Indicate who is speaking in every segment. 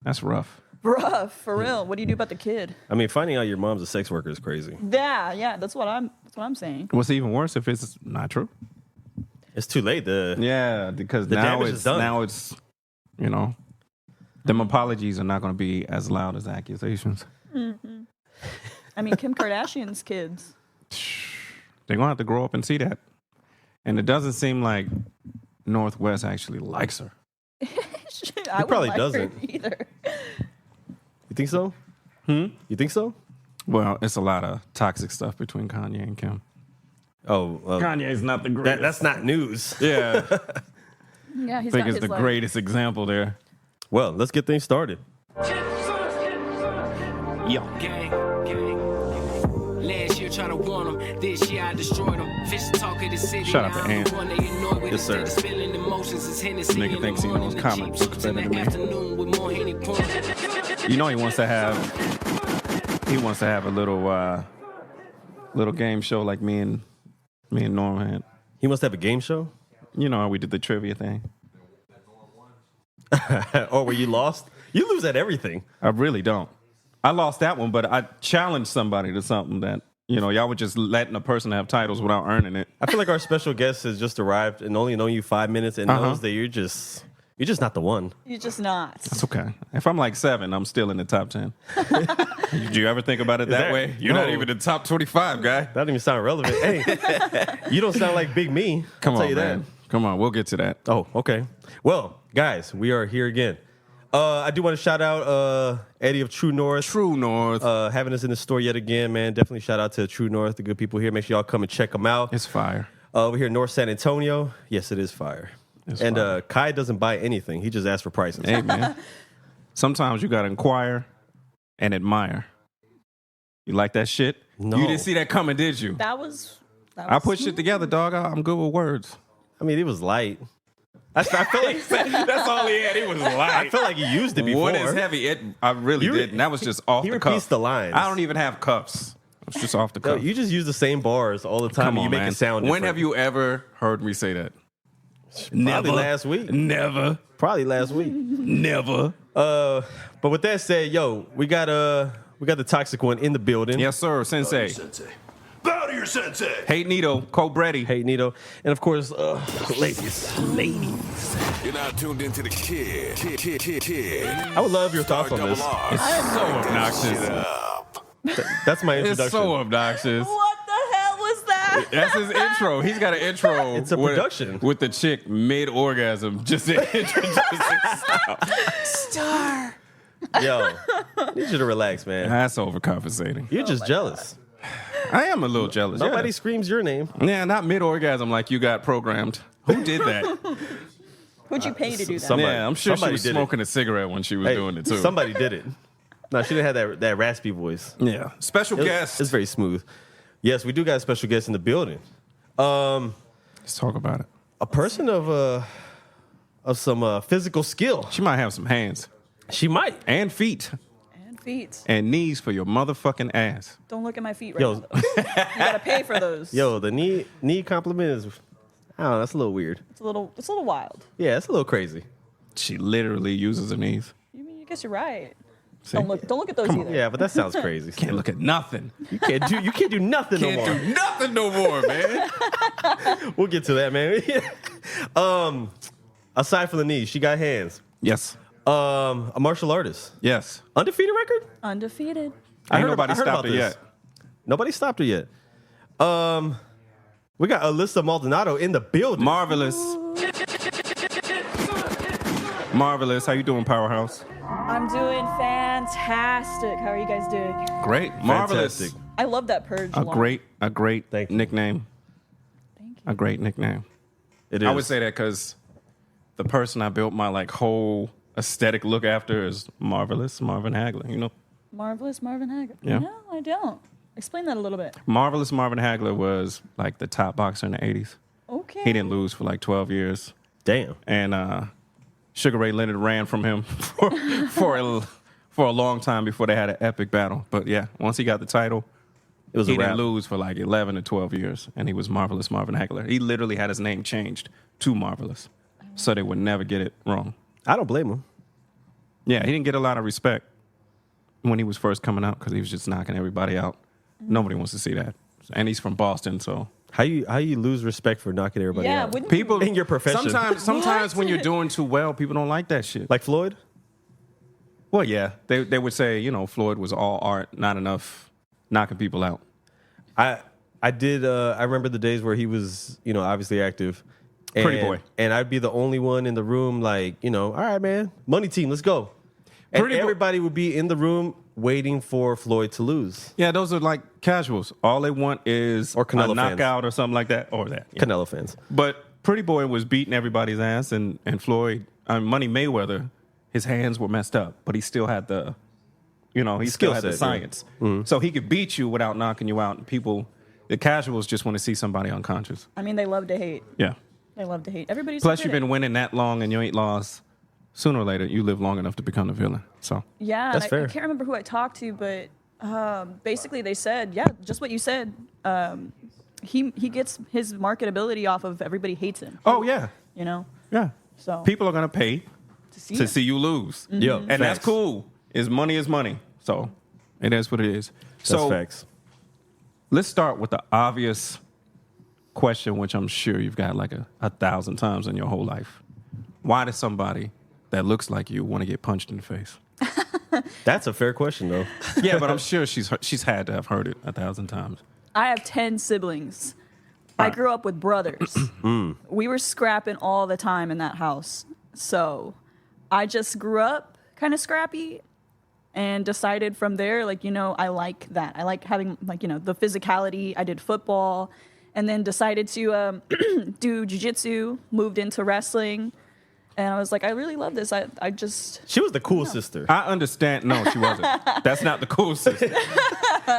Speaker 1: That's rough.
Speaker 2: Rough, for real. What do you do about the kid?
Speaker 3: I mean, finding out your mom's a sex worker is crazy.
Speaker 2: Yeah, that's what I'm saying.
Speaker 1: What's even worse if it's not true?
Speaker 3: It's too late.
Speaker 1: Because
Speaker 3: the
Speaker 1: now
Speaker 3: damage is done.
Speaker 1: Them apologies are not going to be as loud as accusations.
Speaker 2: Mm-hmm. I mean, Kim Kardashian's kids.
Speaker 1: They're going to have to grow up and see that. And it doesn't seem like Northwest actually likes her.
Speaker 2: I
Speaker 3: probably
Speaker 2: like
Speaker 3: doesn't.
Speaker 2: her either.
Speaker 3: You think so? You think so?
Speaker 1: Well, it's a lot of toxic stuff between Kanye and Kim.
Speaker 3: Oh,
Speaker 1: Kanye's not the greatest.
Speaker 3: That's not news.
Speaker 1: Yeah.
Speaker 2: Yeah, he's
Speaker 1: I think
Speaker 2: got
Speaker 1: it's
Speaker 2: his,
Speaker 1: the greatest example there.
Speaker 3: Well, let's get things started.
Speaker 1: Yo.
Speaker 4: Last year trying to warn them, this year I destroyed them. Fish talk of the city.
Speaker 1: Shout out to Ant.
Speaker 3: Yes, sir.
Speaker 1: Nigga thinks he knows comic books better than me. You know he wants to have a little game show like me and Norm had.
Speaker 3: He must have a game show?
Speaker 1: You know how we did the trivia thing.
Speaker 3: Or where you lost? You lose at everything.
Speaker 1: I really don't. I lost that one, but I challenged somebody to something that, y'all were just letting a person have titles without earning it.
Speaker 3: I feel like our special guest has just arrived and only known you 5 minutes and knows that you're just not the one.
Speaker 2: You're just not.
Speaker 1: That's okay. If I'm like 7, I'm still in the top 10. Did you ever think about it that way? You're not even the top 25 guy.
Speaker 3: That doesn't even sound relevant. Hey, you don't sound like Big Me.
Speaker 1: Come
Speaker 3: I'll
Speaker 1: on,
Speaker 3: tell you
Speaker 1: man. Come on, we'll get to that.
Speaker 3: Oh, okay. Well, guys, we are here again. I do want to shout out Eddie of True North.
Speaker 1: True North.
Speaker 3: Having us in the store yet again, man. Definitely shout out to True North, the good people here. Make sure y'all come and check them out.
Speaker 1: It's fire.
Speaker 3: We're here in North San Antonio. Yes, it is fire.
Speaker 1: It's
Speaker 3: and
Speaker 1: fire.
Speaker 3: Kai doesn't buy anything. He just asks for prices.
Speaker 1: Hey, man. Sometimes you got to inquire and admire. You like that shit?
Speaker 3: No.
Speaker 1: You didn't see that coming, did you?
Speaker 2: That was
Speaker 1: I put shit together, dog. I'm good with words.
Speaker 3: I mean, it was light. I felt like
Speaker 1: That's all he had. He was light.
Speaker 3: I felt like he used it before.
Speaker 1: What is heavy? I really didn't. That was just off
Speaker 3: He
Speaker 1: the
Speaker 3: repeats
Speaker 1: cuff.
Speaker 3: the lines.
Speaker 1: I don't even have cuffs. It's just off the
Speaker 3: No,
Speaker 1: cuff.
Speaker 3: you just use the same bars all the time.
Speaker 1: Come
Speaker 3: and
Speaker 1: on,
Speaker 3: you make
Speaker 1: man.
Speaker 3: it sound different.
Speaker 1: When have you ever heard me say that?
Speaker 3: Probably last week.
Speaker 1: Never.
Speaker 3: Probably last week.
Speaker 1: Never.
Speaker 3: But with that said, yo, we got the toxic one in the building.
Speaker 1: Yes, sir, Sensei.
Speaker 5: Bow to your sensei.
Speaker 1: Hey, Nito. Cobretti.
Speaker 3: Hey, Nito. And of course, ladies.
Speaker 5: You're now tuned into the kid.
Speaker 3: I would love your thoughts on
Speaker 5: Double
Speaker 3: this.
Speaker 5: R.
Speaker 1: It's so obnoxious.
Speaker 3: That's my introduction.
Speaker 1: It's so obnoxious.
Speaker 2: What the hell was that?
Speaker 1: That's his intro. He's got an intro.
Speaker 3: It's a production.
Speaker 1: with the chick mid-orgasm. Just to introduce himself.
Speaker 2: Star.
Speaker 3: Yo, I need you to relax, man.
Speaker 1: That's overcompensating.
Speaker 3: You're just jealous.
Speaker 1: I am a little jealous.
Speaker 3: Nobody screams your name.
Speaker 1: Yeah, not mid-orgasm like you got programmed. Who did that?
Speaker 2: Who'd you pay to do that?
Speaker 3: Somebody-
Speaker 1: Yeah, I'm sure she
Speaker 3: somebody
Speaker 1: was
Speaker 3: did it.
Speaker 1: smoking a cigarette when she was
Speaker 3: Hey,
Speaker 1: doing it, too.
Speaker 3: somebody did it. No, she didn't have that raspy voice.
Speaker 1: Yeah. Special guest.
Speaker 3: It's very smooth. Yes, we do got a special guest in the building.
Speaker 1: Let's talk about it.
Speaker 3: A person of some physical skill.
Speaker 1: She might have some hands
Speaker 3: She might.
Speaker 1: and feet
Speaker 2: And feet.
Speaker 1: and knees for your motherfucking ass.
Speaker 2: Don't look at my feet right
Speaker 3: Yo.
Speaker 2: now. Though. You gotta pay for those.
Speaker 3: Yo, the knee compliment is, I don't know, that's a little weird.
Speaker 2: It's a little wild.
Speaker 3: Yeah, it's a little crazy.
Speaker 1: She literally uses her knees.
Speaker 2: I guess you're right.
Speaker 1: See?
Speaker 2: Don't look at those either.
Speaker 3: Yeah, but that sounds crazy.
Speaker 1: Can't look at nothing.
Speaker 3: You can't do nothing no
Speaker 1: Can't
Speaker 3: more.
Speaker 1: do nothing no more, man.
Speaker 3: We'll get to that, man. Aside from the knees, she got hands.
Speaker 1: Yes.
Speaker 3: A martial artist.
Speaker 1: Yes.
Speaker 3: Undefeated record?
Speaker 2: Undefeated.
Speaker 1: Ain't
Speaker 3: I
Speaker 1: nobody
Speaker 3: heard
Speaker 1: stopped
Speaker 3: about
Speaker 1: her
Speaker 3: this.
Speaker 1: yet.
Speaker 3: Nobody stopped her yet. We got Allissa Maldonado in the building.
Speaker 1: Marvelous. Marvelous. How you doing, Powerhouse?
Speaker 2: I'm doing fantastic. How are you guys doing?
Speaker 1: Great. Marvelous.
Speaker 3: Fantastic.
Speaker 2: I love that purge.
Speaker 1: A
Speaker 2: alarm.
Speaker 1: great
Speaker 3: Thank you.
Speaker 1: nickname.
Speaker 2: Thank you.
Speaker 1: A great nickname.
Speaker 3: It is.
Speaker 1: I would say that because the person I built my whole aesthetic look after is Marvelous Marvin Hagler. You know,
Speaker 2: Marvelous Marvin Hagler.
Speaker 1: Yeah.
Speaker 2: No, I don't. Explain that a little bit.
Speaker 1: Marvelous Marvin Hagler was like the top boxer in the 80s.
Speaker 2: Okay.
Speaker 1: He didn't lose for like 12 years.
Speaker 3: Damn.
Speaker 1: And Sugar Ray Leonard ran from him for a long time before they had an epic battle. But yeah, once he got the title,
Speaker 3: It was
Speaker 1: he
Speaker 3: a wrap.
Speaker 1: didn't lose for like 11 or 12 years. And he was Marvelous Marvin Hagler. He literally had his name changed to Marvelous so they would never get it wrong.
Speaker 3: I don't blame him.
Speaker 1: Yeah, he didn't get a lot of respect when he was first coming out because he was just knocking everybody out. Nobody wants to see that. And he's from Boston, so
Speaker 3: How you lose respect for knocking everybody
Speaker 2: Yeah,
Speaker 3: out?
Speaker 2: wouldn't
Speaker 1: people
Speaker 3: In your profession.
Speaker 1: Sometimes when you're doing too well, people don't like that shit.
Speaker 3: Like Floyd?
Speaker 1: Well, yeah, they would say, Floyd was all art, not enough knocking people out.
Speaker 3: I did. I remember the days where he was, obviously active. And,
Speaker 1: Pretty boy.
Speaker 3: And I'd be the only one in the room, like, all right, man, money team, let's go. And
Speaker 1: Pretty boy.
Speaker 3: everybody would be in the room waiting for Floyd to lose.
Speaker 1: Yeah, those are like casuals. All they want is
Speaker 3: Or Canelo
Speaker 1: a
Speaker 3: fans.
Speaker 1: knockout or something like that, or that. Yeah.
Speaker 3: Canelo fans.
Speaker 1: But Pretty Boy was beating everybody's ass, and Floyd, Money Mayweather, his hands were messed up, but he still had the, he still
Speaker 3: Skill
Speaker 1: had the
Speaker 3: set,
Speaker 1: science.
Speaker 3: yeah. Mm-hmm.
Speaker 1: So he could beat you without knocking you out. And the casuals just want to see somebody unconscious.
Speaker 2: I mean, they love to hate.
Speaker 1: Yeah.
Speaker 2: They love to hate. Everybody's
Speaker 1: Plus,
Speaker 2: a
Speaker 1: you've
Speaker 2: critic.
Speaker 1: been winning that long and you ain't lost. Sooner or later, you live long enough to become the villain. So
Speaker 2: Yeah,
Speaker 3: That's
Speaker 2: and
Speaker 3: fair.
Speaker 2: I can't remember who I talked to, but basically they said, just what you said. He gets his marketability off of everybody hates him.
Speaker 1: oh yeah, yeah.
Speaker 2: So
Speaker 1: People are gonna pay
Speaker 2: to
Speaker 1: to
Speaker 2: him.
Speaker 1: see you lose.
Speaker 3: Yo,
Speaker 1: And that's
Speaker 3: facts.
Speaker 1: cool. Is money. So it is what it is.
Speaker 3: That's
Speaker 1: So
Speaker 3: facts.
Speaker 1: let's start with the obvious question, which I'm sure you've got like 1,000 times in your whole life. Why does somebody that looks like you want to get punched in the face?
Speaker 3: That's a fair question, though.
Speaker 1: Yeah, but I'm sure she's had to have heard it 1,000 times.
Speaker 2: I have 10 siblings. I grew up with brothers. We were scrapping all the time in that house. So I just grew up kind of scrappy and decided from there, I like that. I like having, the physicality. I did football and then decided to do jiu-jitsu, moved into wrestling. And I was like, I really love this. I just...
Speaker 3: She was the cool sister.
Speaker 1: I understand. No, she wasn't. That's not the cool sister.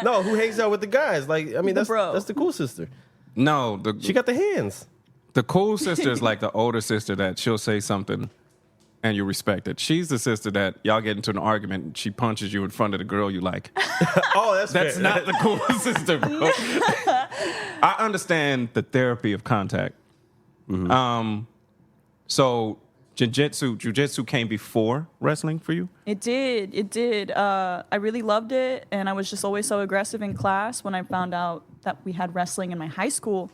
Speaker 3: No, who hangs out with the guys? That's
Speaker 2: bro.
Speaker 3: that's the cool sister.
Speaker 1: No,
Speaker 3: She got the hands.
Speaker 1: the cool sister is like the older sister that she'll say something and you respect it. She's the sister that y'all get into an argument and she punches you in front of the girl you like.
Speaker 3: Oh, that's
Speaker 1: That's
Speaker 3: fair.
Speaker 1: not the cool sister, bro. I understand the therapy of contact. So jiu-jitsu came before wrestling for you?
Speaker 2: It did. I really loved it, and I was just always so aggressive in class. When I found out that we had wrestling in my high school,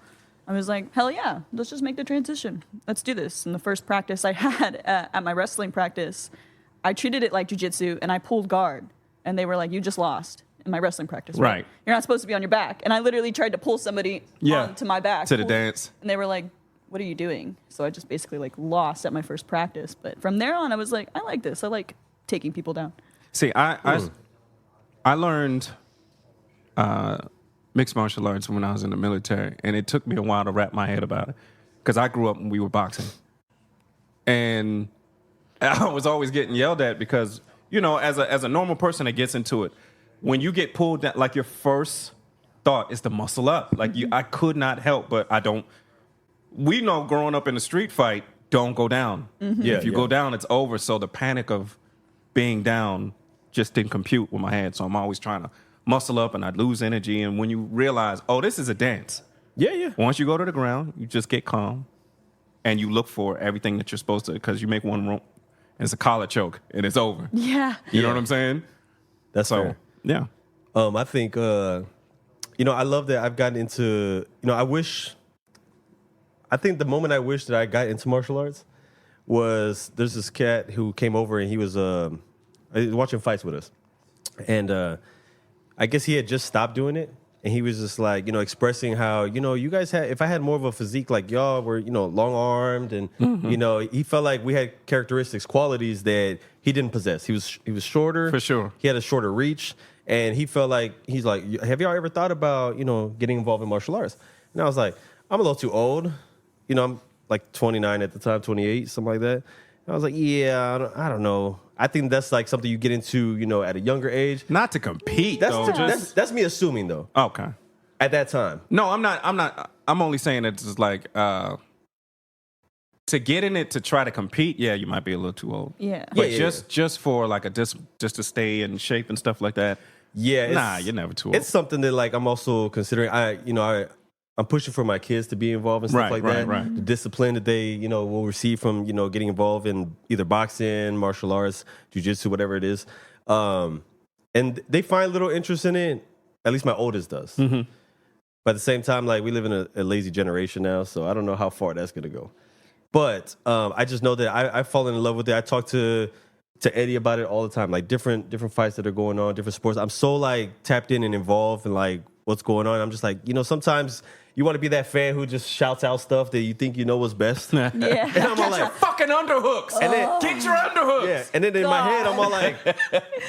Speaker 2: I was like, hell yeah, let's just make the transition. Let's do this. And the first practice I had at my wrestling practice, I treated it like jiu-jitsu, and I pulled guard. And they were like, you just lost in my wrestling practice.
Speaker 1: Right.
Speaker 2: You're not supposed to be on your back. And I literally tried to pull somebody onto my back.
Speaker 1: To the dance.
Speaker 2: And they were like, what are you doing? So I just basically lost at my first practice. But from there on, I was like, I like this. I like taking people down.
Speaker 1: See, I learned mixed martial arts when I was in the military, and it took me a while to wrap my head about it because I grew up when we were boxing. And I was always getting yelled at because, as a normal person that gets into it, when you get pulled down, like your first thought is to muscle up. I could not help, but I don't. We know growing up in a street fight, don't go down.
Speaker 3: Yeah,
Speaker 1: If you go down, it's over. So the panic of being down just didn't compute with my head. So I'm always trying to muscle up and I'd lose energy. And when you realize, oh, this is a dance.
Speaker 3: Yeah.
Speaker 1: Once you go to the ground, you just get calm and you look for everything that you're supposed to, because you make one wrong, and it's a collar choke and it's over.
Speaker 2: Yeah.
Speaker 1: You know what I'm saying?
Speaker 3: That's
Speaker 1: So,
Speaker 3: fair.
Speaker 1: yeah.
Speaker 3: I think, I love that I've gotten into, I think the moment I wish that I got into martial arts was there's this cat who came over and he was watching fights with us. And I guess he had just stopped doing it. And he was just expressing how, you guys had, if I had more of a physique like y'all were, long armed and, he felt like we had characteristics, qualities that he didn't possess. He was shorter.
Speaker 1: For sure.
Speaker 3: He had a shorter reach. And he felt like, he's like, have y'all ever thought about, getting involved in martial arts? And I was like, I'm a little too old. I'm like 29 at the time, 28, something like that. And I was like, yeah, I don't know. I think that's something you get into, at a younger age.
Speaker 1: Not to compete, though.
Speaker 3: That's me assuming, though.
Speaker 1: Okay.
Speaker 3: At that time.
Speaker 1: No, I'm not. I'm only saying it's just to get in it to try to compete. Yeah, you might be a little too old.
Speaker 2: Yeah.
Speaker 1: But
Speaker 3: Yeah.
Speaker 1: just for just to stay in shape and stuff like that.
Speaker 3: Yeah.
Speaker 1: Nah, you're never too old.
Speaker 3: It's something that I'm also considering. I I'm pushing for my kids to be involved and stuff like that.
Speaker 1: Right.
Speaker 3: The discipline that they, will receive from, getting involved in either boxing, martial arts, jiu-jitsu, whatever it is. And they find little interest in it. At least my oldest does.
Speaker 1: Mm-hmm.
Speaker 3: But at the same time, like, we live in a lazy generation now, so I don't know how far that's going to go. But I just know that I've fallen in love with it. I talk to Eddie about it all the time, like different fights that are going on, different sports. I'm so like tapped in and involved in like what's going on. I'm just like, sometimes you want to be that fan who just shouts out stuff that you think you know what's best.
Speaker 2: Yeah.
Speaker 3: And I'm all like,
Speaker 1: fucking underhooks.
Speaker 3: and then,
Speaker 1: Get your underhooks.
Speaker 3: yeah. And then in my head, I'm all like,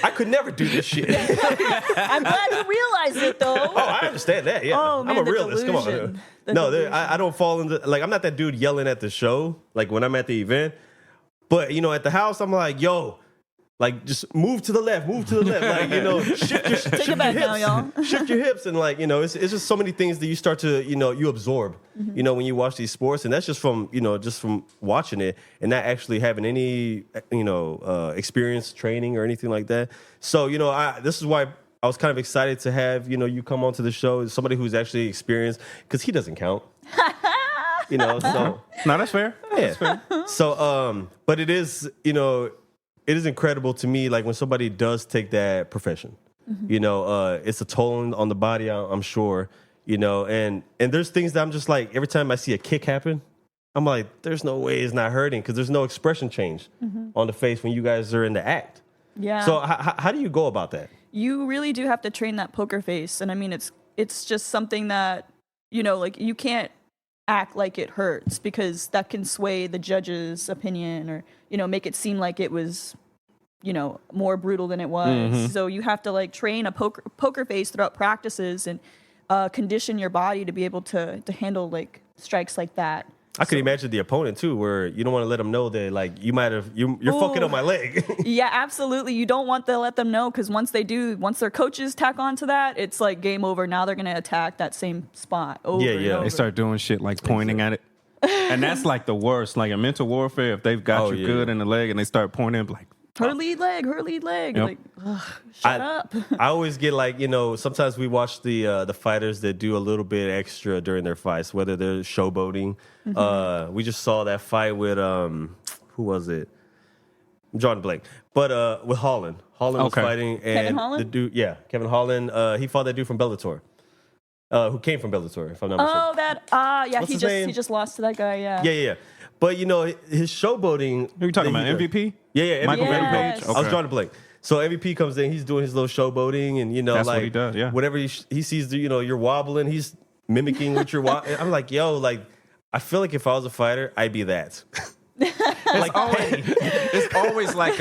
Speaker 3: I could never do this shit.
Speaker 2: I'm glad you realize it, though.
Speaker 3: Oh, I understand that. Yeah,
Speaker 2: Oh, man,
Speaker 3: I'm a
Speaker 2: the
Speaker 3: realist.
Speaker 2: delusion.
Speaker 3: Come on.
Speaker 2: The
Speaker 3: No,
Speaker 2: delusion.
Speaker 3: I don't fall into like I'm not that dude yelling at the show like when I'm at the event. But at the house, I'm like, yo, like just move to the left, like shift your
Speaker 2: Take it back
Speaker 3: hips,
Speaker 2: now, y'all.
Speaker 3: shift your hips, and like it's just so many things that you start to you absorb, when you watch these sports, and that's just from watching it and not actually having any experience, training, or anything like that. So this is why I was kind of excited to have you come onto the show, somebody who's actually experienced, because he doesn't count. So
Speaker 1: No, that's fair.
Speaker 3: yeah. So but it is it is incredible to me, like when somebody does take that profession. It's a toll on the body, I'm sure. And there's things that I'm just like, every time I see a kick happen, I'm like, there's no way it's not hurting, because there's no expression change on the face when you guys are in the act.
Speaker 2: Yeah.
Speaker 3: So how do you go about that?
Speaker 2: You really do have to train that poker face, and I mean, it's just something that like you can't act like it hurts, because that can sway the judge's opinion, or make it seem like it was more brutal than it was. So you have to like train a poker face throughout practices, and condition your body to be able to handle like strikes like that.
Speaker 3: I could imagine the opponent too, where you don't want to let them know that like you're fucking up my leg.
Speaker 2: Yeah, absolutely. You don't want to let them know, because once their coaches tack onto that, it's like game over. Now they're going to attack that same spot over and over.
Speaker 1: They start doing shit like pointing at it. And that's like the worst. Like in mental warfare, if they've got you good in the leg and they start pointing, like,
Speaker 2: her lead leg.
Speaker 1: Yep.
Speaker 2: Like, shut up.
Speaker 3: I always get like, sometimes we watch the fighters that do a little bit extra during their fights, whether they're showboating. We just saw that fight with who was it? I'm drawing a blank. But with Holland. Holland was fighting, and
Speaker 2: Kevin Holland?
Speaker 3: the dude, Kevin Holland, he fought that dude from Bellator. Who came from Bellator, if I'm not mistaken.
Speaker 2: Oh, that yeah,
Speaker 3: What's his
Speaker 2: he
Speaker 3: name?
Speaker 2: just lost to that guy, yeah.
Speaker 3: Yeah. But his showboating.
Speaker 1: who are you talking about? MVP?
Speaker 3: Yeah,
Speaker 1: Michael
Speaker 3: MVP.
Speaker 2: Yes.
Speaker 1: Page?
Speaker 3: I was drawing a blank. So MVP comes in, he's doing his little showboating, and
Speaker 1: That's
Speaker 3: like
Speaker 1: what he does, yeah.
Speaker 3: whatever he sees, you're wobbling, he's mimicking what you're wobbling. I'm like, yo, like I feel like if I was a fighter, I'd be that. Like,
Speaker 1: It's always like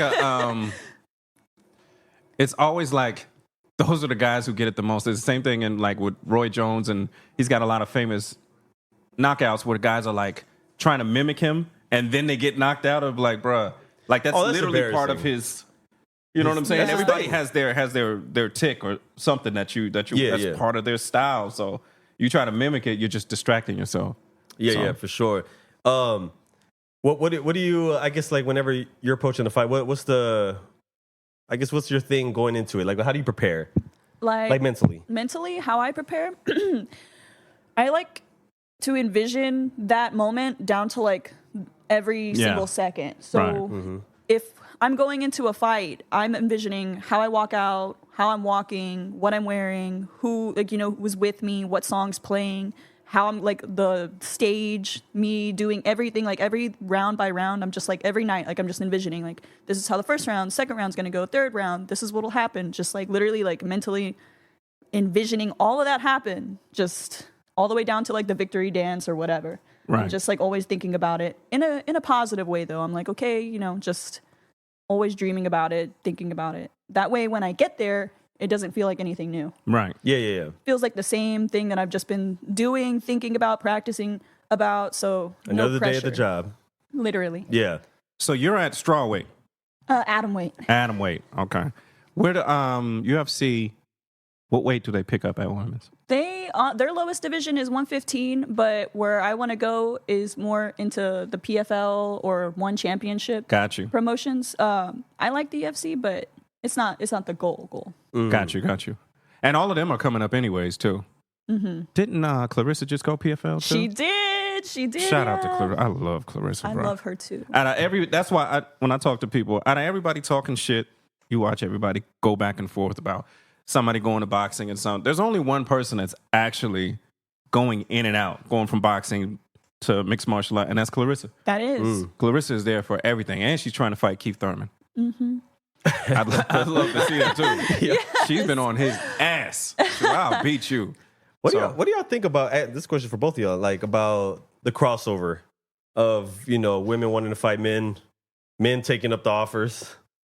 Speaker 1: it's always like those are the guys who get it the most. It's the same thing in like with Roy Jones, and he's got a lot of famous knockouts where guys are like trying to mimic him, and then they get knocked out of like, bruh, like that's literally part of his. You know what I'm saying?
Speaker 3: That's
Speaker 1: Everybody
Speaker 3: his
Speaker 1: has their tick or something that that's part of their style. So you try to mimic it, you're just distracting yourself.
Speaker 3: Yeah, for sure. What do you? I guess like whenever you're approaching the fight, what's your thing going into it? Like, how do you prepare? Like mentally.
Speaker 2: Mentally, how I prepare? I like to envision that moment down to like every single second. So if I'm going into a fight, I'm envisioning how I walk out, how I'm walking, what I'm wearing, who was with me, what song's playing, how I'm like the stage, me doing everything, like every round by round. I'm just like every night, like I'm just envisioning like this is how the first round, second round's gonna go, third round, this is what'll happen. Just like literally like mentally envisioning all of that happen, just all the way down to like the victory dance or whatever.
Speaker 1: Right.
Speaker 2: I'm just like always thinking about it in a positive way though. I'm like, okay, just always dreaming about it, thinking about it. That way when I get there, it doesn't feel like anything new.
Speaker 1: Right.
Speaker 3: Yeah.
Speaker 2: Feels like the same thing that I've just been doing, thinking about, practicing about. So
Speaker 3: Another
Speaker 2: no
Speaker 3: day at the
Speaker 2: pressure.
Speaker 3: job.
Speaker 2: Literally.
Speaker 3: Yeah.
Speaker 1: So you're at straw weight,
Speaker 2: Atom weight.
Speaker 1: atom weight. Okay. Where the UFC? What weight do they pick up at women's?
Speaker 2: Their lowest division is 115, but where I want to go is more into the PFL or one championship.
Speaker 1: Got you.
Speaker 2: Promotions. I like the UFC, but it's not the goal.
Speaker 1: Got you. And all of them are coming up anyways too. Didn't Clarissa just go PFL too?
Speaker 2: She did. She did.
Speaker 1: Shout out to Clarissa. I love Clarissa,
Speaker 2: I
Speaker 1: bro.
Speaker 2: love her too.
Speaker 1: That's why when I talk to people, out of everybody talking shit, you watch everybody go back and forth about somebody going to boxing and something. There's only one person that's actually going in and out, going from boxing to mixed martial art, and that's Clarissa.
Speaker 2: That is.
Speaker 1: Clarissa is there for everything, and she's trying to fight Keith Thurman. I'd love to see that too.
Speaker 2: Yes.
Speaker 1: She's been on his ass. So I'll beat you.
Speaker 3: What do y'all think about this question for both of y'all? Like about the crossover of women wanting to fight men taking up the offers.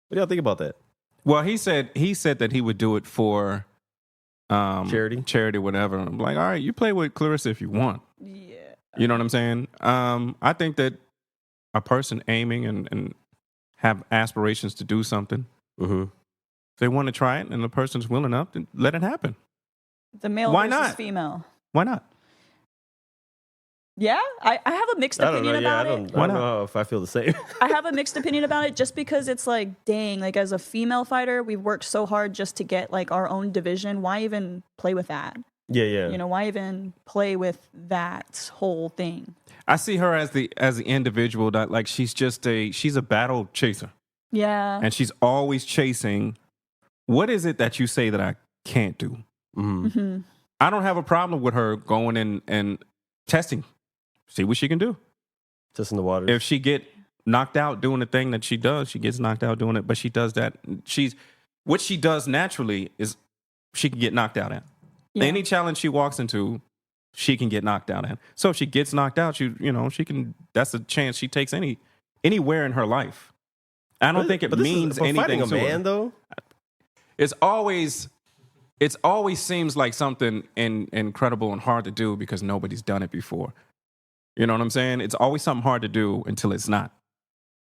Speaker 3: What do y'all think about that?
Speaker 1: Well, he said that he would do it for charity, whatever. I'm like, all right, you play with Clarissa if you want.
Speaker 2: Yeah.
Speaker 1: You know what I'm saying? I think that a person aiming and have aspirations to do something, if they want to try it and the person's willing up, then let it happen.
Speaker 2: The male
Speaker 1: Why
Speaker 2: versus
Speaker 1: not?
Speaker 2: female.
Speaker 1: Why not?
Speaker 2: Yeah, I have a mixed opinion about it.
Speaker 3: I don't know if I feel the same.
Speaker 2: I have a mixed opinion about it just because it's like, dang, like as a female fighter, we've worked so hard just to get like our own division. Why even play with that?
Speaker 3: Yeah.
Speaker 2: Why even play with that whole thing?
Speaker 1: I see her as the individual that like she's a battle chaser.
Speaker 2: Yeah.
Speaker 1: And she's always chasing. What is it that you say that I can't do? I don't have a problem with her going in and testing, see what she can do.
Speaker 3: Testing the waters.
Speaker 1: If she get knocked out doing the thing that she does, she gets knocked out doing it. But she does that. What she does naturally is she can get knocked out at.
Speaker 2: Yeah.
Speaker 1: Any challenge she walks into, she can get knocked out at. So if she gets knocked out, she can. That's a chance she takes anywhere in her life. I don't think it means anything
Speaker 3: fighting a
Speaker 1: to
Speaker 3: man
Speaker 1: her.
Speaker 3: though.
Speaker 1: It always seems like something incredible and hard to do because nobody's done it before. You know what I'm saying? It's always something hard to do until it's not.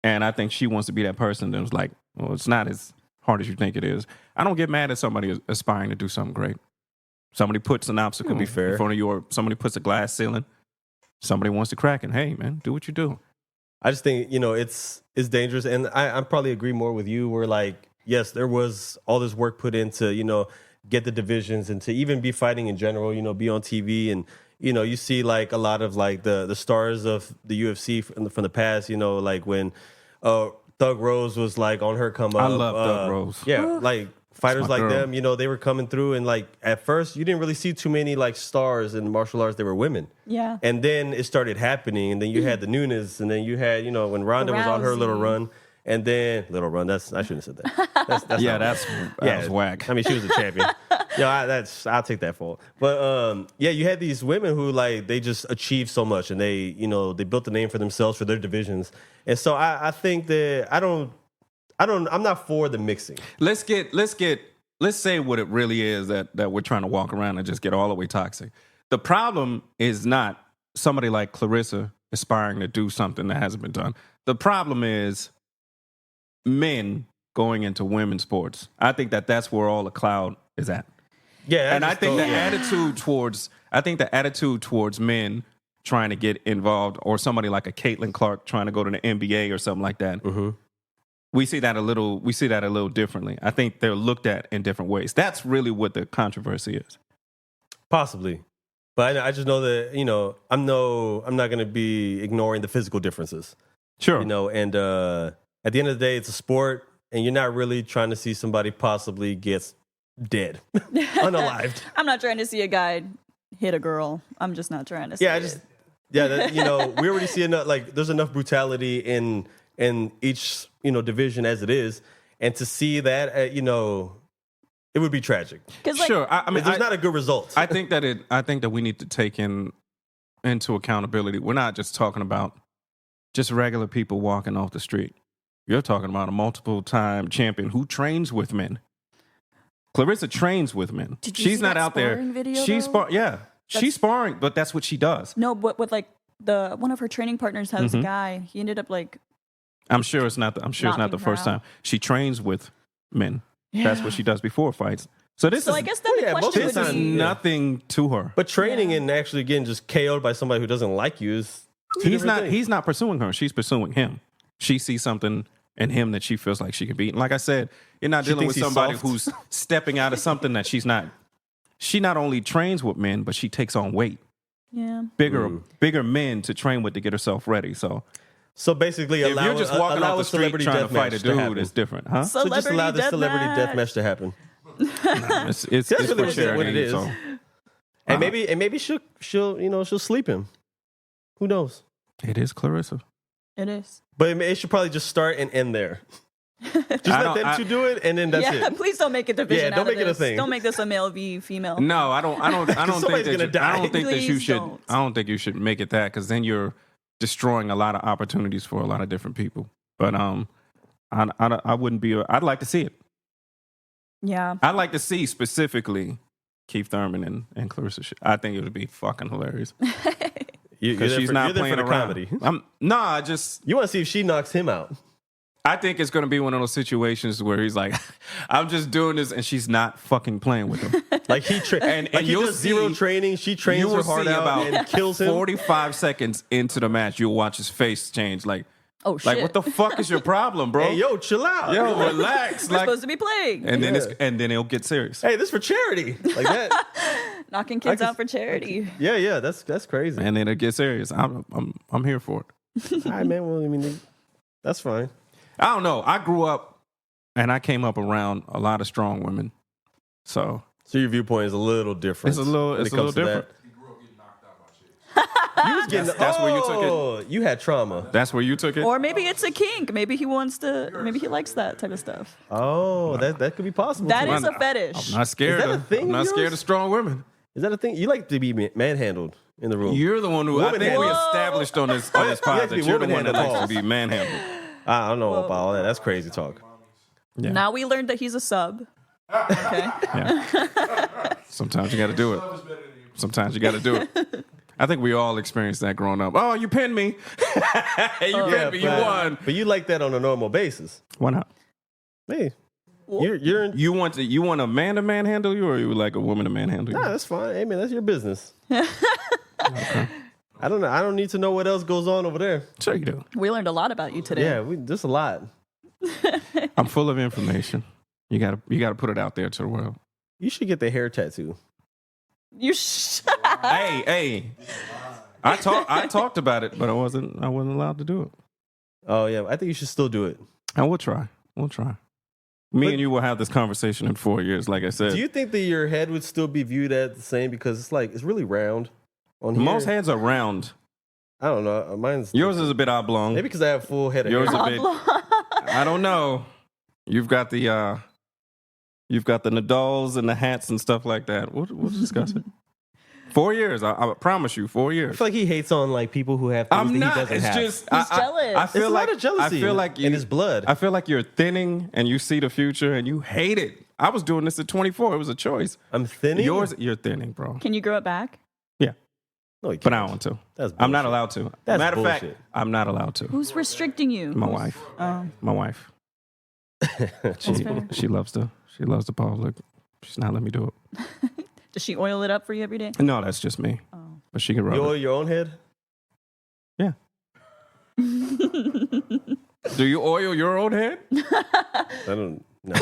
Speaker 1: And I think she wants to be that person that was like, well, it's not as hard as you think it is. I don't get mad at somebody aspiring to do something great. Somebody puts an obstacle in front of you, or somebody puts a glass ceiling. Somebody wants to crack it. Hey, man, do what you do.
Speaker 3: I just think, it's dangerous. And I probably agree more with you where like, yes, there was all this work put into, get the divisions and to even be fighting in general, be on TV. And, you see like a lot of like the stars of the UFC from the past, like when Thug Rose was like on her come up.
Speaker 1: I love Thug Rose.
Speaker 3: Yeah, like fighters like
Speaker 1: girl.
Speaker 3: them, they were coming through. And like at first, you didn't really see too many like stars in martial arts. They were women.
Speaker 2: Yeah.
Speaker 3: And then it started happening. And then you had the Nunes. And then you had, when Ronda was on her little run. And then little run. I shouldn't have said that. That was whack. I mean, she was a champion. I'll take that fault. But you had these women who like they just achieved so much, and they they built a name for themselves for their divisions. And so I think that I'm not for the mixing.
Speaker 1: Let's say what it really is that we're trying to walk around and just get all the way toxic. The problem is not somebody like Clarissa aspiring to do something that hasn't been done. The problem is men going into women's sports. I think that's where all the cloud is at.
Speaker 3: Yeah,
Speaker 1: and I think the attitude towards men trying to get involved, or somebody like a Caitlin Clark trying to go to the NBA or something like that. Mm-hmm. We see that a little differently. I think they're looked at in different ways. That's really what the controversy is.
Speaker 3: Possibly. But I just know that, I'm not going to be ignoring the physical differences.
Speaker 1: Sure.
Speaker 3: And at the end of the day, it's a sport, and you're not really trying to see somebody possibly get dead, unalived.
Speaker 2: I'm not trying to see a guy hit a girl. I'm just not trying to see it.
Speaker 3: We already see enough, like, there's enough brutality in each, division as it is. And to see that, it would be tragic.
Speaker 1: Sure. I mean,
Speaker 3: there's not a good result.
Speaker 1: I think that we need to take into accountability. We're not just talking about just regular people walking off the street. You're talking about a multiple-time champion who trains with men. Clarissa trains with men. She's not out there.
Speaker 2: Video,
Speaker 1: she's sparring, but that's what she does.
Speaker 2: No, but with like one of her training partners has a guy. He ended up like.
Speaker 1: I'm sure it's not the first time. She trains with men. Yeah. That's what she does before fights. I guess
Speaker 2: then the question would be
Speaker 1: nothing to her.
Speaker 3: But training and actually getting just KO'd by somebody who doesn't like you is.
Speaker 1: He's not pursuing her. She's pursuing him. She sees something in him that she feels like she can beat. And like I said, you're not dealing with somebody who's stepping out of something that she's not she not only trains with men, but she takes on weight.
Speaker 2: Yeah.
Speaker 1: Bigger men to train with to get herself ready. So
Speaker 3: basically,
Speaker 1: if you're just walking off the street trying to fight a dude, it's different, huh?
Speaker 3: So just allow the celebrity deathmatch to happen.
Speaker 1: It's
Speaker 3: That's
Speaker 1: for
Speaker 3: really
Speaker 1: charity,
Speaker 3: what it is.
Speaker 1: so.
Speaker 3: And maybe she'll sleep him. Who knows?
Speaker 1: It is Clarissa.
Speaker 2: It is.
Speaker 3: But it should probably just start and end there. Just let them two do it, and then that's it.
Speaker 2: Please don't make a division.
Speaker 3: Don't
Speaker 2: out
Speaker 3: make
Speaker 2: of
Speaker 3: it a
Speaker 2: this.
Speaker 3: thing.
Speaker 2: Don't make this a male v female.
Speaker 1: No, I don't
Speaker 3: Somebody's
Speaker 1: think
Speaker 3: gonna die.
Speaker 1: I don't think that you
Speaker 2: Please
Speaker 1: should.
Speaker 2: don't.
Speaker 1: I don't think you should make it that, because then you're destroying a lot of opportunities for a lot of different people. But I wouldn't be. I'd like to see it.
Speaker 2: Yeah.
Speaker 1: I'd like to see specifically Keith Thurman and Clarissa. I think it would be fucking hilarious because she's not playing around.
Speaker 3: Comedy.
Speaker 1: I just
Speaker 3: You want to see if she knocks him out.
Speaker 1: I think it's going to be one of those situations where he's like, I'm just doing this, and she's not fucking playing with him.
Speaker 3: Like he
Speaker 1: and
Speaker 3: he
Speaker 1: you'll
Speaker 3: does zero
Speaker 1: see-
Speaker 3: training. She trains
Speaker 1: You
Speaker 3: her
Speaker 1: will
Speaker 3: heart
Speaker 1: see
Speaker 3: out
Speaker 1: about
Speaker 3: and kills him.
Speaker 1: 45 seconds into the match, you'll watch his face change. Like,
Speaker 2: Oh shit.
Speaker 1: like what the fuck is your problem, bro?
Speaker 3: Hey, yo, chill out.
Speaker 1: Yo, relax.
Speaker 2: We're
Speaker 1: Like,
Speaker 2: supposed to be playing.
Speaker 1: and then it'll get serious.
Speaker 3: Hey, this for charity. Like that.
Speaker 2: Knocking kids out for charity.
Speaker 3: Yeah, that's crazy.
Speaker 1: And then it gets serious. I'm here for it.
Speaker 3: All right, man. Well, I mean, that's fine.
Speaker 1: I don't know. I grew up and I came up around a lot of strong women. So
Speaker 3: your viewpoint is a little different.
Speaker 1: it's a little
Speaker 3: when it comes to
Speaker 1: different.
Speaker 3: that. You was getting,
Speaker 1: That's where you took it?
Speaker 3: Oh, you had trauma.
Speaker 1: That's where you took it?
Speaker 2: Or maybe it's a kink. Maybe he likes that type of stuff.
Speaker 3: Oh, that could be possible.
Speaker 2: That
Speaker 3: too.
Speaker 2: is a fetish.
Speaker 1: I'm not scared.
Speaker 3: Is that a thing
Speaker 1: I'm
Speaker 3: of
Speaker 1: not scared
Speaker 3: yours?
Speaker 1: of strong women.
Speaker 3: Is that a thing? You like to be manhandled in the room.
Speaker 1: You're the one who I
Speaker 3: Woman
Speaker 1: think we
Speaker 3: handle.
Speaker 1: established on this
Speaker 3: you
Speaker 1: pod
Speaker 3: like to
Speaker 1: that
Speaker 3: be
Speaker 1: you're the
Speaker 3: woman
Speaker 1: one that
Speaker 3: handle
Speaker 1: likes to
Speaker 3: balls.
Speaker 1: be manhandled.
Speaker 3: I don't know about all that. That's crazy talk.
Speaker 1: Yeah.
Speaker 2: Now we learned that he's a sub. Okay.
Speaker 1: Yeah. Sometimes you got to do it. Sometimes you got to do it. I think we all experienced that growing up. Oh, you pinned me. You pinned me. You won.
Speaker 3: But you like that on a normal basis.
Speaker 1: Why not?
Speaker 3: Hey, you're in.
Speaker 1: You want a man to manhandle you, or you would like a woman to manhandle you?
Speaker 3: Nah, that's fine. Hey, man, that's your business. Okay. I don't know. I don't need to know what else goes on over there.
Speaker 1: Sure you do.
Speaker 2: We learned a lot about you today.
Speaker 3: Yeah, there's a lot.
Speaker 1: I'm full of information. You gotta put it out there to the world.
Speaker 3: You should get the hair tattoo.
Speaker 1: Hey. I talked about it, but I wasn't allowed to do it.
Speaker 3: Oh yeah, I think you should still do it.
Speaker 1: And we'll try. Me and you will have this conversation in 4 years, like I said.
Speaker 3: Do you think that your head would still be viewed as the same because it's really round on here?
Speaker 1: Most heads are round.
Speaker 3: I don't know. Mine's
Speaker 1: Yours is a bit oblong.
Speaker 3: maybe because I have full head of
Speaker 1: Yours
Speaker 3: hair.
Speaker 1: a bit. I don't know. You've got the Nadals and the hats and stuff like that. We'll discuss it. 4 years. I promise you, 4
Speaker 3: I
Speaker 1: years.
Speaker 3: feel like he hates on like people who have things
Speaker 1: I'm
Speaker 3: that
Speaker 1: not.
Speaker 3: he doesn't
Speaker 1: It's
Speaker 3: have.
Speaker 1: just
Speaker 2: He's jealous.
Speaker 1: I feel
Speaker 3: It's a
Speaker 1: like
Speaker 3: lot of jealousy
Speaker 1: I feel like
Speaker 3: in his blood.
Speaker 1: I feel like you're thinning and you see the future and you hate it. I was doing this at 24. It was a choice.
Speaker 3: I'm thinning.
Speaker 1: You're thinning, bro.
Speaker 2: Can you grow it back?
Speaker 1: Yeah,
Speaker 3: No, he
Speaker 1: but
Speaker 3: can't.
Speaker 1: I don't want to.
Speaker 3: That's
Speaker 1: I'm not
Speaker 3: bullshit.
Speaker 1: allowed to.
Speaker 3: That's
Speaker 1: Matter of fact,
Speaker 3: bullshit.
Speaker 1: I'm not allowed to.
Speaker 2: Who's restricting you?
Speaker 1: My wife.
Speaker 2: Oh,
Speaker 1: My wife.
Speaker 2: that's fair.
Speaker 1: She loves the public. She's not letting me do it.
Speaker 2: Does she oil it up for you every day?
Speaker 1: No, that's just me.
Speaker 2: Oh.
Speaker 1: But she can rub
Speaker 3: You oil
Speaker 1: it.
Speaker 3: your own head?
Speaker 1: Yeah. Do you oil your own head?
Speaker 3: I don't know.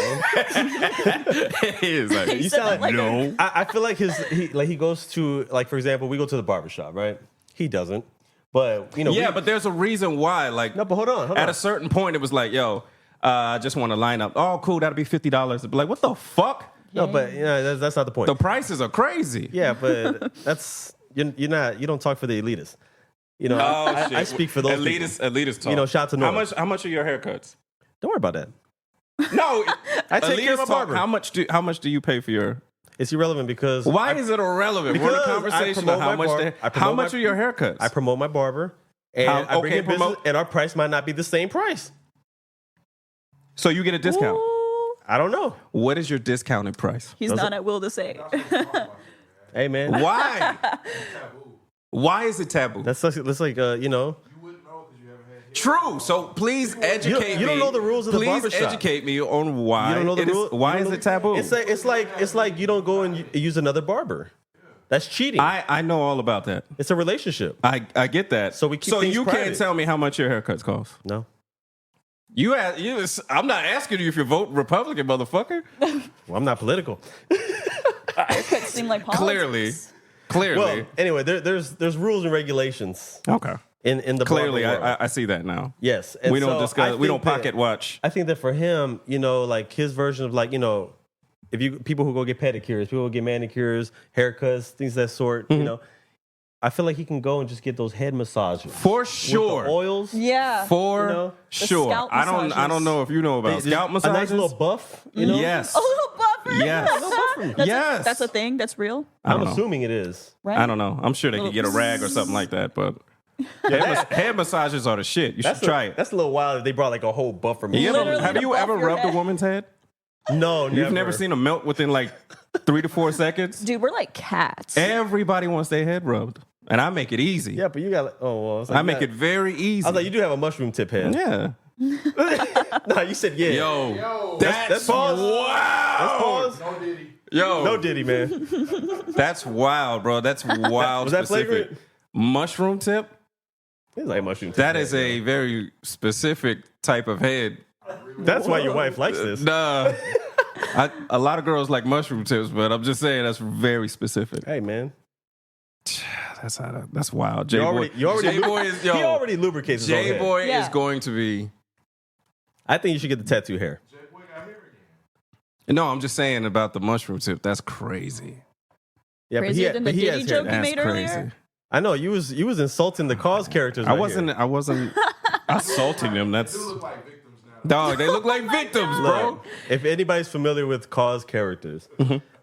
Speaker 1: He's like,
Speaker 2: He
Speaker 3: You
Speaker 2: said
Speaker 3: sound
Speaker 2: that like
Speaker 1: no.
Speaker 3: I feel like he goes to, like, for example, we go to the barbershop, right? He doesn't. But,
Speaker 1: Yeah, but there's a reason why. Like,
Speaker 3: No, but hold on.
Speaker 1: at a certain point, it was like, yo, I just want to line up. Oh, cool, that'll be $50. It'd be like, what the fuck?
Speaker 3: No, but that's not the point.
Speaker 1: The prices are crazy.
Speaker 3: Yeah, but that's you don't talk for the elitists. You know,
Speaker 1: Oh, shit.
Speaker 3: I speak for those people.
Speaker 1: Elitist talk.
Speaker 3: You know, shout to
Speaker 1: how
Speaker 3: North.
Speaker 1: much are your haircuts?
Speaker 3: Don't worry about that.
Speaker 1: No,
Speaker 3: I take care of my
Speaker 1: elitist talk.
Speaker 3: barber.
Speaker 1: How much do you pay for your?
Speaker 3: It's irrelevant because
Speaker 1: Why is it irrelevant? We're in a
Speaker 3: because I
Speaker 1: conversation
Speaker 3: promote
Speaker 1: of how
Speaker 3: my
Speaker 1: much.
Speaker 3: bar- I
Speaker 1: How
Speaker 3: promote
Speaker 1: much
Speaker 3: my-
Speaker 1: are your haircuts?
Speaker 3: I promote my barber and I bring
Speaker 1: okay,
Speaker 3: in business,
Speaker 1: promote-
Speaker 3: and our price might not be the same price.
Speaker 1: So you get a discount.
Speaker 2: Ooh,
Speaker 3: I don't know.
Speaker 1: What is your discounted price?
Speaker 2: he's
Speaker 3: Those
Speaker 2: not
Speaker 3: are-
Speaker 2: at will to say.
Speaker 3: Hey man,
Speaker 1: Why? Why is it taboo?
Speaker 3: that's like you know.
Speaker 1: True. So please educate me.
Speaker 3: you don't know the rules of the
Speaker 1: Please
Speaker 3: barbershop.
Speaker 1: educate me on why.
Speaker 3: You don't know the
Speaker 1: it is-
Speaker 3: rule.
Speaker 1: Why
Speaker 3: you
Speaker 1: is
Speaker 3: don't
Speaker 1: it
Speaker 3: know-
Speaker 1: taboo?
Speaker 3: It's like you don't go and use another barber. That's cheating.
Speaker 1: I know all about that.
Speaker 3: It's a relationship.
Speaker 1: I get that.
Speaker 3: So we keep
Speaker 1: So
Speaker 3: things
Speaker 1: you can't
Speaker 3: private.
Speaker 1: tell me how much your haircuts cost.
Speaker 3: No.
Speaker 1: I'm not asking you if you vote Republican, motherfucker.
Speaker 3: Well, I'm not political.
Speaker 2: It could seem like politics.
Speaker 1: Clearly.
Speaker 3: Well, anyway, there's rules and regulations
Speaker 1: Okay.
Speaker 3: in the
Speaker 1: Clearly,
Speaker 3: barber world.
Speaker 1: I see that now.
Speaker 3: Yes, and
Speaker 1: We don't
Speaker 3: so
Speaker 1: discuss.
Speaker 3: I
Speaker 1: We don't
Speaker 3: think that-
Speaker 1: pocket watch.
Speaker 3: I think that for him, like his version of like, if you people who go get pedicures, people who get manicures, haircuts, things of that sort, I feel like he can go and just get those head massages
Speaker 1: For
Speaker 3: with
Speaker 1: sure.
Speaker 3: the oils.
Speaker 2: Yeah.
Speaker 1: For sure.
Speaker 2: scalp
Speaker 1: I don't
Speaker 2: massages.
Speaker 1: know if you know about scalp
Speaker 3: A
Speaker 1: massages.
Speaker 3: nice little buff, you know.
Speaker 1: Yes.
Speaker 2: A little buffer.
Speaker 1: Yes.
Speaker 2: That's
Speaker 1: Yes.
Speaker 2: that's a thing. That's real.
Speaker 1: I don't
Speaker 3: I'm
Speaker 1: know.
Speaker 3: assuming it is.
Speaker 2: Right?
Speaker 1: I don't know. I'm sure they could get a rag or something like that, but head massages are the shit. You should try it.
Speaker 3: That's a little wild if they brought like a whole buffer.
Speaker 1: You ever-
Speaker 2: Literally
Speaker 1: have
Speaker 2: to
Speaker 1: you
Speaker 2: buff
Speaker 1: ever
Speaker 2: your
Speaker 1: rubbed
Speaker 2: head.
Speaker 1: a woman's head?
Speaker 3: No,
Speaker 1: You've never seen them melt within like 3 to 4 seconds?
Speaker 2: Dude, we're like cats.
Speaker 1: Everybody wants their head rubbed, and I make it easy.
Speaker 3: Yeah, but you got like, I
Speaker 1: I make it very easy.
Speaker 3: I was like, you do have a mushroom tip head.
Speaker 1: Yeah.
Speaker 3: No, you said yeah.
Speaker 1: Yo,
Speaker 3: That's
Speaker 1: that's
Speaker 3: pause.
Speaker 1: wow.
Speaker 3: Let's pause.
Speaker 1: Yo,
Speaker 3: No Diddy, man.
Speaker 1: that's wild, bro. That's wild.
Speaker 3: Was that
Speaker 1: specific.
Speaker 3: flagrant?
Speaker 1: Mushroom tip?
Speaker 3: It's like mushroom tip.
Speaker 1: That
Speaker 3: head,
Speaker 1: is a very specific type of head.
Speaker 3: That's why your wife likes this.
Speaker 1: Nah. A lot of girls like mushroom tips, but I'm just saying that's very specific.
Speaker 3: Hey, man.
Speaker 1: That's wild. J Boy is
Speaker 3: He already lubricates his own
Speaker 1: J
Speaker 3: head.
Speaker 1: Boy
Speaker 2: Yeah.
Speaker 1: is going to be.
Speaker 3: I think you should get the tattoo hair.
Speaker 1: No, I'm just saying about the mushroom tip. That's crazy.
Speaker 3: Yeah,
Speaker 2: Crazier than the
Speaker 3: he has
Speaker 2: Diddy
Speaker 3: hair.
Speaker 2: joke you
Speaker 1: That's
Speaker 2: made
Speaker 1: crazy.
Speaker 2: earlier?
Speaker 3: I know you was insulting the cause characters.
Speaker 1: I
Speaker 3: right
Speaker 1: wasn't assaulting them. That's dog. They look like victims,
Speaker 3: here.
Speaker 1: bro.
Speaker 3: Look, if anybody's familiar with cause characters,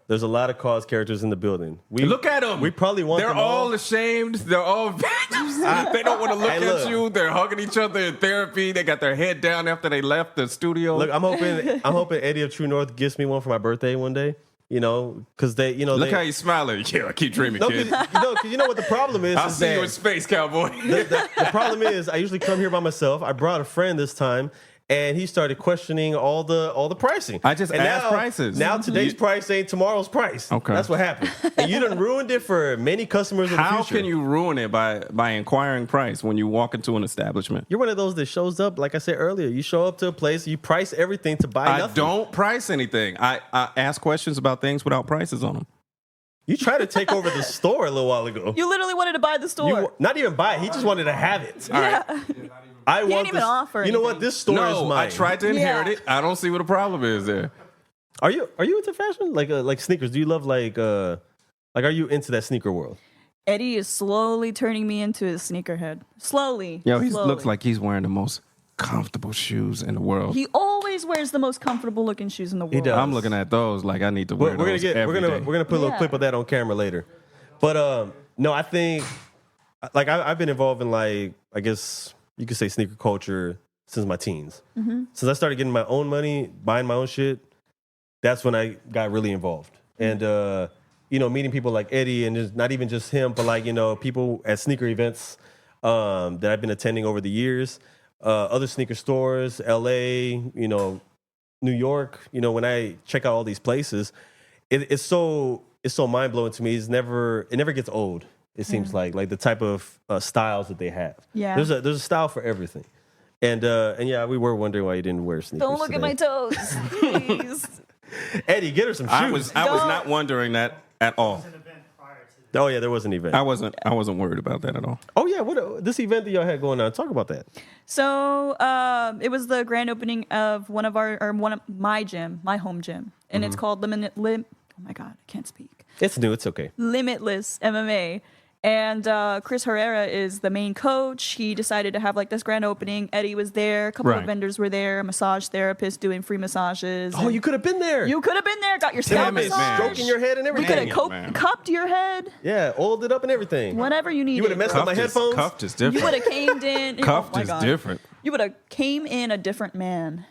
Speaker 3: there's a lot of cause characters in the building.
Speaker 1: Look at them.
Speaker 3: We probably want
Speaker 1: They're
Speaker 3: them
Speaker 1: all ashamed. They're all victims. They don't want to look
Speaker 3: Hey,
Speaker 1: at
Speaker 3: look.
Speaker 1: you. They're hugging each other in therapy. They got their head down after they left the studio.
Speaker 3: Look, I'm hoping Eddie of True North gets me one for my birthday one day. Because they,
Speaker 1: Look how you smiling. Yeah, I keep dreaming,
Speaker 3: No,
Speaker 1: kid.
Speaker 3: because you know what the problem is.
Speaker 1: I'll
Speaker 3: is
Speaker 1: see you
Speaker 3: that
Speaker 1: in space, cowboy.
Speaker 3: the problem is I usually come here by myself. I brought a friend this time, and he started questioning all the pricing.
Speaker 1: I just
Speaker 3: and
Speaker 1: asked prices.
Speaker 3: Now today's price ain't tomorrow's price.
Speaker 1: Okay.
Speaker 3: That's what happened. And you done ruined it for many customers in the
Speaker 1: How
Speaker 3: future.
Speaker 1: can you ruin it by inquiring price when you walk into an establishment?
Speaker 3: You're one of those that shows up, like I said earlier. You show up to a place, you price everything to buy
Speaker 1: I
Speaker 3: nothing.
Speaker 1: don't price anything. I ask questions about things without prices on them.
Speaker 3: You tried to take over the store a little while ago.
Speaker 2: You literally wanted to buy the store.
Speaker 3: You not even buy it. He just wanted to have it.
Speaker 2: yeah.
Speaker 3: I
Speaker 2: He
Speaker 3: want
Speaker 2: didn't even
Speaker 3: this.
Speaker 2: offer
Speaker 3: You know what?
Speaker 2: anything.
Speaker 3: This store is
Speaker 1: No,
Speaker 3: mine.
Speaker 1: I tried to inherit
Speaker 2: Yeah.
Speaker 1: it. I don't see what the problem is there.
Speaker 3: Are you into fashion? Like sneakers? Do you love like are you into that sneaker world?
Speaker 2: Eddie is slowly turning me into a sneakerhead. Slowly.
Speaker 1: Yo, he
Speaker 2: slowly.
Speaker 1: looks like he's wearing the most comfortable shoes in the world.
Speaker 2: He always wears the most comfortable looking shoes in the world.
Speaker 3: does.
Speaker 1: I'm looking at those like I need to wear
Speaker 3: We're
Speaker 1: those
Speaker 3: gonna
Speaker 1: every day.
Speaker 3: we're gonna put a little
Speaker 2: Yeah.
Speaker 3: clip of that on camera later. But no, I think like I've been involved in like I guess you could say sneaker culture since my teens.
Speaker 2: Mm-hmm.
Speaker 3: Since I started getting my own money, buying my own shit, that's when I got really involved. And meeting people like Eddie and just not even just him, but like people at sneaker events that I've been attending over the years, other sneaker stores, LA, New York. When I check out all these places, it's so mind blowing to me. It never gets old. It seems like the type of styles that they have.
Speaker 2: Yeah.
Speaker 3: There's a style for everything. And yeah, we were wondering why you didn't wear sneakers.
Speaker 2: Don't look at
Speaker 3: today.
Speaker 2: my toes, please.
Speaker 3: Eddie, get her some shoes.
Speaker 1: I was not wondering that at all.
Speaker 3: Oh yeah, there was an event.
Speaker 1: I wasn't worried about that at all.
Speaker 3: Oh yeah, this event that y'all had going on? Talk about that.
Speaker 2: So it was the grand opening of one of my gym, my home gym, and it's called Oh my God, I can't speak.
Speaker 3: It's new. It's okay.
Speaker 2: Limitless MMA. And Chris Herrera is the main coach. He decided to have like this grand opening. Eddie was there. A couple
Speaker 1: Right.
Speaker 2: of vendors were there. A massage therapist doing free massages.
Speaker 3: Oh, you could have been there.
Speaker 2: You could have been there. Got your scalp
Speaker 1: Damn it, man.
Speaker 2: massage.
Speaker 3: stroking your head and
Speaker 2: We
Speaker 3: everything.
Speaker 2: could have
Speaker 1: man.
Speaker 2: cupped your head.
Speaker 3: Yeah, oiled it up and everything.
Speaker 2: Whatever you needed.
Speaker 3: You would have messed up my headphones.
Speaker 1: Cuffed is
Speaker 2: You
Speaker 1: different.
Speaker 2: would have came in.
Speaker 1: Cuffed
Speaker 2: oh my
Speaker 1: is
Speaker 2: God.
Speaker 1: different.
Speaker 2: You would have came in a different man.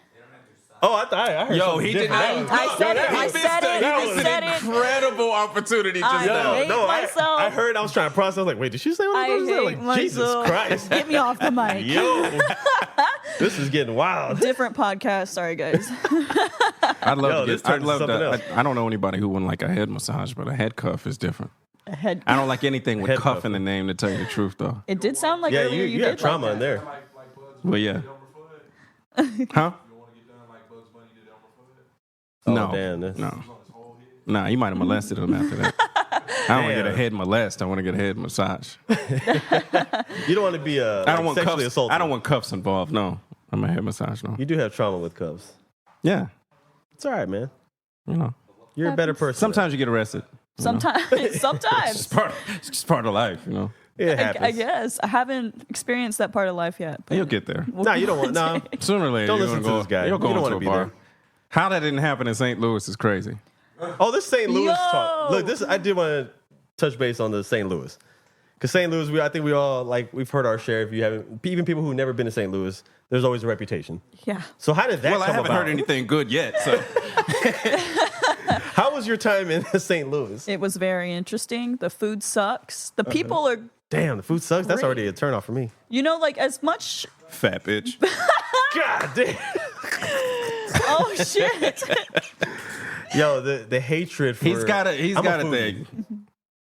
Speaker 3: Oh, I heard.
Speaker 1: Yo,
Speaker 3: something
Speaker 1: he did
Speaker 3: different.
Speaker 1: not.
Speaker 2: I said it. I said it.
Speaker 3: that
Speaker 2: I
Speaker 3: was
Speaker 2: said it.
Speaker 1: Incredible opportunity just
Speaker 2: I
Speaker 1: now.
Speaker 2: hate myself.
Speaker 3: I heard. I was trying to process. I was like, wait, did she say what
Speaker 2: I
Speaker 3: I was
Speaker 2: hate
Speaker 3: saying? Like, Jesus
Speaker 2: myself.
Speaker 3: Christ.
Speaker 2: Get me off the mic.
Speaker 3: Yo, this is getting wild.
Speaker 2: Different podcast. Sorry, guys.
Speaker 1: I'd love
Speaker 3: Yo,
Speaker 1: to
Speaker 3: this
Speaker 1: get. I'd
Speaker 3: turned
Speaker 1: love
Speaker 3: into
Speaker 1: to.
Speaker 3: something
Speaker 1: I don't know anybody who wouldn't like a head massage, but a head cuff is different.
Speaker 2: A head.
Speaker 1: I don't like anything with
Speaker 3: Head
Speaker 1: cuff
Speaker 3: cuff.
Speaker 1: in the name. To tell you the truth, though.
Speaker 2: It did sound like
Speaker 3: Yeah,
Speaker 2: earlier
Speaker 3: you
Speaker 2: did
Speaker 3: had trauma
Speaker 2: like
Speaker 3: in
Speaker 2: that.
Speaker 3: there.
Speaker 1: Well, yeah. Huh?
Speaker 3: Oh,
Speaker 1: No.
Speaker 3: damn.
Speaker 1: No. Nah, he might have molested him after that. I don't want to get a
Speaker 3: Damn.
Speaker 1: head molest. I want to get a head massage.
Speaker 3: You don't want to be
Speaker 1: I don't want
Speaker 3: sexually
Speaker 1: cuffs.
Speaker 3: assaulted.
Speaker 1: I don't want cuffs involved. No, I'm a head massage. No.
Speaker 3: You do have trauma with cuffs.
Speaker 1: Yeah,
Speaker 3: It's all right, man.
Speaker 1: you know.
Speaker 3: You're a better person.
Speaker 1: Sometimes you get arrested.
Speaker 2: Sometimes,
Speaker 1: It's
Speaker 2: sometimes.
Speaker 1: just part of life, you know.
Speaker 3: it happens.
Speaker 2: I guess I haven't experienced that part of life yet. But
Speaker 1: You'll get there.
Speaker 3: No, you don't want. No,
Speaker 1: Sooner or later,
Speaker 3: Don't
Speaker 1: you're
Speaker 3: listen
Speaker 1: gonna
Speaker 3: to this guy.
Speaker 1: You'll go
Speaker 3: You don't
Speaker 1: into
Speaker 3: wanna
Speaker 1: a
Speaker 3: be
Speaker 1: bar.
Speaker 3: there.
Speaker 1: How that didn't happen in St. Louis is crazy.
Speaker 3: Oh, this St. Louis
Speaker 2: Yo!
Speaker 3: talk. Look, this I did want to touch base on the St. Louis, because St. Louis, I think we all we've heard our share. If you haven't, even people who've never been to St. Louis, there's always a reputation.
Speaker 2: Yeah.
Speaker 3: So how did that
Speaker 1: Well,
Speaker 3: come
Speaker 1: I haven't
Speaker 3: about?
Speaker 1: heard anything good yet, so
Speaker 3: How was your time in St. Louis?
Speaker 2: It was very interesting. The food sucks. The people are,
Speaker 3: Damn, the food sucks. That's
Speaker 2: Great.
Speaker 3: already a turnoff for me.
Speaker 2: like as much.
Speaker 1: fat bitch.
Speaker 3: God damn.
Speaker 2: Oh shit.
Speaker 3: Yo, the hatred for
Speaker 1: He's got a
Speaker 3: foodie.
Speaker 1: thing.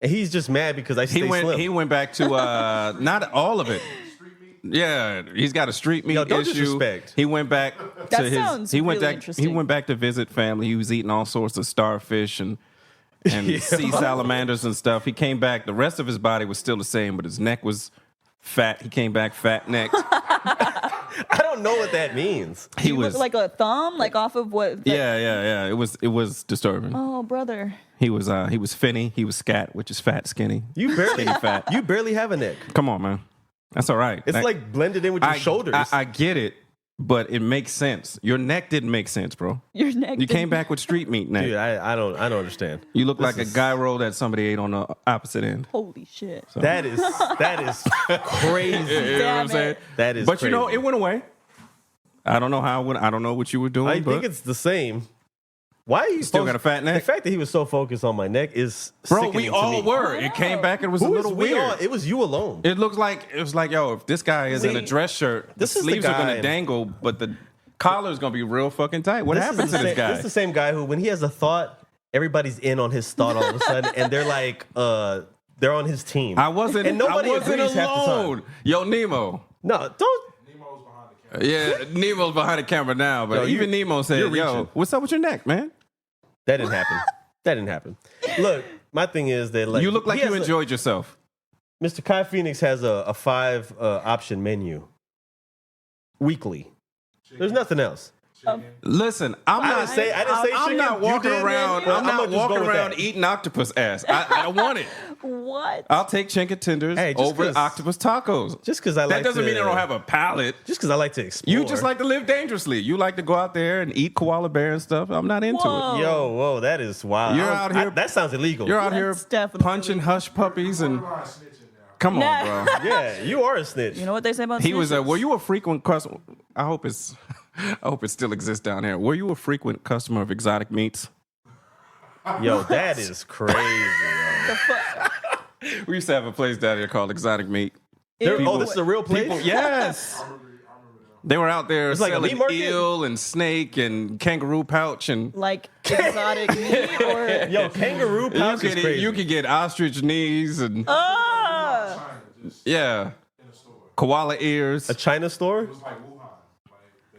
Speaker 3: And he's just mad because I stay slim.
Speaker 1: He went back to not all of it. Yeah, he's got a street meat
Speaker 3: Yo, don't
Speaker 1: issue.
Speaker 3: disrespect.
Speaker 1: He went back
Speaker 2: That
Speaker 1: to his.
Speaker 2: sounds
Speaker 1: He went
Speaker 2: really
Speaker 1: back. He
Speaker 2: interesting.
Speaker 1: went back to visit family. He was eating all sorts of starfish and sea salamanders and stuff. He came back. The rest of his body was still the same, but his neck was fat. He came back fat necked.
Speaker 3: I don't know what that means.
Speaker 1: He
Speaker 2: You
Speaker 1: was
Speaker 2: look like a thumb, like off of what?
Speaker 1: yeah. It was disturbing.
Speaker 2: Oh, brother.
Speaker 1: He was finny. He was scat, which is fat, skinny.
Speaker 3: You barely
Speaker 1: Skinny fat.
Speaker 3: You barely have a neck.
Speaker 1: Come on, man. That's all right.
Speaker 3: It's
Speaker 1: That-
Speaker 3: like blended in with your shoulders.
Speaker 1: I get it, but it makes sense. Your neck didn't make sense, bro.
Speaker 2: Your neck.
Speaker 1: You came back with street meat neck.
Speaker 3: Dude, I don't understand.
Speaker 1: You look
Speaker 3: This
Speaker 1: like
Speaker 3: is-
Speaker 1: a guy roll that somebody ate on the opposite end.
Speaker 2: Holy shit.
Speaker 3: That is crazy.
Speaker 1: You know what
Speaker 2: Damn
Speaker 1: I'm saying?
Speaker 2: it.
Speaker 3: That is
Speaker 1: But you know,
Speaker 3: crazy.
Speaker 1: it went away. I don't know how. I don't know what you were doing.
Speaker 3: I
Speaker 1: but
Speaker 3: think it's the same. Why are you
Speaker 1: still
Speaker 3: focus-
Speaker 1: got a fat
Speaker 3: The
Speaker 1: neck,
Speaker 3: fact that he was so focused on my neck is
Speaker 1: bro.
Speaker 3: sickening
Speaker 1: We
Speaker 3: to
Speaker 1: all
Speaker 3: me.
Speaker 1: were. It came back. It was
Speaker 3: Who
Speaker 1: a
Speaker 3: is
Speaker 1: little
Speaker 3: we
Speaker 1: weird.
Speaker 3: all? It was you alone.
Speaker 1: It was like, yo, if this guy is in
Speaker 3: See,
Speaker 1: a dress shirt, the
Speaker 3: this is the
Speaker 1: sleeves are
Speaker 3: guy-
Speaker 1: gonna dangle, but the collar's gonna be real fucking tight. What happened to
Speaker 3: the
Speaker 1: this guy?
Speaker 3: This is the same guy who, when he has a thought, everybody's in on his thought all of a sudden, and they're like, they're on his team.
Speaker 1: I wasn't.
Speaker 3: And nobody
Speaker 1: I wasn't
Speaker 3: agrees half the time.
Speaker 1: alone. Yo, Nemo.
Speaker 3: No, don't.
Speaker 1: Yeah, Nemo's behind the camera now, but
Speaker 3: Yo,
Speaker 1: even Nemo said,
Speaker 3: you're
Speaker 1: "Yo,
Speaker 3: reaching.
Speaker 1: what's up with your neck, man?
Speaker 3: That didn't happen. That didn't happen. Look, my thing is that like
Speaker 1: You look like
Speaker 3: he
Speaker 1: you
Speaker 3: has
Speaker 1: enjoyed yourself."
Speaker 3: Mr. Kai Phoenix has a 5 option menu weekly. There's nothing else.
Speaker 1: Listen, I'm
Speaker 3: I
Speaker 1: not
Speaker 3: didn't say
Speaker 1: I'm
Speaker 3: chicken.
Speaker 1: not
Speaker 3: You
Speaker 1: walking
Speaker 3: did,
Speaker 1: around.
Speaker 3: man. Well,
Speaker 1: I'm
Speaker 3: I'ma
Speaker 1: not
Speaker 3: just go
Speaker 1: walking
Speaker 3: with
Speaker 1: around
Speaker 3: that.
Speaker 1: eating octopus ass. I don't want it.
Speaker 2: What?
Speaker 1: I'll take chicken tenders
Speaker 3: Hey, just
Speaker 1: over
Speaker 3: 'cause-
Speaker 1: octopus tacos.
Speaker 3: Just because I
Speaker 1: That
Speaker 3: like
Speaker 1: doesn't
Speaker 3: to,
Speaker 1: mean I don't have a palate.
Speaker 3: Just because I like to explore.
Speaker 1: You just like to live dangerously. You like to go out there and eat koala bear and stuff. I'm not into
Speaker 2: Whoa.
Speaker 1: it.
Speaker 3: Yo, whoa, that is wild.
Speaker 1: You're
Speaker 3: I don't-
Speaker 1: out here-
Speaker 3: that sounds illegal.
Speaker 1: You're out here
Speaker 2: That's definitely
Speaker 1: punching hush puppies and come on,
Speaker 2: Nah.
Speaker 1: bro.
Speaker 3: Yeah, you are a snitch.
Speaker 2: You know what they say about
Speaker 1: He was.
Speaker 2: snitches?
Speaker 1: Were you a frequent customer? I hope it still exists down here. Were you a frequent customer of exotic meats?
Speaker 3: Yo, that is crazy. Yo.
Speaker 2: The fuck?
Speaker 1: We used to have a place down here called Exotic Meat.
Speaker 3: Oh, this is a real place?
Speaker 1: People, yes. They were out there
Speaker 3: It's like a
Speaker 1: selling
Speaker 3: meat market?
Speaker 1: eel and snake and kangaroo pouch and
Speaker 2: Like exotic meat or
Speaker 3: Yo, kangaroo pouch is crazy.
Speaker 1: you could get ostrich knees and
Speaker 2: ah,
Speaker 1: yeah, koala ears.
Speaker 3: a China store?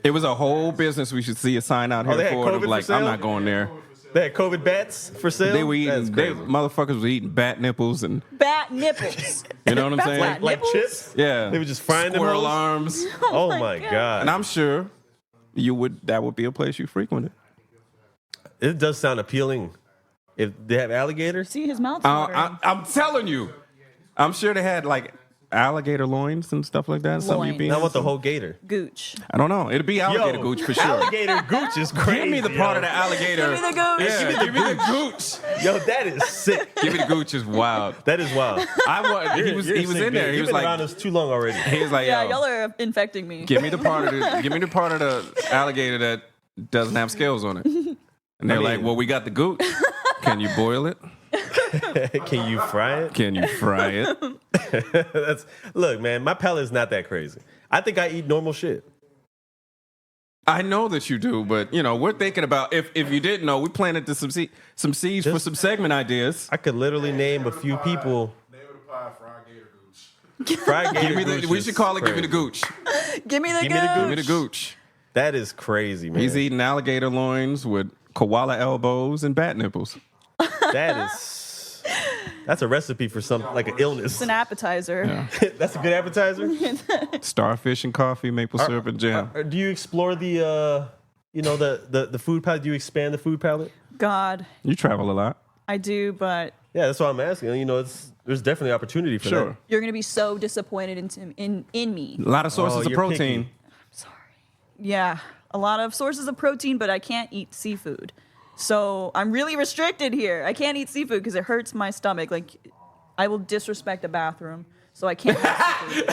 Speaker 1: It was a whole business. We should see a sign out
Speaker 3: they
Speaker 1: here
Speaker 3: had
Speaker 1: for it.
Speaker 3: COVID
Speaker 1: Of
Speaker 3: for
Speaker 1: like,
Speaker 3: sale?
Speaker 1: I'm not going there.
Speaker 3: They had COVID bats for sale?
Speaker 1: They were
Speaker 3: That's
Speaker 1: eating.
Speaker 3: crazy.
Speaker 1: Motherfuckers were eating bat nipples and
Speaker 2: bat nipples.
Speaker 1: you know what I'm saying?
Speaker 2: Bat
Speaker 3: like
Speaker 2: nipples?
Speaker 3: chips?
Speaker 1: Yeah,
Speaker 3: They were just frying them
Speaker 1: squirrel
Speaker 3: hoes?
Speaker 1: arms.
Speaker 3: Oh
Speaker 2: my
Speaker 3: my
Speaker 2: God.
Speaker 3: God.
Speaker 1: And I'm sure that would be a place you frequented.
Speaker 3: It does sound appealing. If they have alligators?
Speaker 2: See his mouth watering.
Speaker 1: I'm telling you, I'm sure they had like alligator loins and stuff like that. Something you
Speaker 2: Loins.
Speaker 1: be
Speaker 3: I want the whole gator.
Speaker 2: Gooch.
Speaker 1: I don't know. It'd be alligator
Speaker 3: Yo,
Speaker 1: gooch for sure.
Speaker 3: Alligator gooch is crazy.
Speaker 1: Give me the part of the alligator.
Speaker 2: Give me the gooch.
Speaker 1: Yeah, give me the gooch.
Speaker 3: Yo, that is sick.
Speaker 1: Give me the gooch is wild.
Speaker 3: That is wild.
Speaker 1: He was
Speaker 3: You're a
Speaker 1: in
Speaker 3: sick
Speaker 1: there.
Speaker 3: bitch.
Speaker 1: He
Speaker 3: You've
Speaker 1: was
Speaker 3: been around
Speaker 1: like
Speaker 3: us too long already.
Speaker 1: he was like,
Speaker 2: Yeah,
Speaker 1: yo,
Speaker 2: y'all are infecting me.
Speaker 1: give me the part of the alligator that doesn't have scales on it. And they're like, well, we got the gooch. Can you boil it?
Speaker 3: Can you fry it?
Speaker 1: Can you fry it?
Speaker 3: Look, man, my palate is not that crazy. I think I eat normal shit.
Speaker 1: I know that you do, but you know we're thinking about if you didn't know, we planted some seeds for some segment ideas.
Speaker 3: I could literally name a few people.
Speaker 5: Name of the pie, fried gator gooch.
Speaker 3: Fried gator
Speaker 1: Give me
Speaker 3: gooch
Speaker 1: we
Speaker 3: is
Speaker 1: should call it "Give me the
Speaker 3: crazy.
Speaker 1: gooch."
Speaker 2: Give me the
Speaker 3: Give me the
Speaker 2: gooch.
Speaker 1: Give me the gooch.
Speaker 3: That is crazy, man.
Speaker 1: He's eating alligator loins with koala elbows and bat nipples.
Speaker 3: That's a recipe for something like an illness.
Speaker 2: It's an appetizer.
Speaker 1: Yeah.
Speaker 3: That's a good appetizer.
Speaker 1: Starfish and coffee, maple syrup and jam.
Speaker 3: Do you explore the food palette? Do you expand the food palette?
Speaker 2: God,
Speaker 1: You travel a lot.
Speaker 2: I do, but
Speaker 3: Yeah, that's what I'm asking. You know, there's definitely opportunity for that.
Speaker 2: you're gonna be so disappointed in me.
Speaker 1: A lot of sources of
Speaker 3: you're
Speaker 1: protein.
Speaker 3: picky.
Speaker 2: Yeah, a lot of sources of protein, but I can't eat seafood. So I'm really restricted here. I can't eat seafood because it hurts my stomach. Like, I will disrespect a bathroom, so I can't have seafood.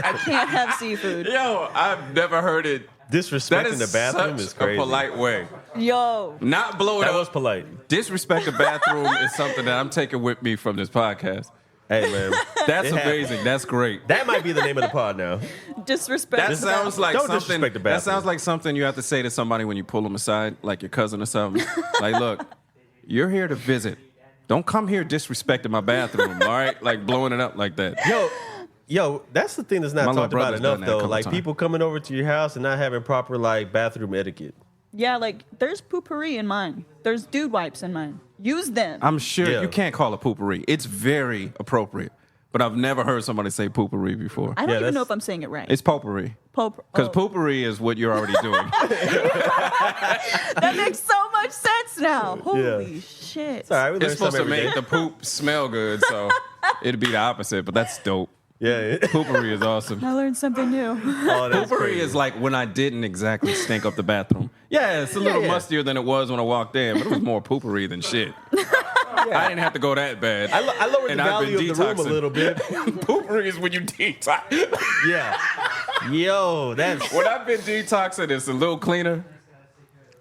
Speaker 2: I can't have seafood.
Speaker 1: Yo, I've never heard it.
Speaker 3: Disrespecting the bathroom is crazy.
Speaker 1: A polite way.
Speaker 2: Yo,
Speaker 1: Not blow it
Speaker 3: That
Speaker 1: up.
Speaker 3: was polite.
Speaker 1: Disrespect the bathroom is something that I'm taking with me from this podcast.
Speaker 3: Hey, man.
Speaker 1: That's
Speaker 3: It
Speaker 1: amazing.
Speaker 3: happened.
Speaker 1: That's great.
Speaker 3: That might be the name of the pod now.
Speaker 2: disrespect.
Speaker 1: That sounds like
Speaker 3: Don't
Speaker 1: something.
Speaker 3: disrespect the
Speaker 1: That
Speaker 3: bathroom.
Speaker 1: sounds like something you have to say to somebody when you pull them aside, like your cousin or something. Like, look, you're here to visit. Don't come here disrespecting my bathroom. All right, like blowing it up like that.
Speaker 3: Yo, that's the thing that's not
Speaker 1: My little
Speaker 3: talked about
Speaker 1: brother's done
Speaker 3: enough,
Speaker 1: that a
Speaker 3: though.
Speaker 1: couple
Speaker 3: Like
Speaker 1: times.
Speaker 3: people coming over to your house and not having proper like bathroom etiquette.
Speaker 2: Yeah, like there's poopery in mine. There's dude wipes in mine. Use them.
Speaker 1: I'm sure
Speaker 3: Yeah.
Speaker 1: you can't call it poopery. It's very appropriate, but I've never heard somebody say poopery before.
Speaker 2: I don't
Speaker 3: Yeah,
Speaker 2: even
Speaker 3: that's-
Speaker 2: know if I'm saying it right.
Speaker 1: It's potpourri. Because poopery is what you're already doing.
Speaker 2: That makes so much sense now. Holy shit.
Speaker 3: All right, we
Speaker 1: It's
Speaker 3: learn
Speaker 1: supposed to
Speaker 3: something every
Speaker 1: make
Speaker 3: day.
Speaker 1: the poop smell good, so it'd be the opposite, but that's dope.
Speaker 3: Yeah.
Speaker 1: Poopery is awesome.
Speaker 2: I learned something new.
Speaker 3: Oh, that's
Speaker 1: Poopery
Speaker 3: crazy.
Speaker 1: is like when I didn't exactly stink up the bathroom. Yeah, it's a little
Speaker 3: yeah.
Speaker 1: mustier than it was when I walked in, but it was more poopery than shit. I didn't have to go that bad.
Speaker 3: I lowered the
Speaker 1: And I've been
Speaker 3: value of the room a
Speaker 1: detoxing.
Speaker 3: little bit.
Speaker 1: Poopery is when you detox.
Speaker 3: Yeah. Yo, that's
Speaker 1: When I've been detoxing, it's a little cleaner.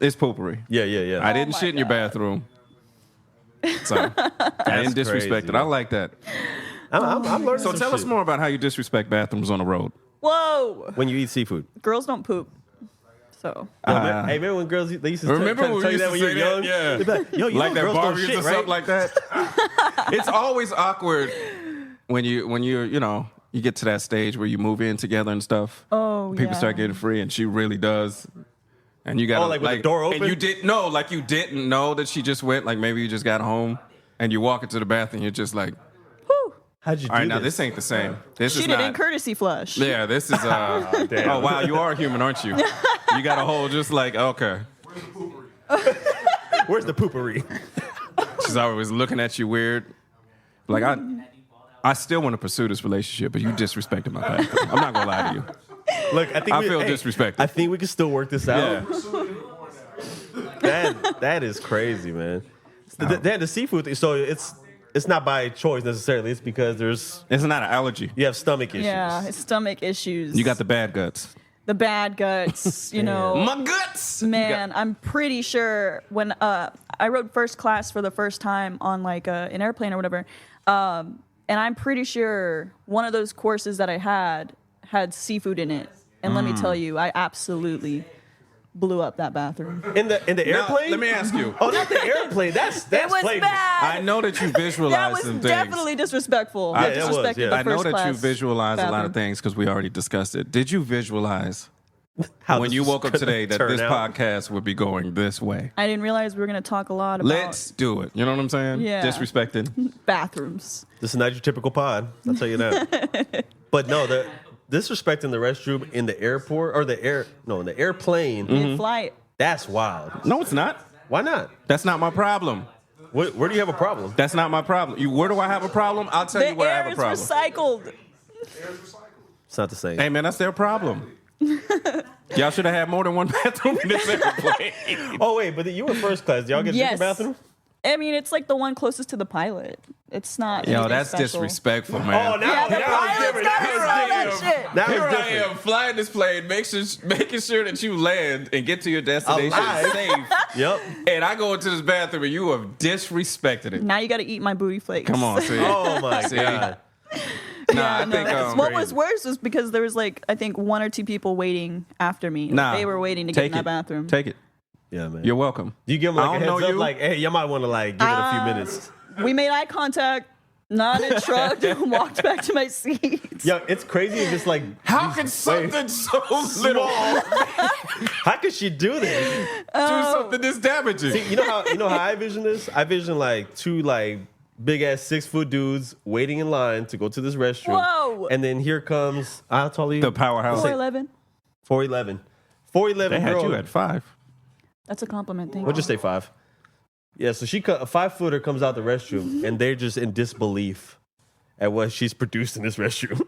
Speaker 1: It's poopery.
Speaker 3: yeah.
Speaker 1: I didn't
Speaker 2: my
Speaker 1: shit in your
Speaker 2: God.
Speaker 1: bathroom. So I didn't disrespect
Speaker 3: crazy.
Speaker 1: it. I like that.
Speaker 3: I'm learning.
Speaker 1: So
Speaker 3: some
Speaker 1: tell us
Speaker 3: shit.
Speaker 1: more about how you disrespect bathrooms on the road.
Speaker 2: Whoa.
Speaker 3: when you eat seafood.
Speaker 2: Girls don't poop. So.
Speaker 3: Hey, remember when girls they used to
Speaker 1: Remember
Speaker 3: try to
Speaker 1: when
Speaker 3: tell
Speaker 1: we
Speaker 3: you that
Speaker 1: used
Speaker 3: when
Speaker 1: to
Speaker 3: you were
Speaker 1: say
Speaker 3: young?
Speaker 1: that? Yeah.
Speaker 3: They'd be like, yo, you
Speaker 1: Like
Speaker 3: know
Speaker 1: that
Speaker 3: girls don't
Speaker 1: Barbies
Speaker 3: shit,
Speaker 1: or
Speaker 3: right?
Speaker 1: something like that. It's always awkward when you're you get to that stage where you move in together and stuff.
Speaker 2: Oh,
Speaker 1: People
Speaker 2: yeah.
Speaker 1: start getting free, and she really does. And you got
Speaker 3: like with the door open?
Speaker 1: And you didn't know that she just went. Like maybe you just got home, and you walk into the bathroom, you're just like,
Speaker 2: Whew.
Speaker 3: How'd you do
Speaker 1: all right, now this ain't the same. This
Speaker 2: She
Speaker 1: is
Speaker 2: didn't
Speaker 1: not.
Speaker 2: courtesy flush.
Speaker 1: Yeah, this is.
Speaker 3: Damn.
Speaker 1: Oh wow, you are human, aren't you? You got a whole just like okay.
Speaker 3: Where's the poopery?
Speaker 1: She's always looking at you weird. Like I still want to pursue this relationship, but you disrespected my bathroom. I'm not gonna lie to you.
Speaker 3: Look, I think
Speaker 1: I feel disrespected.
Speaker 3: I think we can still work this out.
Speaker 1: Yeah.
Speaker 3: That is crazy, man. The seafood thing. So it's not by choice necessarily. It's because
Speaker 1: It's not an allergy.
Speaker 3: you have stomach issues.
Speaker 2: Yeah, it's stomach issues.
Speaker 1: You got the bad guts.
Speaker 2: the bad guts, you know.
Speaker 1: My guts.
Speaker 2: Man, I'm pretty sure when I rode first class for the first time on like an airplane or whatever, and I'm pretty sure one of those courses that I had seafood in it. And let me tell you, I absolutely blew up that bathroom.
Speaker 3: In the
Speaker 1: Now,
Speaker 3: airplane?
Speaker 1: let me ask you.
Speaker 3: Oh, not the airplane. That's
Speaker 2: It was
Speaker 3: flagrant.
Speaker 2: bad.
Speaker 1: I know that you visualize
Speaker 2: That was
Speaker 1: some things.
Speaker 2: definitely disrespectful.
Speaker 1: Yeah,
Speaker 2: I
Speaker 1: it was,
Speaker 2: disrespected
Speaker 3: yeah.
Speaker 2: the
Speaker 1: I know
Speaker 2: first
Speaker 1: that you
Speaker 2: class
Speaker 1: visualize a lot of
Speaker 2: bathroom.
Speaker 1: things because we already discussed it. Did you visualize
Speaker 3: How
Speaker 1: when
Speaker 3: this
Speaker 1: you
Speaker 3: was
Speaker 1: woke up
Speaker 3: gonna
Speaker 1: today that
Speaker 3: turn
Speaker 1: this
Speaker 3: out.
Speaker 1: podcast would be going this way?
Speaker 2: I didn't realize we were going to talk a lot about
Speaker 1: Let's do it. You know what I'm saying?
Speaker 2: Yeah.
Speaker 1: Disrespecting.
Speaker 2: bathrooms.
Speaker 3: This is not your typical pod. I'll tell you that. But no, the disrespecting the restroom in the airport or in the airplane.
Speaker 2: Mid-flight.
Speaker 3: That's wild.
Speaker 1: No, it's not.
Speaker 3: Why not?
Speaker 1: That's not my problem.
Speaker 3: Where do you have a problem?
Speaker 1: That's not my problem. Where do I have a problem? I'll tell
Speaker 2: The
Speaker 1: you where I
Speaker 2: air
Speaker 1: have a
Speaker 2: is
Speaker 1: problem.
Speaker 2: recycled.
Speaker 3: It's not the same.
Speaker 1: Hey, man, that's their problem. Y'all should have had more than one bathroom in this airplane.
Speaker 3: Oh wait, but you were first class. Did y'all get a
Speaker 2: Yes.
Speaker 3: different bathroom?
Speaker 2: I mean, it's like the one closest to the pilot. It's not.
Speaker 1: Yo,
Speaker 2: anything
Speaker 1: that's
Speaker 2: special.
Speaker 1: disrespectful, man.
Speaker 3: Oh, now,
Speaker 2: Yeah, the
Speaker 3: now it's
Speaker 2: pilot's
Speaker 3: different.
Speaker 2: got
Speaker 3: Now
Speaker 2: to
Speaker 3: it's
Speaker 2: know that
Speaker 3: different.
Speaker 2: shit.
Speaker 3: Now
Speaker 1: Here
Speaker 3: it's
Speaker 1: I
Speaker 3: different.
Speaker 1: am flying this plane, making sure that you land and get to your destination
Speaker 3: Alive.
Speaker 1: safe.
Speaker 3: Yep.
Speaker 1: And I go into this bathroom and you have disrespected it.
Speaker 2: Now you got to eat my booty flakes.
Speaker 1: Come on, see.
Speaker 3: Oh my
Speaker 1: See?
Speaker 3: god.
Speaker 1: Nah, I
Speaker 2: No,
Speaker 1: think
Speaker 2: what was worse was because there was like I think one or two people waiting after me.
Speaker 1: nah,
Speaker 2: They were waiting to get
Speaker 1: take
Speaker 2: in that
Speaker 1: it.
Speaker 2: bathroom.
Speaker 1: Take it.
Speaker 3: Yeah, man.
Speaker 1: You're welcome.
Speaker 3: Do you give them like
Speaker 1: I
Speaker 3: a
Speaker 1: don't
Speaker 3: heads
Speaker 1: know
Speaker 3: up?
Speaker 1: you.
Speaker 3: Like, hey, you might want to like give it a few minutes.
Speaker 2: We made eye contact. Nodded, shrugged, and walked back to my seat.
Speaker 3: Yo, it's crazy if it's like,
Speaker 1: How can something so little
Speaker 3: how could she do this?
Speaker 1: do something this damaging?
Speaker 3: See, you know how I vision this? I vision like two like big ass 6-foot dudes waiting in line to go to this restroom.
Speaker 2: Whoa.
Speaker 3: And then here comes how tall are you?
Speaker 1: The powerhouse.
Speaker 2: 4'11".
Speaker 3: 4'11". 4'11"
Speaker 1: They had
Speaker 3: girl.
Speaker 1: you at 5.
Speaker 2: That's a compliment. Thank
Speaker 3: We'll
Speaker 2: you.
Speaker 3: just say 5. Yeah, so a 5-footer comes out the restroom and they're just in disbelief at what she's produced in this restroom.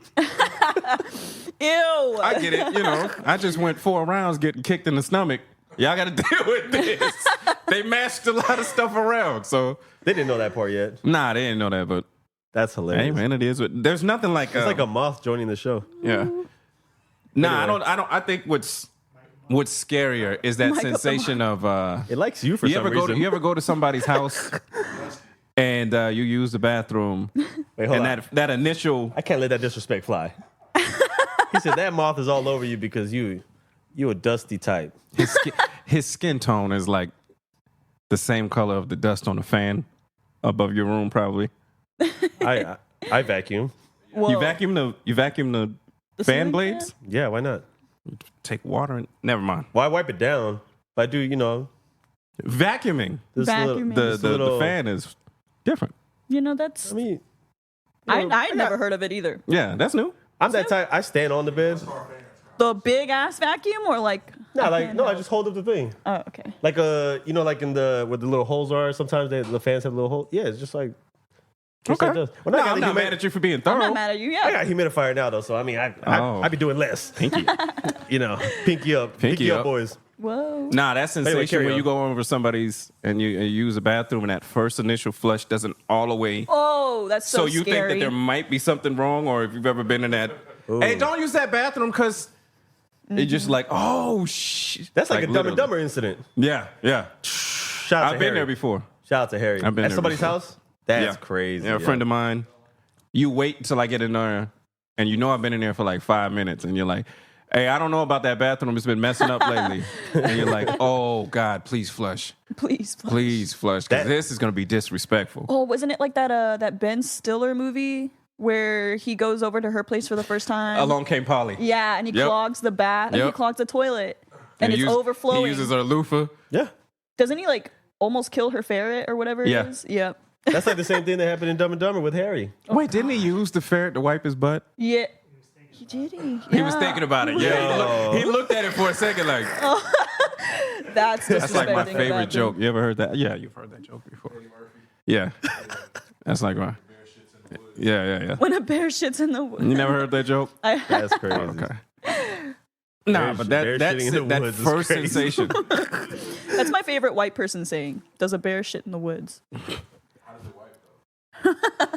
Speaker 2: Ew.
Speaker 1: I get it. I just went 4 rounds getting kicked in the stomach. Y'all got to deal with this. They mashed a lot of stuff around, so
Speaker 3: They didn't know that part yet.
Speaker 1: nah, they didn't know that, but
Speaker 3: That's hilarious.
Speaker 1: hey, man, it is. There's nothing like
Speaker 3: It's like a moth joining the show.
Speaker 1: yeah. Nah,
Speaker 3: Anyway.
Speaker 1: I don't. I think what's scarier is that
Speaker 2: Michael the
Speaker 1: sensation of
Speaker 3: It likes you for
Speaker 1: you
Speaker 3: some
Speaker 1: ever go
Speaker 3: reason.
Speaker 1: to, you ever go to somebody's house and you use the bathroom
Speaker 3: Wait, hold
Speaker 1: and
Speaker 3: on.
Speaker 1: that initial
Speaker 3: I can't let that disrespect fly. He said that moth is all over you because you a dusty type.
Speaker 1: his skin tone is like the same color of the dust on the fan above your room, probably.
Speaker 3: I vacuum.
Speaker 2: Whoa.
Speaker 1: You vacuum the fan
Speaker 2: ceiling
Speaker 1: blades.
Speaker 3: Yeah, why not?
Speaker 1: Take water and never mind.
Speaker 3: Why wipe it down? But I do,
Speaker 1: Vacuuming
Speaker 3: this
Speaker 2: Vacuuming.
Speaker 1: the fan is different.
Speaker 2: That's.
Speaker 3: I mean,
Speaker 2: I never heard of it either.
Speaker 1: Yeah, that's new.
Speaker 3: I'm that type. I stand on the bed.
Speaker 2: The big ass vacuum or like.
Speaker 3: I just hold up the thing.
Speaker 2: Oh, okay.
Speaker 3: Like like in where the little holes are. Sometimes the fans have little holes. Yeah, it's just like.
Speaker 1: Okay.
Speaker 3: Well,
Speaker 1: No, I'm not mad at you for being
Speaker 2: I'm
Speaker 1: thorough.
Speaker 2: not mad at you.
Speaker 3: I got
Speaker 2: Yeah.
Speaker 3: humidifier now though, so I mean, I be doing less.
Speaker 1: Pinky.
Speaker 3: Pinky up,
Speaker 1: Pinky up.
Speaker 3: boys.
Speaker 2: Whoa.
Speaker 1: Nah, that sensation
Speaker 3: carry
Speaker 1: when
Speaker 3: on.
Speaker 1: you go over somebody's and you use a bathroom and that first initial flush doesn't all the way.
Speaker 2: Oh, that's so
Speaker 1: you
Speaker 2: scary.
Speaker 1: think that there might be something wrong, or if you've ever been in that, hey, don't use that bathroom because it's just like, oh shit.
Speaker 3: That's like a Dumb and
Speaker 1: literally.
Speaker 3: Dumber incident.
Speaker 1: Yeah, yeah.
Speaker 3: Shout out to
Speaker 1: I've been
Speaker 3: Harry.
Speaker 1: there before.
Speaker 3: Shout out to Harry.
Speaker 1: I've been
Speaker 3: At
Speaker 1: there
Speaker 3: somebody's
Speaker 1: before.
Speaker 3: house. That's
Speaker 1: Yeah.
Speaker 3: crazy.
Speaker 1: Yeah, a friend of mine. You wait until I get in there, and I've been in there for like 5 minutes, and you're like, hey, I don't know about that bathroom. It's been messing up lately. And you're like, oh, God, please flush.
Speaker 2: Please.
Speaker 1: Please flush, because
Speaker 3: That-
Speaker 1: this is going to be disrespectful.
Speaker 2: Oh, wasn't it like that Ben Stiller movie where he goes over to her place for the first time?
Speaker 1: Along came Polly.
Speaker 2: Yeah, and he
Speaker 1: Yep.
Speaker 2: clogs the bath. He
Speaker 1: Yep.
Speaker 2: clogs the toilet, and it's
Speaker 1: He
Speaker 2: overflowing.
Speaker 1: He uses her loofah.
Speaker 3: Yeah.
Speaker 2: Doesn't he like almost kill her ferret or whatever
Speaker 1: Yeah.
Speaker 2: it is? Yep.
Speaker 3: That's like the same thing that happened in Dumb and Dumber with Harry.
Speaker 1: Wait, didn't he use the ferret to wipe his butt?
Speaker 2: Yeah. He did.
Speaker 1: He was thinking about it. Yeah, he looked at it for a second like,
Speaker 2: That's
Speaker 1: that's like my
Speaker 2: disrespecting
Speaker 1: favorite
Speaker 2: about
Speaker 1: joke.
Speaker 2: them.
Speaker 1: You ever heard that? Yeah, you've heard that joke before. Yeah. That's like my. Yeah.
Speaker 2: When a bear shits in the woods.
Speaker 1: You never heard that joke?
Speaker 3: That's crazy.
Speaker 1: Okay. Nah, but
Speaker 3: bear shitting in the
Speaker 1: that
Speaker 3: woods is
Speaker 1: first
Speaker 3: crazy.
Speaker 1: sensation.
Speaker 2: That's my favorite white person saying. Does a bear shit in the woods?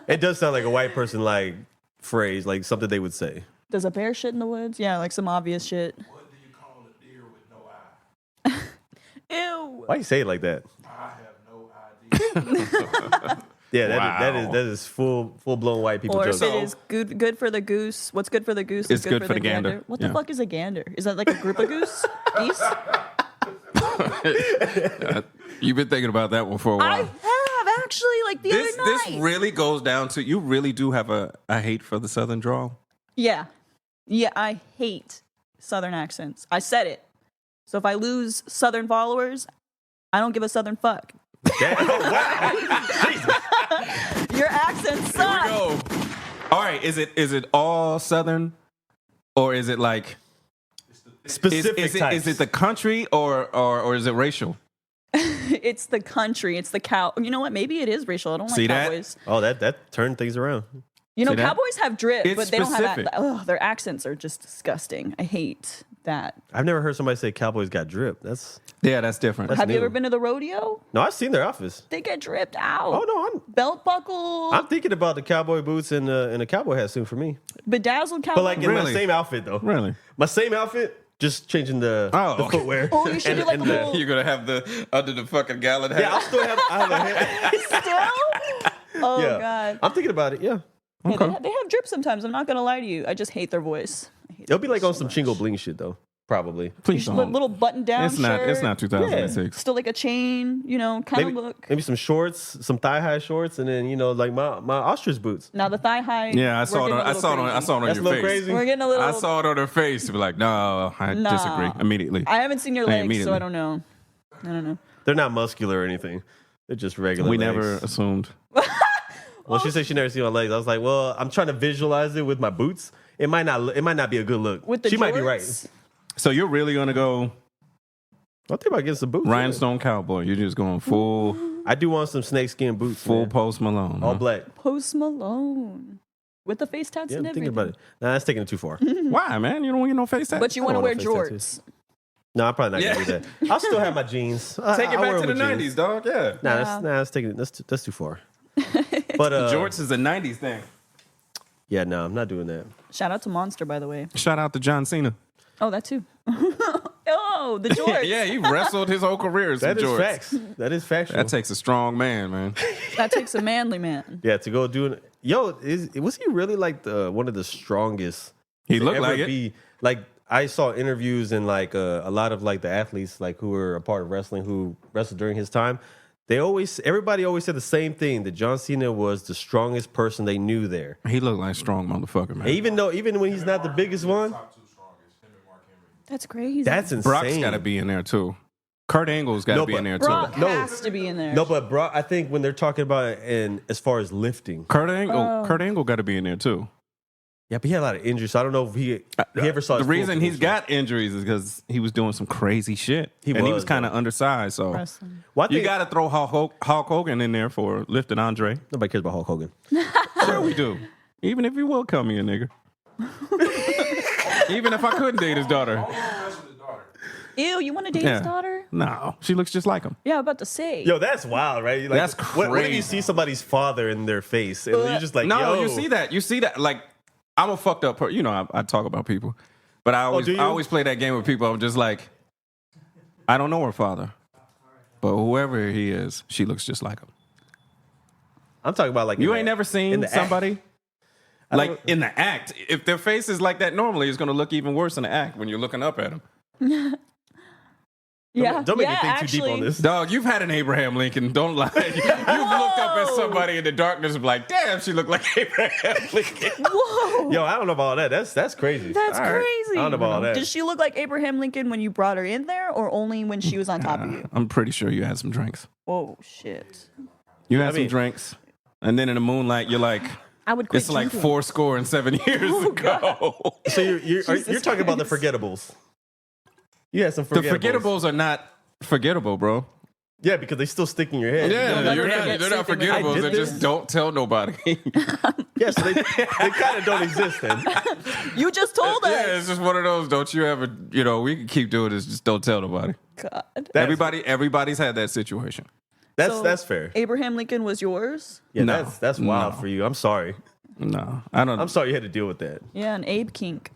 Speaker 3: It does sound like a white person like phrase, like something they would say.
Speaker 2: Does a bear shit in the woods? Yeah, like some obvious shit.
Speaker 5: What do you call a deer with no eye?
Speaker 2: Ew.
Speaker 3: Why you say it like that?
Speaker 5: I have no idea.
Speaker 3: Yeah,
Speaker 1: Wow.
Speaker 3: that is full blown white people
Speaker 2: Or
Speaker 3: jokes.
Speaker 2: if it is good for the goose, what's good for the goose
Speaker 1: It's
Speaker 2: is good for the gander. What the
Speaker 1: Yeah.
Speaker 2: fuck is a gander? Is that like a group of geese?
Speaker 1: You've been thinking about that one for a
Speaker 2: I
Speaker 1: while.
Speaker 2: have actually, like the
Speaker 1: This
Speaker 2: other night.
Speaker 1: really goes down to you really do have a hate for the Southern drawl.
Speaker 2: Yeah, I hate Southern accents. I said it. So if I lose Southern followers, I don't give a Southern fuck. Your accent sucks.
Speaker 1: Go. All right, is it all Southern, or is it like
Speaker 3: Specific types.
Speaker 1: is it the country or is it racial?
Speaker 2: It's the country. It's the cow. You know what? Maybe it is racial. I don't
Speaker 1: See
Speaker 2: like
Speaker 1: that?
Speaker 2: cowboys.
Speaker 3: Oh, that turned things around.
Speaker 2: You know,
Speaker 1: See that?
Speaker 2: cowboys have drip,
Speaker 1: It's
Speaker 2: but they don't
Speaker 1: specific.
Speaker 2: have their accents are just disgusting. I hate that.
Speaker 3: I've never heard somebody say cowboys got drip. That's
Speaker 1: different.
Speaker 2: Have you
Speaker 3: new.
Speaker 2: ever been to the rodeo?
Speaker 3: no, I've seen their outfits.
Speaker 2: They get dripped out.
Speaker 3: Oh no,
Speaker 2: Belt buckle,
Speaker 3: I'm thinking about the cowboy boots and a cowboy hat soon for me.
Speaker 2: bedazzled cowboy.
Speaker 3: But like in my
Speaker 1: Really?
Speaker 3: same outfit though.
Speaker 1: Really?
Speaker 3: My same outfit, just changing the
Speaker 1: okay.
Speaker 3: footwear.
Speaker 2: Oh, you should do like a little.
Speaker 1: You're gonna have the under the fucking gallon hat.
Speaker 3: Yeah, I have a hat.
Speaker 2: Still? Oh
Speaker 3: Yeah.
Speaker 2: god.
Speaker 3: I'm thinking about it. Yeah,
Speaker 2: Yeah, they have drip sometimes. I'm not gonna lie to you. I just hate their voice. I hate
Speaker 3: it'll
Speaker 2: their
Speaker 3: be like
Speaker 2: voice
Speaker 3: on
Speaker 2: so
Speaker 3: some
Speaker 2: much.
Speaker 3: Chingo Bling shit though. Probably.
Speaker 1: Please don't.
Speaker 2: Little button down
Speaker 1: It's
Speaker 2: shirt.
Speaker 1: not 2006.
Speaker 2: Still like a chain, kind of look.
Speaker 3: Maybe some shorts, some thigh high shorts, and then like my ostrich boots.
Speaker 2: Now the thigh high.
Speaker 1: Yeah, I saw it. I saw it on
Speaker 3: That's
Speaker 1: your
Speaker 3: a little
Speaker 1: face.
Speaker 3: crazy.
Speaker 2: We're getting a little.
Speaker 1: I saw it on her face. To be like, no, I
Speaker 2: Nah.
Speaker 1: disagree immediately.
Speaker 2: I haven't seen your legs, so
Speaker 1: immediately.
Speaker 2: I don't know.
Speaker 3: They're not muscular or anything. They're just regular.
Speaker 1: We
Speaker 3: legs.
Speaker 1: never assumed.
Speaker 3: Well, she said she never seen my legs. I was like, well, I'm trying to visualize it with my boots. It might not be a good look.
Speaker 2: With the
Speaker 3: she might be
Speaker 2: jorts?
Speaker 3: right.
Speaker 1: So you're really gonna go
Speaker 3: I think about getting some boots.
Speaker 1: rhinestone cowboy? You're just going full
Speaker 3: I do want some snakeskin boots.
Speaker 1: full
Speaker 3: man.
Speaker 1: Post Malone.
Speaker 3: all
Speaker 1: huh?
Speaker 3: black.
Speaker 2: Post Malone with the face tats
Speaker 3: Yeah,
Speaker 2: and
Speaker 3: I'm thinking
Speaker 2: everything.
Speaker 3: about it. Nah, that's taking it too far.
Speaker 1: Why, man? You don't want to get no face tat.
Speaker 2: But you
Speaker 3: I
Speaker 2: want to
Speaker 3: don't
Speaker 2: wear
Speaker 3: want no face
Speaker 2: jorts.
Speaker 3: No, I'm probably not gonna do that. I'll still have my jeans.
Speaker 1: take it
Speaker 3: I'll wear
Speaker 1: back to the
Speaker 3: them with jeans.
Speaker 1: '90s, dog. Yeah.
Speaker 3: That's taking it. That's too far. But
Speaker 1: Jorts is a '90s thing.
Speaker 3: yeah, no, I'm not doing that.
Speaker 2: Shout out to Monster, by the way.
Speaker 1: Shout out to John Cena.
Speaker 2: Oh, that too. Oh, the jorts.
Speaker 1: Yeah, he wrestled his whole career in some
Speaker 3: That is
Speaker 1: jorts.
Speaker 3: facts. That is factual.
Speaker 1: That takes a strong man, man.
Speaker 2: That takes a manly man.
Speaker 3: Yeah, to go do it. Yo, was he really like one of the strongest?
Speaker 1: He
Speaker 3: to
Speaker 1: looked
Speaker 3: ever
Speaker 1: like it.
Speaker 3: be, like I saw interviews and like a lot of like the athletes like who were a part of wrestling who wrestled during his time. Everybody always said the same thing, that John Cena was the strongest person they knew there.
Speaker 1: He looked like a strong motherfucker, man.
Speaker 3: Even when he's not the biggest one,
Speaker 2: That's crazy.
Speaker 3: that's insane.
Speaker 1: Brock's got to be in there too. Kurt Angle's got to
Speaker 3: No,
Speaker 1: be
Speaker 3: but
Speaker 1: in there
Speaker 2: Brock
Speaker 1: too.
Speaker 3: No.
Speaker 2: has to be in there.
Speaker 3: No, but Brock, I think when they're talking about it and as far as lifting,
Speaker 1: Kurt Angle got to be in there too.
Speaker 3: yeah, but he had a lot of injuries, so I don't know if he ever saw
Speaker 1: The
Speaker 3: his full
Speaker 1: reason he's
Speaker 3: potential.
Speaker 1: got injuries is because he was doing some crazy shit.
Speaker 3: He
Speaker 1: and he
Speaker 3: was,
Speaker 1: was kind of
Speaker 3: though.
Speaker 1: undersized. So
Speaker 2: Wrestling.
Speaker 3: Well, I
Speaker 1: you
Speaker 3: think-
Speaker 1: got to throw Hulk Hogan in there for lifting Andre.
Speaker 3: Nobody cares about Hulk Hogan.
Speaker 1: Sure we do. Even if he will call me a nigga. Even if I couldn't date his daughter.
Speaker 2: Ew, you want to date
Speaker 1: Yeah.
Speaker 2: his daughter?
Speaker 1: No, she looks just like him.
Speaker 2: Yeah, about to say.
Speaker 3: Yo, that's wild, right? Like,
Speaker 1: That's
Speaker 3: What if you
Speaker 1: crazy.
Speaker 3: see somebody's father in their face and you're just like,
Speaker 1: No,
Speaker 3: yo.
Speaker 1: you see that. You see that. Like, I'm a fucked up person. You know, I talk about people. But I
Speaker 3: do you?
Speaker 1: always play that game with people. I'm just like, I don't know her father. But whoever he is, she looks just like him.
Speaker 3: I'm talking about like
Speaker 1: You
Speaker 3: in
Speaker 1: ain't
Speaker 3: the-
Speaker 1: never
Speaker 3: in
Speaker 1: seen
Speaker 3: the act.
Speaker 1: somebody
Speaker 3: I
Speaker 1: like
Speaker 3: don't-
Speaker 1: in the act. If their face is like that normally, it's going to look even worse in the act when you're looking up at them.
Speaker 2: Yeah,
Speaker 3: Don't make me
Speaker 2: yeah,
Speaker 3: think
Speaker 2: actually,
Speaker 3: too deep on this.
Speaker 1: Dog, you've had an Abraham Lincoln. Don't lie. You've looked up at somebody in the darkness and be like, damn, she looked like Abraham Lincoln.
Speaker 2: Whoa,
Speaker 3: Yo, I don't know about all that. That's crazy.
Speaker 2: that's
Speaker 1: All right.
Speaker 2: crazy.
Speaker 3: I don't know about all that.
Speaker 2: Did she look like Abraham Lincoln when you brought her in there, or only when she was on top of you?
Speaker 1: I'm pretty sure you had some drinks.
Speaker 2: Oh shit!
Speaker 1: You had
Speaker 3: I
Speaker 1: some
Speaker 3: mean-
Speaker 1: drinks. And then in the moonlight, you're like,
Speaker 2: I would quit
Speaker 1: it's like
Speaker 2: drinking.
Speaker 1: 7 years ago.
Speaker 3: So you're
Speaker 2: Jesus
Speaker 3: talking about the
Speaker 2: Christ.
Speaker 3: forgettables. You had some
Speaker 1: The
Speaker 3: forgettables.
Speaker 1: forgettables are not forgettable, bro.
Speaker 3: Yeah, because they still stick in your head.
Speaker 1: Yeah,
Speaker 2: never
Speaker 1: they're
Speaker 2: forget
Speaker 1: not
Speaker 2: sleeping with
Speaker 3: I
Speaker 1: forgettables.
Speaker 3: did
Speaker 1: They
Speaker 3: this.
Speaker 1: just don't tell nobody.
Speaker 3: Yeah, so they kind of don't exist then.
Speaker 2: You just told us.
Speaker 1: Yeah, it's just one of those. Don't you ever, we can keep doing this. Just don't tell nobody.
Speaker 2: God.
Speaker 1: Everybody's had that situation.
Speaker 2: So,
Speaker 3: That's fair.
Speaker 2: Abraham Lincoln was yours.
Speaker 3: Yeah,
Speaker 1: No.
Speaker 3: that's wild
Speaker 1: No.
Speaker 3: for you. I'm sorry.
Speaker 1: No, I don't.
Speaker 3: I'm sorry you had to deal with that.
Speaker 2: Yeah, an Abe kink.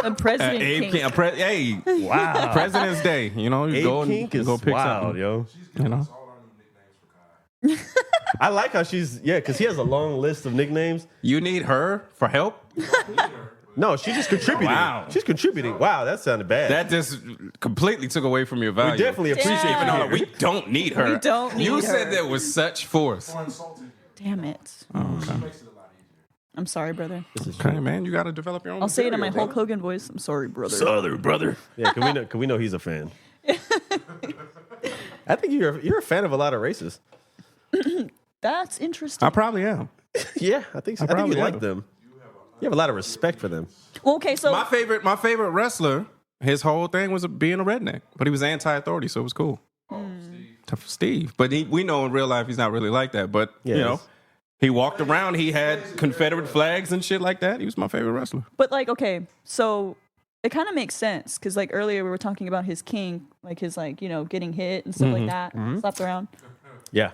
Speaker 2: A president
Speaker 1: Abe
Speaker 2: kink.
Speaker 1: King, hey,
Speaker 3: Wow.
Speaker 1: President's Day. You
Speaker 3: Abe
Speaker 1: go and
Speaker 3: Kink is
Speaker 1: go pick
Speaker 3: wild,
Speaker 1: something.
Speaker 3: yo.
Speaker 1: You know,
Speaker 3: I like how because he has a long list of nicknames.
Speaker 1: you need her for help.
Speaker 3: No, she's just contributing.
Speaker 1: Wow.
Speaker 3: She's contributing. Wow, that sounded bad.
Speaker 1: That just completely took away from your value.
Speaker 3: we definitely appreciate
Speaker 2: Damn.
Speaker 3: you.
Speaker 1: No,
Speaker 3: here.
Speaker 1: we don't need her.
Speaker 2: We don't need
Speaker 1: You
Speaker 2: her.
Speaker 1: said that with such force.
Speaker 2: Damn it. I'm sorry, brother.
Speaker 1: Okay, man, you got to develop your own.
Speaker 2: I'll say it in my
Speaker 1: material,
Speaker 2: Hulk Hogan voice. I'm sorry, brother.
Speaker 3: Southern brother. Yeah, can we know he's a fan. I think you're a fan of a lot of races.
Speaker 2: That's
Speaker 1: I
Speaker 2: interesting.
Speaker 1: probably am.
Speaker 3: Yeah, I think so. I think
Speaker 1: probably
Speaker 3: you like
Speaker 1: am.
Speaker 3: them. You have a lot of respect for them.
Speaker 2: Well, okay, so
Speaker 1: My favorite wrestler, his whole thing was being a redneck, but he was anti-authority, so it was cool. Tough Steve, but we know in real life he's not really like that. But
Speaker 3: Yes.
Speaker 1: he walked around, he had Confederate flags and shit like that. He was my favorite wrestler.
Speaker 2: but like, okay, so it kind of makes sense because like earlier we were talking about his kink, like his getting hit and stuff like that, slapped around,
Speaker 3: Yeah.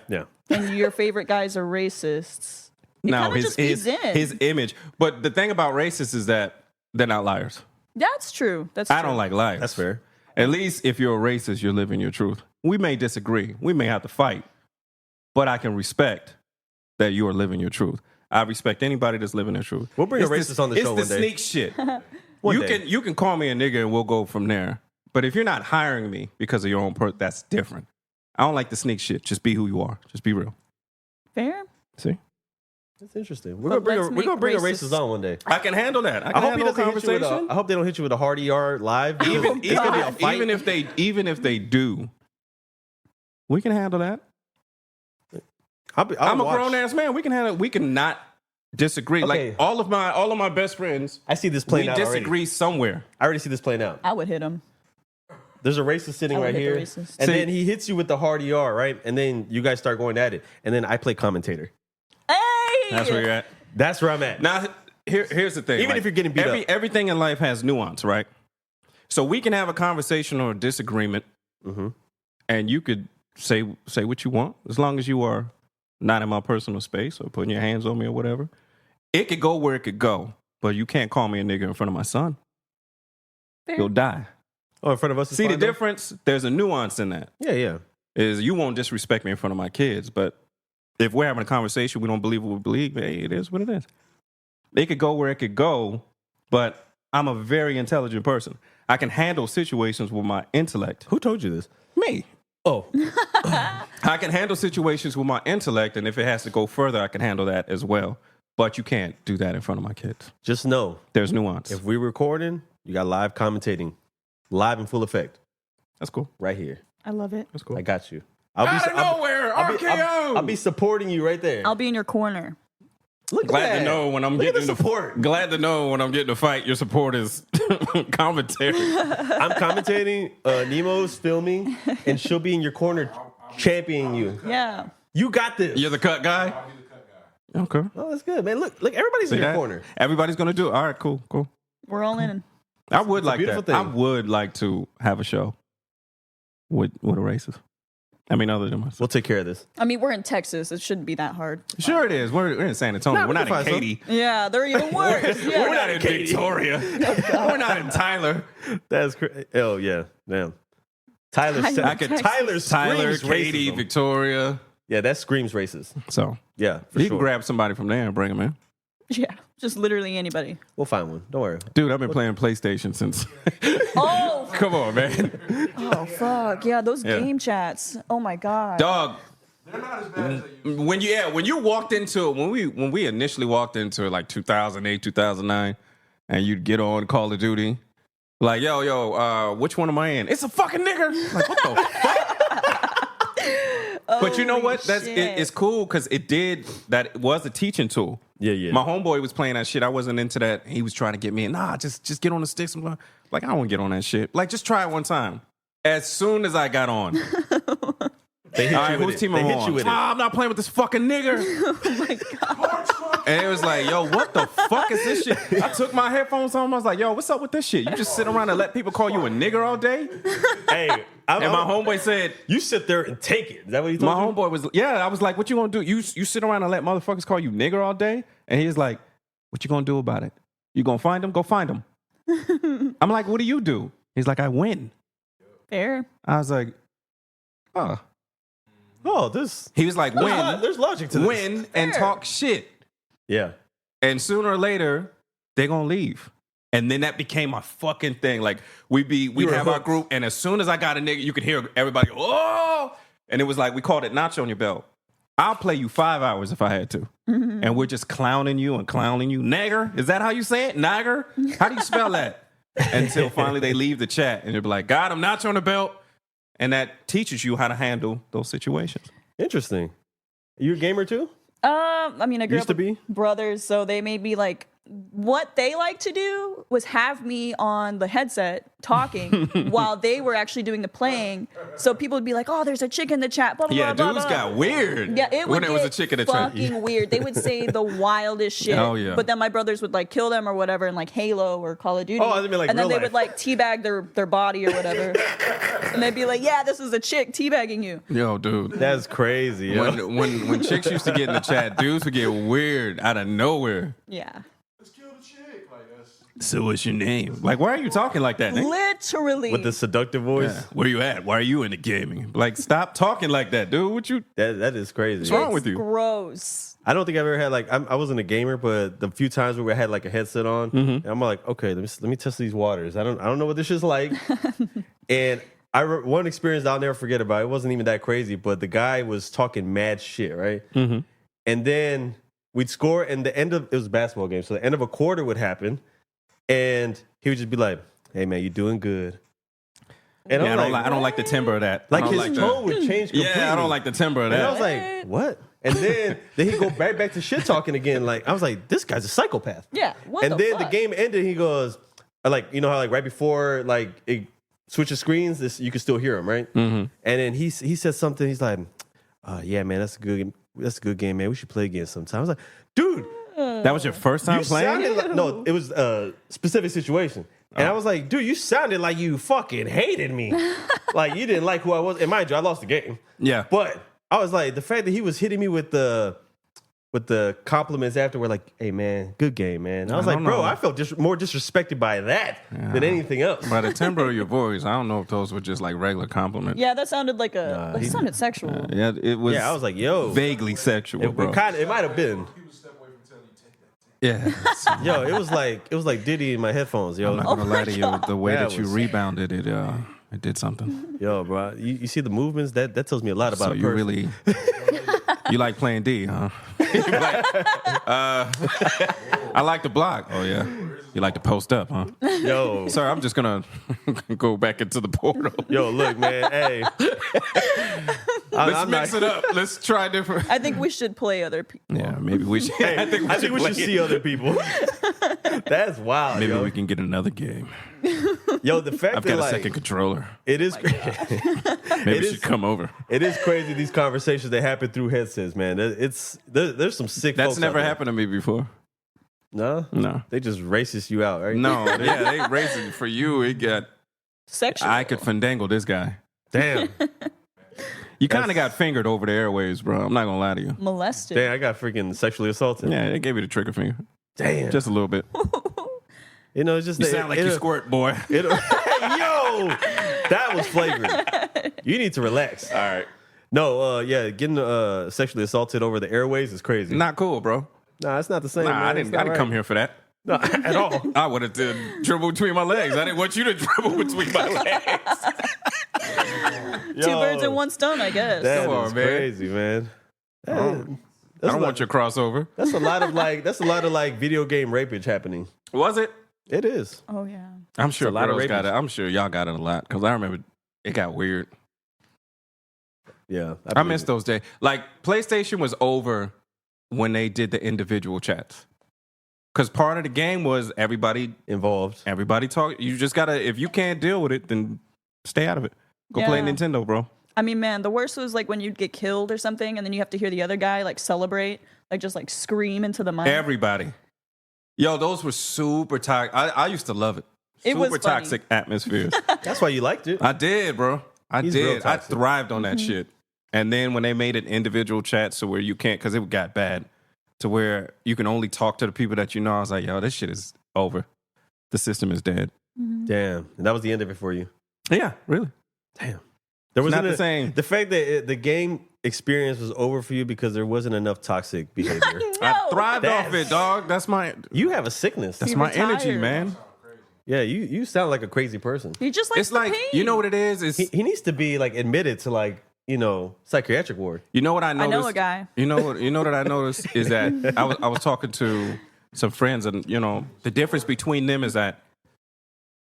Speaker 2: and your favorite guys are racists. It
Speaker 1: No,
Speaker 2: kinda just feeds in.
Speaker 1: his image. But the thing about racists is that they're not liars.
Speaker 2: That's true. That's
Speaker 1: I
Speaker 2: true.
Speaker 1: don't like liars.
Speaker 3: That's fair.
Speaker 1: At least if you're a racist, you're living your truth. We may disagree. We may have to fight. But I can respect that you are living your truth. I respect anybody that's living their truth.
Speaker 3: We'll bring a
Speaker 1: It's
Speaker 3: racist on the show
Speaker 1: It's
Speaker 3: one
Speaker 1: the
Speaker 3: day.
Speaker 1: sneak shit.
Speaker 3: We'll
Speaker 1: You can call me a nigga and we'll go from there. But if you're not hiring me because of your own that's different. I don't like the sneak shit. Just be who you are. Just be real.
Speaker 2: Fair.
Speaker 1: See?
Speaker 3: That's interesting. We're gonna bring a racist on one day.
Speaker 1: I can handle that. I hope
Speaker 3: I hope they don't hit you with a hard ER live.
Speaker 1: Even if they do, we can handle that. I'm a grown ass man. We can handle it. We can not disagree.
Speaker 3: Okay.
Speaker 1: Like all of my best friends.
Speaker 3: I see this playing out.
Speaker 1: We disagree somewhere.
Speaker 3: I already see this playing out.
Speaker 2: I would hit him.
Speaker 3: There's a racist sitting right here, and then he hits you with the hard ER, right? And then you guys start going at it, and then I play commentator.
Speaker 2: Hey,
Speaker 1: that's where you're at.
Speaker 3: That's where I'm at.
Speaker 1: Now, here's the thing.
Speaker 3: Even if you're getting beat up,
Speaker 1: everything in life has nuance, right? So we can have a conversation or a disagreement, and you could say what you want as long as you are not in my personal space or putting your hands on me or whatever. It could go where it could go, but you can't call me a nigga in front of my son.
Speaker 2: Fair.
Speaker 1: You'll die.
Speaker 3: Oh, in front of us.
Speaker 1: See the difference? There's a nuance in that.
Speaker 3: Yeah.
Speaker 1: Is you won't disrespect me in front of my kids, but if we're having a conversation, we don't believe what we believe, hey, it is what it is. It could go where it could go, but I'm a very intelligent person. I can handle situations with my intellect.
Speaker 3: Who told you this?
Speaker 1: Me.
Speaker 3: Oh.
Speaker 1: I can handle situations with my intellect, and if it has to go further, I can handle that as well. But you can't do that in front of my kids.
Speaker 3: Just know.
Speaker 1: There's nuance.
Speaker 3: If we're recording, you got live commentating. Live in full effect.
Speaker 1: That's cool.
Speaker 3: Right here.
Speaker 2: I love it.
Speaker 1: That's cool.
Speaker 3: I got you.
Speaker 1: Out of nowhere, RKO.
Speaker 3: I'll be supporting you right there.
Speaker 2: I'll be in your corner.
Speaker 1: Glad to know when I'm getting support. Glad to know when I'm getting a fight, your support is commentary.
Speaker 3: I'm commentating. Nemo's filming, and she'll be in your corner, championing you.
Speaker 2: Yeah.
Speaker 3: You got this.
Speaker 1: You're the cut guy.
Speaker 5: I'll be the cut guy.
Speaker 1: Okay.
Speaker 3: Oh, that's good, man. Look, everybody's in your corner.
Speaker 1: Everybody's gonna do it. All right, cool.
Speaker 2: We're all in.
Speaker 1: I would like
Speaker 3: beautiful
Speaker 1: that.
Speaker 3: thing.
Speaker 1: I would like to have a show with a racist. I mean, other than myself.
Speaker 3: We'll take care of this.
Speaker 2: I mean, we're in Texas. It shouldn't be that hard.
Speaker 1: Sure it is. We're in San Antonio.
Speaker 3: Nah,
Speaker 1: we're not in Katy.
Speaker 2: Yeah, they're even worse. Yeah.
Speaker 1: We're not in Victoria. We're not in Tyler.
Speaker 3: That's crazy. Oh, yeah. Damn. Tyler screams
Speaker 1: Katy,
Speaker 3: racism.
Speaker 1: Victoria.
Speaker 3: Yeah, that screams racist.
Speaker 1: So
Speaker 3: Yeah, for
Speaker 1: you
Speaker 3: sure.
Speaker 1: can grab somebody from there and bring them in.
Speaker 2: Yeah, just literally anybody.
Speaker 3: We'll find one. Don't worry.
Speaker 1: Dude, I've been playing PlayStation since.
Speaker 2: Oh,
Speaker 1: Come on, man.
Speaker 2: oh, fuck. Yeah, those
Speaker 1: Yeah.
Speaker 2: game chats. Oh, my God.
Speaker 1: Dog.
Speaker 5: They're not as bad as they used to be.
Speaker 1: When you walked into it, when we initially walked into it, like 2008, 2009, and you'd get on Call of Duty, like, yo, which one am I in? It's a fucking nigger. Like, what the fuck? But you know what? It's cool because it was a teaching tool.
Speaker 3: Yeah.
Speaker 1: My homeboy was playing that shit. I wasn't into that. He was trying to get me in. Nah, just get on the sticks. I'm like, I don't want to get on that shit. Like, just try it one time. As soon as I got on.
Speaker 3: They hit
Speaker 1: All right,
Speaker 3: you with
Speaker 1: whose
Speaker 3: it.
Speaker 1: team
Speaker 3: They
Speaker 1: am I
Speaker 3: hit you
Speaker 1: on?
Speaker 3: with it.
Speaker 1: I'm not playing with this fucking nigger.
Speaker 2: Oh, my God.
Speaker 1: And it was like, yo, what the fuck is this shit? I took my headphones on. I was like, yo, what's up with this shit? You just sit around and let people call you a nigger all day?
Speaker 3: Hey,
Speaker 1: And my homeboy said,
Speaker 3: you sit there and take it. Is that what he told
Speaker 1: my
Speaker 3: you?
Speaker 1: homeboy was, yeah, I was like, what you gonna do? You sit around and let motherfuckers call you nigger all day? And he's like, what you gonna do about it? You gonna find them? Go find them. I'm like, what do you do? He's like, I win.
Speaker 2: Fair.
Speaker 1: I was like, oh.
Speaker 3: Oh, this.
Speaker 1: He was like, win,
Speaker 3: There's logic to this.
Speaker 1: win, and talk shit.
Speaker 3: Yeah.
Speaker 1: And sooner or later, they're gonna leave. And then that became my fucking thing. Like we'd have our group, and as soon as I got a nigga, you could hear everybody go, oh! And it was like we called it notch on your belt. I'll play you 5 hours if I had to. And we're just clowning you. Nagger? Is that how you say it? Nagger? How do you spell that? Until finally they leave the chat and they'll be like, got him, notch on the belt. And that teaches you how to handle those situations.
Speaker 3: Interesting. You a gamer too?
Speaker 2: I mean, I grew
Speaker 3: Used
Speaker 2: up
Speaker 3: to
Speaker 2: with
Speaker 3: be?
Speaker 2: brothers, so they made me like, what they like to do was have me on the headset talking while they were actually doing the playing. So people would be like, oh, there's a chick in the chat, blah, blah,
Speaker 1: Yeah,
Speaker 2: blah,
Speaker 1: dudes
Speaker 2: blah.
Speaker 1: got weird.
Speaker 2: Yeah, it would
Speaker 1: when there was a chick in the chat.
Speaker 2: fucking weird. They would say the wildest shit.
Speaker 1: Oh, yeah.
Speaker 2: But then my brothers would like kill them or whatever in like Halo or Call of Duty.
Speaker 3: Oh, I mean, like
Speaker 2: and then
Speaker 3: real
Speaker 2: they
Speaker 3: life.
Speaker 2: would like teabag their body or whatever. And they'd be like, yeah, this is a chick teabagging you.
Speaker 1: Yo, dude.
Speaker 3: That's crazy. Yo.
Speaker 1: When chicks used to get in the chat, dudes would get weird out of nowhere.
Speaker 2: Yeah.
Speaker 5: Let's kill the chick. Like, that's...
Speaker 1: So what's your name? Like, why are you talking like that, nigga?
Speaker 2: Literally.
Speaker 3: With the seductive voice.
Speaker 1: Yeah. Where you at? Why are you into gaming? Like, stop talking like that, dude. What you?
Speaker 3: That is crazy.
Speaker 1: What's wrong with you?
Speaker 2: Gross.
Speaker 3: I don't think I've ever had like I wasn't a gamer, but the few times where I had like a headset on, and I'm like, okay, let me test these waters. I don't know what this is like. And one experience I'll never forget about. It wasn't even that crazy, but the guy was talking mad shit, right? And then we'd score, and it was a basketball game, so the end of a quarter would happen, and he would just be like, "Hey man, you doing good?" And
Speaker 1: Yeah,
Speaker 3: I'm
Speaker 1: I don't like the timbre of that.
Speaker 3: like
Speaker 1: I don't
Speaker 3: his
Speaker 1: like
Speaker 3: tone would change completely.
Speaker 1: Yeah, I don't like the timbre of
Speaker 3: And I
Speaker 1: that.
Speaker 3: was like, "What?" And then he'd go right back to shit talking again. Like I was like, "This guy's a psychopath."
Speaker 2: Yeah. What
Speaker 3: And
Speaker 2: the
Speaker 3: then
Speaker 2: fuck?
Speaker 3: the game ended. He goes, like, you know how like right before like it switches screens, you can still hear him, right? And then he said something. He's like, "Yeah, man, that's a good game, man. We should play again sometime." I was like, "Dude,
Speaker 1: That was your first time
Speaker 3: you
Speaker 1: playing?
Speaker 3: sounded like no. It was a specific situation." And I was like, "Dude, you sounded like you fucking hated me. Like you didn't like who I was." And mind you, I lost the game.
Speaker 1: Yeah.
Speaker 3: But I was like, the fact that he was hitting me with the compliments afterward, like, "Hey man, good game, man." I was
Speaker 1: I
Speaker 3: like,
Speaker 1: don't
Speaker 3: bro,
Speaker 1: know.
Speaker 3: I felt more disrespected by that than anything else.
Speaker 1: By the timbre of your voice, I don't know if those were just like regular compliments.
Speaker 2: Yeah, that sounded like it sounded sexual.
Speaker 1: Yeah, it was.
Speaker 3: Yeah, I was like, yo,
Speaker 1: vaguely sexual, bro.
Speaker 3: it might have been.
Speaker 1: Yeah,
Speaker 3: Yo, it was like Diddy in my headphones, yo.
Speaker 1: I'm not gonna lie to you. The way
Speaker 3: That
Speaker 1: that you
Speaker 3: was-
Speaker 1: rebounded it, it did something.
Speaker 3: Yo, bro, you see the movements? That tells me a lot about
Speaker 1: So
Speaker 3: a
Speaker 1: you
Speaker 3: person.
Speaker 1: really, you like playing D, huh? You like, I like to block. Oh yeah, you like to post up, huh?
Speaker 3: Yo,
Speaker 1: Sir, I'm just gonna go back into the portal.
Speaker 3: yo, look, man, hey.
Speaker 1: Let's mix it up. Let's try different.
Speaker 2: I think we should play other people.
Speaker 1: Yeah, maybe we should.
Speaker 3: Hey,
Speaker 1: I think we should play
Speaker 3: see other people. That's wild.
Speaker 1: Maybe
Speaker 3: yo.
Speaker 1: we can get another game.
Speaker 3: Yo, the fact
Speaker 1: I've
Speaker 3: that
Speaker 1: got a
Speaker 3: like
Speaker 1: second controller.
Speaker 3: it is
Speaker 1: Maybe we should come over.
Speaker 3: it is crazy these conversations that happen through headsets, man. There's some sick.
Speaker 1: That's
Speaker 3: folks
Speaker 1: never
Speaker 3: out there.
Speaker 1: happened to me before.
Speaker 3: No,
Speaker 1: No.
Speaker 3: they just racist you out, right?
Speaker 1: No, yeah, they racing for you. It got.
Speaker 2: Sexual.
Speaker 1: I could fandangle this guy.
Speaker 3: Damn,
Speaker 1: You kind of got fingered over the airwaves, bro. I'm not gonna lie to you.
Speaker 2: molested.
Speaker 3: damn, I got freaking sexually assaulted.
Speaker 1: Yeah, they gave you the trigger finger,
Speaker 3: Damn,
Speaker 1: just a little bit.
Speaker 3: you know, it's just
Speaker 1: You sound like you squirt, boy.
Speaker 3: Hey, yo, that was flagrant. You need to relax.
Speaker 1: All right,
Speaker 3: No, yeah, getting sexually assaulted over the airways is crazy.
Speaker 1: not cool, bro.
Speaker 3: Nah, it's not the same.
Speaker 1: Nah,
Speaker 3: man.
Speaker 1: I
Speaker 3: It's
Speaker 1: didn't.
Speaker 3: not
Speaker 1: I didn't
Speaker 3: right.
Speaker 1: come here for that.
Speaker 3: No, at all.
Speaker 1: I would have dribbled between my legs. I didn't want you to dribble between my legs.
Speaker 2: Two birds in one stone, I guess.
Speaker 3: That
Speaker 1: Come on,
Speaker 3: is
Speaker 1: man.
Speaker 3: crazy, man.
Speaker 1: I don't want your crossover.
Speaker 3: That's a lot of like video game rapage happening.
Speaker 1: Was it?
Speaker 3: It is.
Speaker 2: Oh yeah.
Speaker 1: I'm sure
Speaker 3: a lot of
Speaker 1: girls got
Speaker 3: rapists.
Speaker 1: it. I'm sure y'all got it a lot because I remember it got weird.
Speaker 3: Yeah,
Speaker 1: I miss those days. Like PlayStation was over when they did the individual chats. Because part of the game was everybody
Speaker 3: involved.
Speaker 1: talk. You just gotta, if you can't deal with it, then stay out of it. Go play
Speaker 2: Yeah.
Speaker 1: Nintendo, bro.
Speaker 2: I mean, man, the worst was like when you'd get killed or something, and then you have to hear the other guy like celebrate, like just like scream into the mic.
Speaker 1: Everybody. Yo, those were super toxic. I used to love it.
Speaker 2: It was
Speaker 1: Super
Speaker 2: funny.
Speaker 1: toxic atmospheres.
Speaker 3: That's why you liked it.
Speaker 1: I did, bro. I
Speaker 3: He's real
Speaker 1: did. I
Speaker 3: toxic.
Speaker 1: thrived on
Speaker 2: Mm-hmm.
Speaker 1: that shit. And then when they made it individual chats so where you can't, because it got bad, to where you can only talk to the people that you know, I was like, yo, this shit is over. The system is dead.
Speaker 3: Damn, and that was the end of it for you.
Speaker 1: Yeah, really.
Speaker 3: Damn, there was
Speaker 1: not the same.
Speaker 3: The fact that the game experience was over for you because there wasn't enough toxic behavior.
Speaker 1: I thrived
Speaker 3: That's-
Speaker 1: off it, dog. That's my
Speaker 3: You have a sickness.
Speaker 1: that's
Speaker 2: He
Speaker 1: my
Speaker 2: retired.
Speaker 1: energy, man.
Speaker 3: Yeah, you sound like a crazy person.
Speaker 2: He just likes
Speaker 1: It's like,
Speaker 2: the pain.
Speaker 1: you know what it is? It's
Speaker 3: He needs to be like admitted to like psychiatric ward.
Speaker 1: you know what I noticed?
Speaker 2: know a guy.
Speaker 1: You know what I noticed is that I was talking to some friends, and the difference between them is that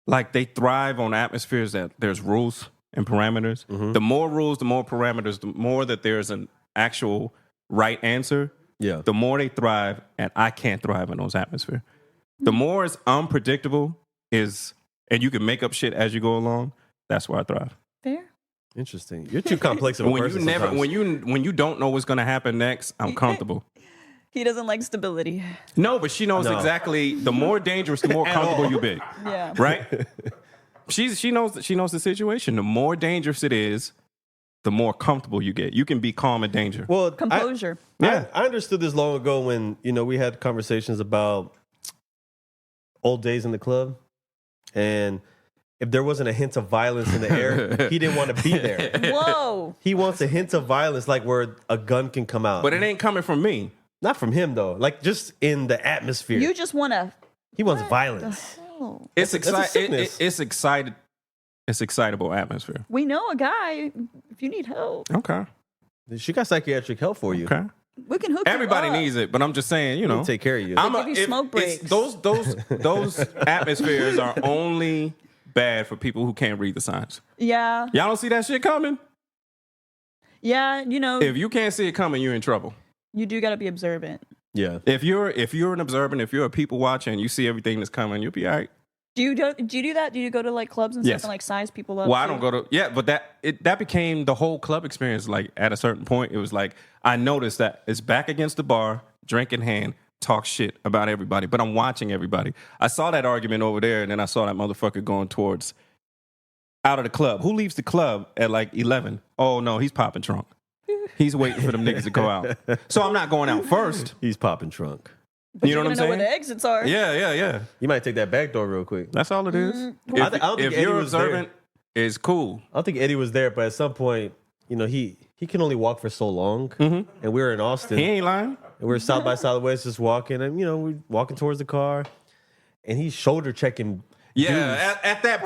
Speaker 1: like they thrive on atmospheres that there's rules and parameters. The more rules, the more parameters, the more that there's an actual right answer,
Speaker 3: Yeah,
Speaker 1: the more they thrive, and I can't thrive in those atmospheres. The more it's unpredictable and you can make up shit as you go along, that's where I thrive.
Speaker 2: Fair.
Speaker 3: interesting. You're too complex of a
Speaker 1: When you
Speaker 3: person.
Speaker 1: never
Speaker 3: sometimes.
Speaker 1: when you don't know what's gonna happen next, I'm comfortable.
Speaker 2: He doesn't like stability.
Speaker 1: No, but she knows
Speaker 3: No.
Speaker 1: exactly. The more dangerous, the more comfortable you be.
Speaker 2: Yeah.
Speaker 1: Right? She knows the situation. The more dangerous it is, the more comfortable you get. You can be calm in danger.
Speaker 3: well,
Speaker 2: Composure.
Speaker 3: I understood this long ago when we had conversations about old days in the club, and if there wasn't a hint of violence in the air, he didn't want to be there.
Speaker 2: Whoa.
Speaker 3: He wants a hint of violence, like where a gun can come out.
Speaker 1: But it ain't coming from me.
Speaker 3: Not from him though. Like just in the atmosphere.
Speaker 2: You just want to.
Speaker 3: He wants violence.
Speaker 1: It's
Speaker 3: That's a sickness.
Speaker 1: It's excited. It's excitable atmosphere.
Speaker 2: We know a guy. If you need help,
Speaker 1: Okay.
Speaker 3: She got psychiatric help for you.
Speaker 1: Okay.
Speaker 2: we can hook
Speaker 1: Everybody
Speaker 2: you up.
Speaker 1: needs it, but I'm just saying, you know,
Speaker 3: We'll take care of you.
Speaker 2: give you smoke breaks.
Speaker 1: Those atmospheres are only bad for people who can't read the signs.
Speaker 2: Yeah.
Speaker 1: Y'all don't see that shit coming?
Speaker 2: Yeah. You know,
Speaker 1: If you can't see it coming, you're in trouble.
Speaker 2: you do got to be observant.
Speaker 3: Yeah.
Speaker 1: If you're an observant, if you're a people watcher and you see everything that's coming, you'll be all right.
Speaker 2: Do you do that? Do you go to like clubs and
Speaker 1: Yes.
Speaker 2: stuff and like size people up?
Speaker 1: Well, I
Speaker 2: too?
Speaker 1: don't go to but that became the whole club experience. Like at a certain point, it was like I noticed that it's back against the bar, drink in hand, talk shit about everybody, but I'm watching everybody. I saw that argument over there, and then I saw that motherfucker going towards out of the club. Who leaves the club at like 11? Oh no, he's popping trunk. He's waiting for them niggas to go out. So I'm not going out first.
Speaker 3: He's popping trunk.
Speaker 2: But
Speaker 1: You know what I'm
Speaker 2: know where
Speaker 1: saying?
Speaker 2: the exits are.
Speaker 1: Yeah.
Speaker 3: You might take that back door real quick.
Speaker 1: That's all it is.
Speaker 2: Mm-hmm.
Speaker 3: I don't think
Speaker 1: If
Speaker 3: Eddie
Speaker 1: you're
Speaker 3: was there.
Speaker 1: observant, it's cool.
Speaker 3: I don't think Eddie was there, but at some point, you know, he can only walk for so long. And we were in Austin.
Speaker 1: He ain't lying.
Speaker 3: And we're South by Southwest just walking, and you know, we're walking towards the car, and he's shoulder checking.
Speaker 1: Yeah, at that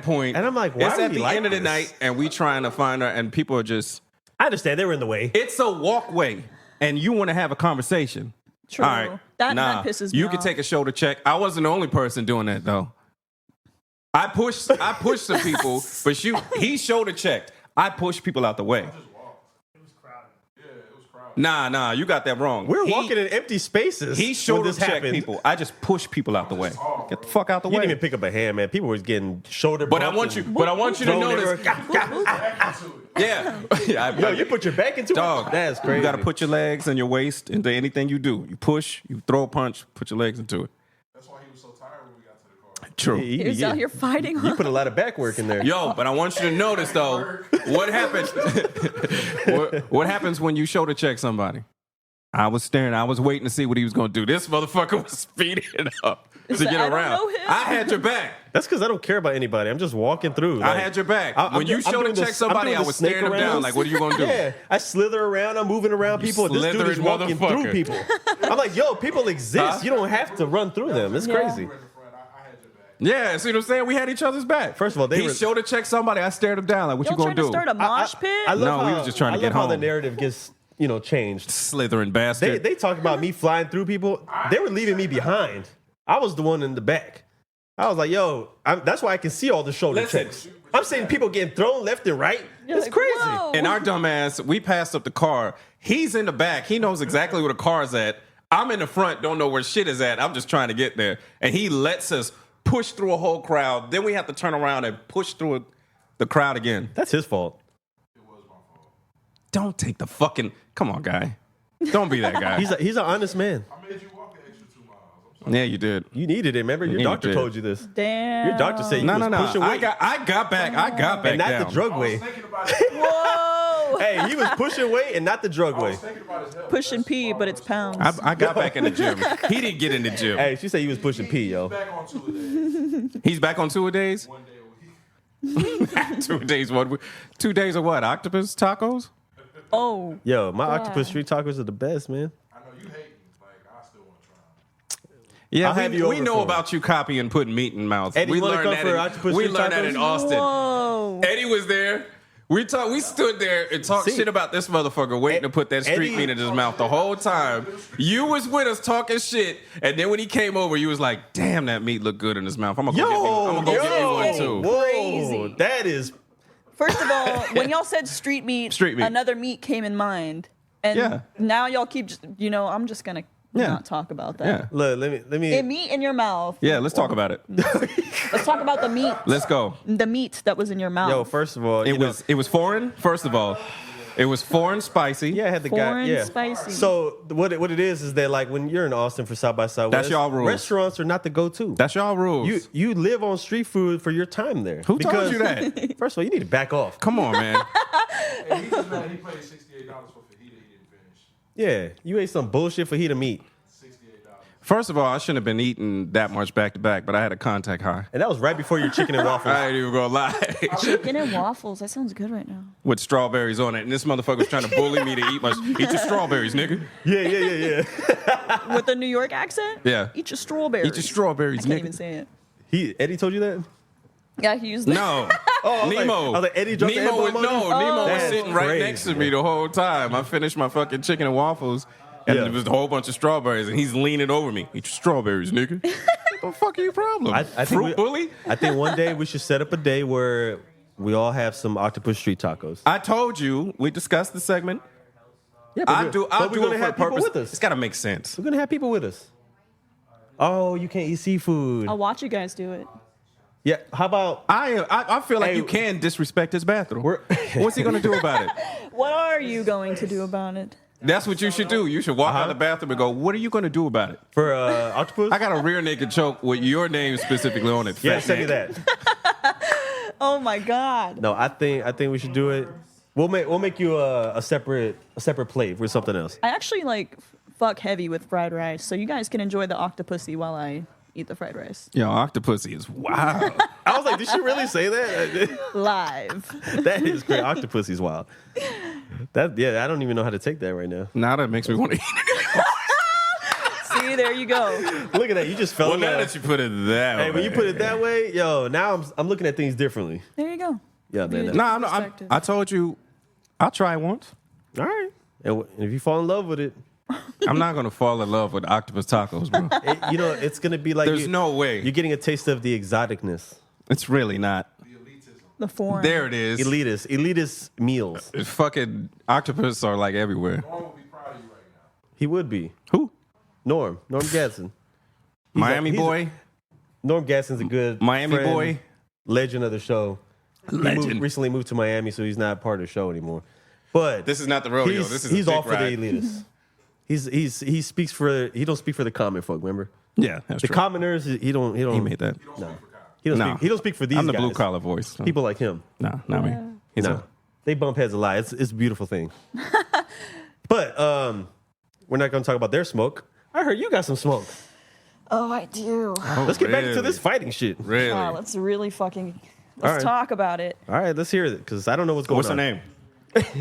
Speaker 1: point,
Speaker 3: And I'm like, why
Speaker 1: it's
Speaker 3: are
Speaker 1: at
Speaker 3: we
Speaker 1: the
Speaker 3: like
Speaker 1: end of the
Speaker 3: this?
Speaker 1: night, and we trying to find her, and people are just.
Speaker 3: I understand they were in the way.
Speaker 1: It's a walkway, and you want to have a conversation.
Speaker 2: True.
Speaker 1: All right,
Speaker 2: That pisses me
Speaker 1: You
Speaker 2: off.
Speaker 1: can take a shoulder check. I wasn't the only person doing that though. I pushed some people, but he shoulder checked. I pushed people out the way. Nah, you got that wrong.
Speaker 3: We were walking in empty spaces.
Speaker 1: He
Speaker 3: when
Speaker 1: shoulder
Speaker 3: this
Speaker 1: checked
Speaker 3: happened.
Speaker 1: people. I just pushed people out the way. Get the fuck out the
Speaker 3: You
Speaker 1: way.
Speaker 3: didn't even pick up a hand, man. People were getting shoulder.
Speaker 1: But I
Speaker 3: bumped
Speaker 1: want you.
Speaker 3: and
Speaker 1: But I want you to
Speaker 3: thrown
Speaker 1: notice. Yeah.
Speaker 3: Yo, you put your back into
Speaker 1: Dog,
Speaker 3: it. That's crazy.
Speaker 1: You got to put your legs and your waist into anything you do. You push, you throw a punch, put your legs into it.
Speaker 5: That's why he was so tired when we got to the car.
Speaker 1: True.
Speaker 2: He was out here fighting.
Speaker 3: You put a lot of back work in there.
Speaker 1: Yo, but I want you to notice though, what happens? what happens when you shoulder check somebody? I was staring. I was waiting to see what he was going to do. This motherfucker was speeding up to
Speaker 2: said,
Speaker 1: get
Speaker 2: "I don't
Speaker 1: around.
Speaker 2: know him."
Speaker 1: I had your back.
Speaker 3: That's because I don't care about anybody. I'm just walking through.
Speaker 1: I had your back.
Speaker 3: I'm
Speaker 1: When you
Speaker 3: I'm
Speaker 1: shoulder
Speaker 3: doing
Speaker 1: check
Speaker 3: this-
Speaker 1: somebody,
Speaker 3: I'm
Speaker 1: I
Speaker 3: doing
Speaker 1: was
Speaker 3: the snake
Speaker 1: staring them
Speaker 3: around.
Speaker 1: down. Like, what are you going to do?
Speaker 3: Yeah, I slither around. I'm moving around people. This dude
Speaker 1: slithery
Speaker 3: is walking
Speaker 1: motherfucker.
Speaker 3: through people. I'm like, yo, people exist. You don't have to run through them. It's
Speaker 2: Yeah.
Speaker 3: crazy.
Speaker 1: Yeah, see what I'm saying? We had each other's back.
Speaker 3: First of all,
Speaker 1: he shoulder checked somebody. I stared him down. Like, what
Speaker 2: Y'all
Speaker 1: you going
Speaker 2: trying
Speaker 1: to
Speaker 2: to
Speaker 1: do?
Speaker 2: start a mosh pit?
Speaker 3: I love
Speaker 1: No, we
Speaker 3: how-
Speaker 1: was just trying to
Speaker 3: I
Speaker 1: get
Speaker 3: love how the
Speaker 1: home.
Speaker 3: narrative gets, changed.
Speaker 1: Slithering bastard.
Speaker 3: They talk about me flying through people. They were leaving me behind. I was the one in the back. I was like, yo, that's why I can see all the shoulder
Speaker 1: Listen.
Speaker 3: checks. I'm seeing people getting thrown left and right.
Speaker 2: You're
Speaker 3: It's
Speaker 2: like,
Speaker 3: crazy.
Speaker 2: whoa.
Speaker 1: And our dumbass, we passed up the car. He's in the back. He knows exactly where the car's at. I'm in the front, don't know where shit is at. I'm just trying to get there. And he lets us push through a whole crowd. Then we have to turn around and push through the crowd again.
Speaker 3: That's his fault.
Speaker 1: Don't take the fucking... Come on, guy. Don't be that guy.
Speaker 3: He's an honest man.
Speaker 5: I made you walk the extra 2 miles. I'm sorry.
Speaker 1: Yeah, you did.
Speaker 3: You needed it. Remember, your
Speaker 1: Yeah, you
Speaker 3: doctor
Speaker 1: did.
Speaker 3: told you this.
Speaker 2: Damn.
Speaker 3: Your doctor said you
Speaker 1: No.
Speaker 3: was pushing weight.
Speaker 1: I got back. I got back
Speaker 3: and not
Speaker 1: down.
Speaker 3: the drug
Speaker 5: I was
Speaker 3: way.
Speaker 5: thinking about it.
Speaker 2: Whoa.
Speaker 3: Hey, he was pushing weight and not the drug
Speaker 5: I
Speaker 3: way.
Speaker 5: was thinking about his health.
Speaker 2: Pushing
Speaker 5: That's
Speaker 2: P,
Speaker 5: why
Speaker 2: but
Speaker 5: I
Speaker 2: it's
Speaker 5: was-
Speaker 2: pounds.
Speaker 1: I got back in the gym. He didn't get in the gym.
Speaker 3: Hey, she said he was pushing P, yo.
Speaker 5: Back on 2 days.
Speaker 1: He's back on 2 days?
Speaker 5: 1 day a week.
Speaker 1: 2 days. What? 2 days of what? Octopus tacos?
Speaker 2: Oh.
Speaker 3: Yo, my
Speaker 2: Yeah.
Speaker 3: octopus street tacos are the best, man.
Speaker 5: I know you hate me. Like, I still want to try them.
Speaker 1: Yeah,
Speaker 3: I'll have you
Speaker 1: we
Speaker 3: over
Speaker 1: know
Speaker 3: for it.
Speaker 1: about you copying putting meat in mouth.
Speaker 3: Eddie,
Speaker 1: we
Speaker 3: you wanna
Speaker 1: learned
Speaker 3: come
Speaker 1: that
Speaker 3: for
Speaker 1: in,
Speaker 3: octopus
Speaker 1: we
Speaker 3: street
Speaker 1: learned that
Speaker 3: tacos?
Speaker 1: in Austin.
Speaker 2: Whoa.
Speaker 1: Eddie was there. We stood there and talked
Speaker 3: See.
Speaker 1: shit about this motherfucker waiting to put that street
Speaker 3: Eddie-
Speaker 1: meat in his mouth the whole time. You was with us talking shit, and then when he came over, you was like, "Damn, that meat looked good in his mouth. I'm gonna go get me one too."
Speaker 3: Whoa,
Speaker 2: Crazy.
Speaker 3: that is.
Speaker 2: First of all, when y'all said street meat, another meat came in mind. And
Speaker 1: Yeah.
Speaker 2: now y'all keep just, I'm just going to not talk about that.
Speaker 1: Yeah,
Speaker 3: Look, let me.
Speaker 2: The meat in your mouth.
Speaker 1: yeah. Let's talk about it.
Speaker 2: Let's talk about the meat.
Speaker 1: Let's go.
Speaker 2: The meat that was in your mouth.
Speaker 3: Yo, first of all,
Speaker 1: It was foreign. First of all, it was foreign spicy.
Speaker 3: Yeah, I had the
Speaker 2: Foreign
Speaker 3: guy. Yeah,
Speaker 2: spicy.
Speaker 3: So what it is that like when you're in Austin for South by Southwest,
Speaker 1: That's y'all rules.
Speaker 3: Restaurants are not the go-to.
Speaker 1: That's y'all rules.
Speaker 3: You live on street food for your time there.
Speaker 1: Who told you that?
Speaker 3: First of all, you need to back off.
Speaker 1: Come on, man.
Speaker 5: Hey, he's just mad he paid $68 for fajita he didn't finish.
Speaker 3: Yeah, you ate some bullshit fajita meat.
Speaker 5: $68.
Speaker 1: First of all, I shouldn't have been eating that much back to back, but I had a contact high.
Speaker 3: And that was right before your chicken and waffles.
Speaker 1: I ain't even gonna lie.
Speaker 2: Chicken and waffles. That sounds good right now.
Speaker 1: With strawberries on it, and this motherfucker was trying to bully me to eat your strawberries, nigga.
Speaker 3: Yeah.
Speaker 2: With a New York accent?
Speaker 1: Yeah.
Speaker 2: Eat your strawberries.
Speaker 1: Eat your strawberries,
Speaker 2: I can't
Speaker 1: nigga.
Speaker 2: even say it.
Speaker 3: Eddie told you that?
Speaker 2: Yeah, he used that.
Speaker 1: No.
Speaker 3: Oh,
Speaker 1: Nemo.
Speaker 3: I was like, Eddie dropped the
Speaker 1: Nemo was,
Speaker 3: N-bomb on you?
Speaker 1: Nemo was
Speaker 3: That's
Speaker 1: sitting right
Speaker 3: crazy,
Speaker 1: next to me the whole time. I finished my fucking chicken and waffles, and there was a whole bunch of strawberries, and he's leaning over me. Eat your strawberries, nigga. What the fuck are your problem?
Speaker 3: I think
Speaker 1: Fruit bully?
Speaker 3: I think one day we should set up a day where we all have some octopus street tacos.
Speaker 1: I told you, we discussed the segment.
Speaker 3: Yeah,
Speaker 1: I'll do
Speaker 3: we're
Speaker 1: it
Speaker 3: gonna
Speaker 1: for a
Speaker 3: have people
Speaker 1: purpose.
Speaker 3: with us.
Speaker 1: It's got to make sense.
Speaker 3: We're gonna have people with us. Oh, you can't eat seafood.
Speaker 2: I'll watch you guys do it.
Speaker 3: Yeah, how about
Speaker 1: I feel like
Speaker 3: Hey,
Speaker 1: you can disrespect his bathroom.
Speaker 3: we're
Speaker 1: What's he going to do about it?
Speaker 2: What are you going to do about it?
Speaker 1: That's what you should do. You should walk out of the bathroom and go, what are you going to do about it?
Speaker 3: for octopus?
Speaker 1: I got a rear naked choke with your name specifically on it.
Speaker 3: Yeah,
Speaker 1: fat
Speaker 3: send me
Speaker 1: neck.
Speaker 3: that.
Speaker 2: Oh my God.
Speaker 3: No, I think we should do it. We'll make you a separate plate with something else.
Speaker 2: I actually like fuck heavy with fried rice, so you guys can enjoy the octopussy while I eat the fried rice.
Speaker 1: Yo, Octopussy is wild.
Speaker 3: I was like, did she really say that?
Speaker 2: Live.
Speaker 3: That is great. Octopussy's wild. I don't even know how to take that right now.
Speaker 1: Now that makes me want to eat it.
Speaker 2: See, there you go.
Speaker 3: Look at that. You just fell
Speaker 1: Well,
Speaker 3: in
Speaker 1: now
Speaker 3: love.
Speaker 1: that you put it that way.
Speaker 3: Hey, when you put it that way, yo, now I'm looking at things differently.
Speaker 2: There you go.
Speaker 3: Yeah, man.
Speaker 2: Beauty.
Speaker 1: No,
Speaker 2: Perspective.
Speaker 1: I told you, I'll try it once.
Speaker 3: All right. And if you fall in love with it,
Speaker 1: I'm not going to fall in love with octopus tacos, bro.
Speaker 3: it's going to be like
Speaker 1: There's no way.
Speaker 3: You're getting a taste of the exoticness.
Speaker 1: It's really not.
Speaker 2: The foreign.
Speaker 1: There it is.
Speaker 3: Elitist meals.
Speaker 1: Fucking octopus are like everywhere.
Speaker 3: He would be.
Speaker 1: Who?
Speaker 3: Norm Gadsden.
Speaker 1: Miami boy?
Speaker 3: Norm Gadsden's a good
Speaker 1: Miami
Speaker 3: friend,
Speaker 1: boy?
Speaker 3: legend of the show.
Speaker 1: Legend.
Speaker 3: Recently moved to Miami, so he's not part of the show anymore. But
Speaker 1: This is not the rodeo. This is a
Speaker 3: he's
Speaker 1: dick
Speaker 3: all for
Speaker 1: ride.
Speaker 3: the elitists. He speaks for he don't speak for the common folk. Remember
Speaker 1: Yeah, that's
Speaker 3: the
Speaker 1: true.
Speaker 3: commoners. He don't.
Speaker 1: He made that.
Speaker 3: No. He don't speak for these.
Speaker 1: I'm the
Speaker 3: guys.
Speaker 1: blue collar voice. So.
Speaker 3: People like him.
Speaker 1: No, not me. He's
Speaker 3: No, they bump heads a lot. It's a beautiful thing. But we're not going to talk about their smoke. I heard you got some smoke.
Speaker 2: Oh, I do.
Speaker 3: Let's get back into this fighting shit.
Speaker 1: Really?
Speaker 2: Wow, let's really fucking
Speaker 3: All
Speaker 2: let's
Speaker 3: right.
Speaker 2: talk about it.
Speaker 3: All right, let's hear it because I don't know what's going
Speaker 1: What's her
Speaker 3: on.
Speaker 1: name?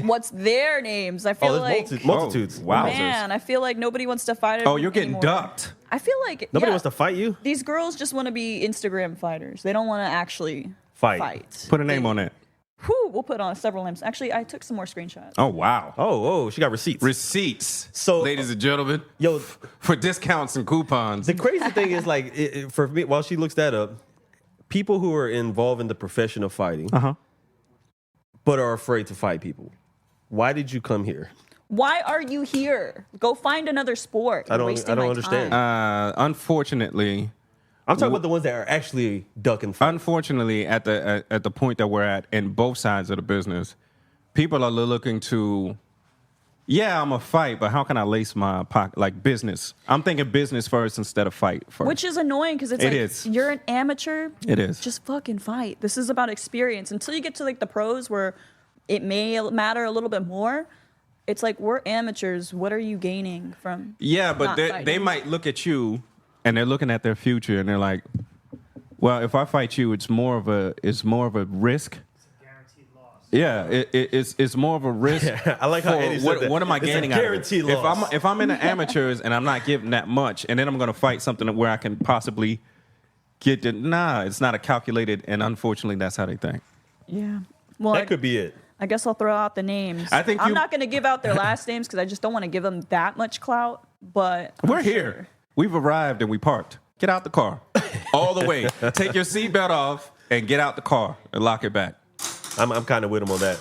Speaker 2: What's their names? I feel
Speaker 3: Oh,
Speaker 2: like
Speaker 3: there's multitudes.
Speaker 1: Oh, wow.
Speaker 2: man, I feel like nobody wants to fight.
Speaker 1: Oh, you're getting
Speaker 2: anymore.
Speaker 1: ducked.
Speaker 2: I feel like
Speaker 3: Nobody
Speaker 2: yeah,
Speaker 3: wants to fight you.
Speaker 2: These girls just want to be Instagram fighters. They don't want to actually fight.
Speaker 1: Put a name on it.
Speaker 2: Whew, we'll put on several names. Actually, I took some more screenshots.
Speaker 1: Oh, wow.
Speaker 3: Oh, she got receipts.
Speaker 1: Receipts.
Speaker 3: So-
Speaker 1: ladies and gentlemen,
Speaker 3: Yo,
Speaker 1: for discounts and coupons.
Speaker 3: the crazy thing is like for me, while she looks that up, people who are involved in the profession of fighting, but are afraid to fight people. Why did you come here?
Speaker 2: Why are you here? Go find another sport. You're wasting
Speaker 3: I don't
Speaker 2: my
Speaker 3: understand.
Speaker 2: time.
Speaker 1: Unfortunately,
Speaker 3: I'm talking about the ones that are actually ducking fights.
Speaker 1: unfortunately, at the point that we're at in both sides of the business, people are looking to, yeah, I'm a fight, but how can I lace my pocket like business? I'm thinking business first instead of fight first.
Speaker 2: Which is annoying because it's
Speaker 1: It
Speaker 2: like
Speaker 1: is.
Speaker 2: you're an amateur.
Speaker 1: It is.
Speaker 2: Just fucking fight. This is about experience. Until you get to like the pros where it may matter a little bit more. It's like we're amateurs. What are you gaining from?
Speaker 1: Yeah, but
Speaker 2: not
Speaker 1: they
Speaker 2: fighting?
Speaker 1: might look at you and they're looking at their future and they're like, well, if I fight you, it's more of a risk. Yeah, it's more of a risk.
Speaker 3: I like how
Speaker 1: for
Speaker 3: Eddie said
Speaker 1: what,
Speaker 3: that.
Speaker 1: what am I
Speaker 3: It's a
Speaker 1: gaining out of it?
Speaker 3: guaranteed loss.
Speaker 1: If I'm in the amateurs and I'm not giving that much, and then I'm going to fight something where I can possibly get to, it's not a calculated, and unfortunately, that's how they think.
Speaker 2: Yeah. Well,
Speaker 3: That could be it.
Speaker 2: I guess I'll throw out the names.
Speaker 1: I think
Speaker 2: I'm
Speaker 1: you-
Speaker 2: not going to give out their last names because I just don't want to give them that much clout. But
Speaker 1: We're
Speaker 2: I'm
Speaker 1: here.
Speaker 2: sure.
Speaker 1: We've arrived and we parked. Get out the car. All the way. Take your seatbelt off and get out the car and lock it back.
Speaker 3: I'm kind of with him on that.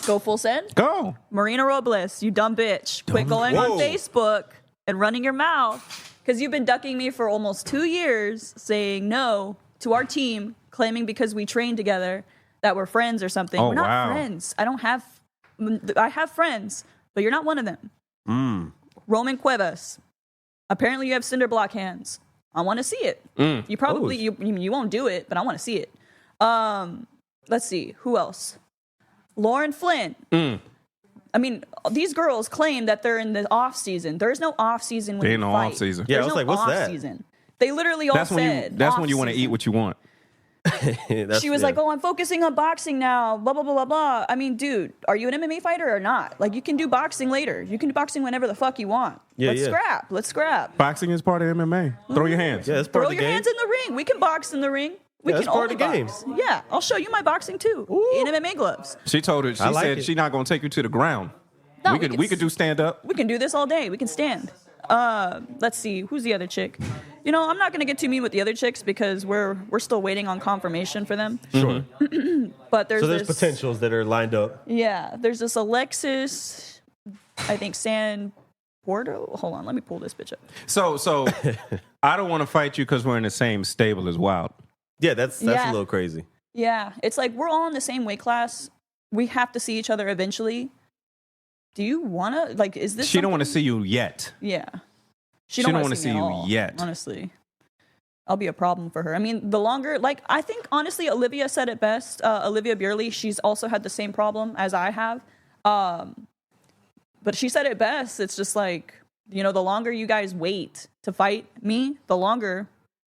Speaker 2: Go full send.
Speaker 1: Go.
Speaker 2: Marina Robles, you dumb bitch. Quit going on
Speaker 3: Whoa.
Speaker 2: Facebook and running your mouth because you've been ducking me for almost 2 years saying no to our team, claiming because we trained together that we're friends or something.
Speaker 1: Oh,
Speaker 2: we're not
Speaker 1: wow.
Speaker 2: friends. I have friends, but you're not one of them. Roman Cuevas. Apparently you have cinder block hands. I want to see it. You probably, you won't do it, but I want to see it. Let's see. Who else? Lauren Flynn. I mean, these girls claim that they're in the off season. There's no off season when
Speaker 1: They
Speaker 2: you
Speaker 1: in the
Speaker 2: fight.
Speaker 1: off season.
Speaker 3: Yeah, I
Speaker 2: There's
Speaker 3: was
Speaker 2: no
Speaker 3: like, what's
Speaker 2: off
Speaker 3: that?
Speaker 2: season. They literally all said
Speaker 1: That's when you want to
Speaker 2: off-season.
Speaker 1: eat what you want.
Speaker 2: She was like, "Oh, I'm focusing on boxing now." Blah blah blah blah blah. I mean, dude, are you an MMA fighter or not? Like, you can do boxing later. You can do boxing whenever the fuck you want.
Speaker 3: Yeah,
Speaker 2: Let's
Speaker 3: yeah.
Speaker 2: scrap. Let's scrap.
Speaker 1: Boxing is part of MMA. Throw your hands.
Speaker 3: Yeah, that's part
Speaker 2: Throw
Speaker 3: of the
Speaker 2: your
Speaker 3: game.
Speaker 2: hands in the ring. We can box in the ring. We
Speaker 3: Yeah,
Speaker 2: can
Speaker 3: that's part
Speaker 2: only
Speaker 3: of the game.
Speaker 2: box. Yeah, I'll show you my boxing too in MMA gloves.
Speaker 1: She told her. She
Speaker 3: I like
Speaker 1: said
Speaker 3: it.
Speaker 1: she's not going to take you to the ground.
Speaker 2: No,
Speaker 1: we could do stand up.
Speaker 2: We can do this all day. We can stand. Let's see. Who's the other chick? You know, I'm not going to get too mean with the other chicks because we're still waiting on confirmation for them.
Speaker 3: Sure.
Speaker 2: But there's
Speaker 3: So there's
Speaker 2: this,
Speaker 3: potentials that are lined up.
Speaker 2: Yeah, there's this Alexis, I think San Porto. Hold on, let me pull this bitch up.
Speaker 1: So I don't want to fight you because we're in the same stable as Wild.
Speaker 3: Yeah, that's
Speaker 2: Yeah.
Speaker 3: a little crazy.
Speaker 2: Yeah, it's like we're all in the same weight class. We have to see each other eventually. Do you want to, like, is this
Speaker 1: She don't want to
Speaker 2: something-
Speaker 1: see you yet.
Speaker 2: Yeah.
Speaker 1: She don't
Speaker 2: wanna
Speaker 1: wanna see
Speaker 2: me at
Speaker 1: you
Speaker 2: all,
Speaker 1: yet.
Speaker 2: Honestly. I'll be a problem for her. I mean, the longer, like, I think, honestly, Olivia said it best. Olivia Burley, she's also had the same problem as I have. But she said it best. It's just like, you know, the longer you guys wait to fight me, the longer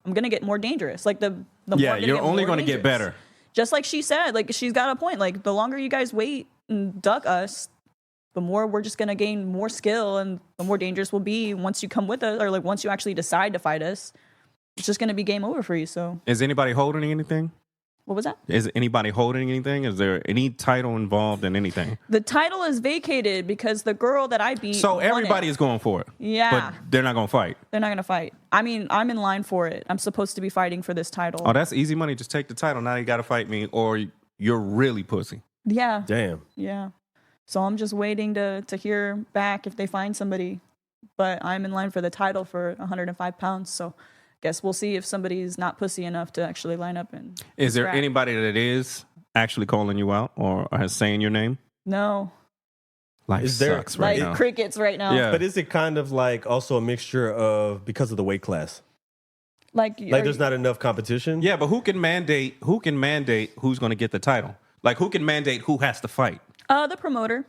Speaker 2: I'm going to get more dangerous. Like, the more
Speaker 1: Yeah,
Speaker 2: I'm gonna
Speaker 1: you're
Speaker 2: get
Speaker 1: only
Speaker 2: more
Speaker 1: going to get
Speaker 2: dangerous.
Speaker 1: better.
Speaker 2: Just like she said, like, she's got a point. Like, the longer you guys wait and duck us, the more we're just going to gain more skill and the more dangerous we'll be once you come with us, or like once you actually decide to fight us. It's just going to be game over for you. So,
Speaker 1: Is anybody holding anything?
Speaker 2: what was that?
Speaker 1: Is anybody holding anything? Is there any title involved in anything?
Speaker 2: The title is vacated because the girl that I beat.
Speaker 1: So
Speaker 2: won
Speaker 1: everybody
Speaker 2: it.
Speaker 1: is going for it.
Speaker 2: Yeah.
Speaker 1: But they're not going to fight.
Speaker 2: They're not going to fight. I mean, I'm in line for it. I'm supposed to be fighting for this title.
Speaker 1: Oh, that's easy money. Just take the title. Now you got to fight me or you're really pussy.
Speaker 2: Yeah.
Speaker 3: Damn.
Speaker 2: Yeah. So I'm just waiting to hear back if they find somebody. But I'm in line for the title for 105 pounds. So guess we'll see if somebody's not pussy enough to actually line up and
Speaker 1: Is there
Speaker 2: scrap.
Speaker 1: anybody that is actually calling you out or is saying your name?
Speaker 2: No.
Speaker 1: Life
Speaker 3: Is there-
Speaker 1: sucks right
Speaker 2: Like
Speaker 1: now.
Speaker 2: crickets right now.
Speaker 1: Yeah.
Speaker 3: But is it kind of like also a mixture of because of the weight class?
Speaker 2: Like
Speaker 3: Like there's not enough competition?
Speaker 1: Yeah, but who can mandate who's going to get the title? Like who can mandate who has to fight?
Speaker 2: The promoter.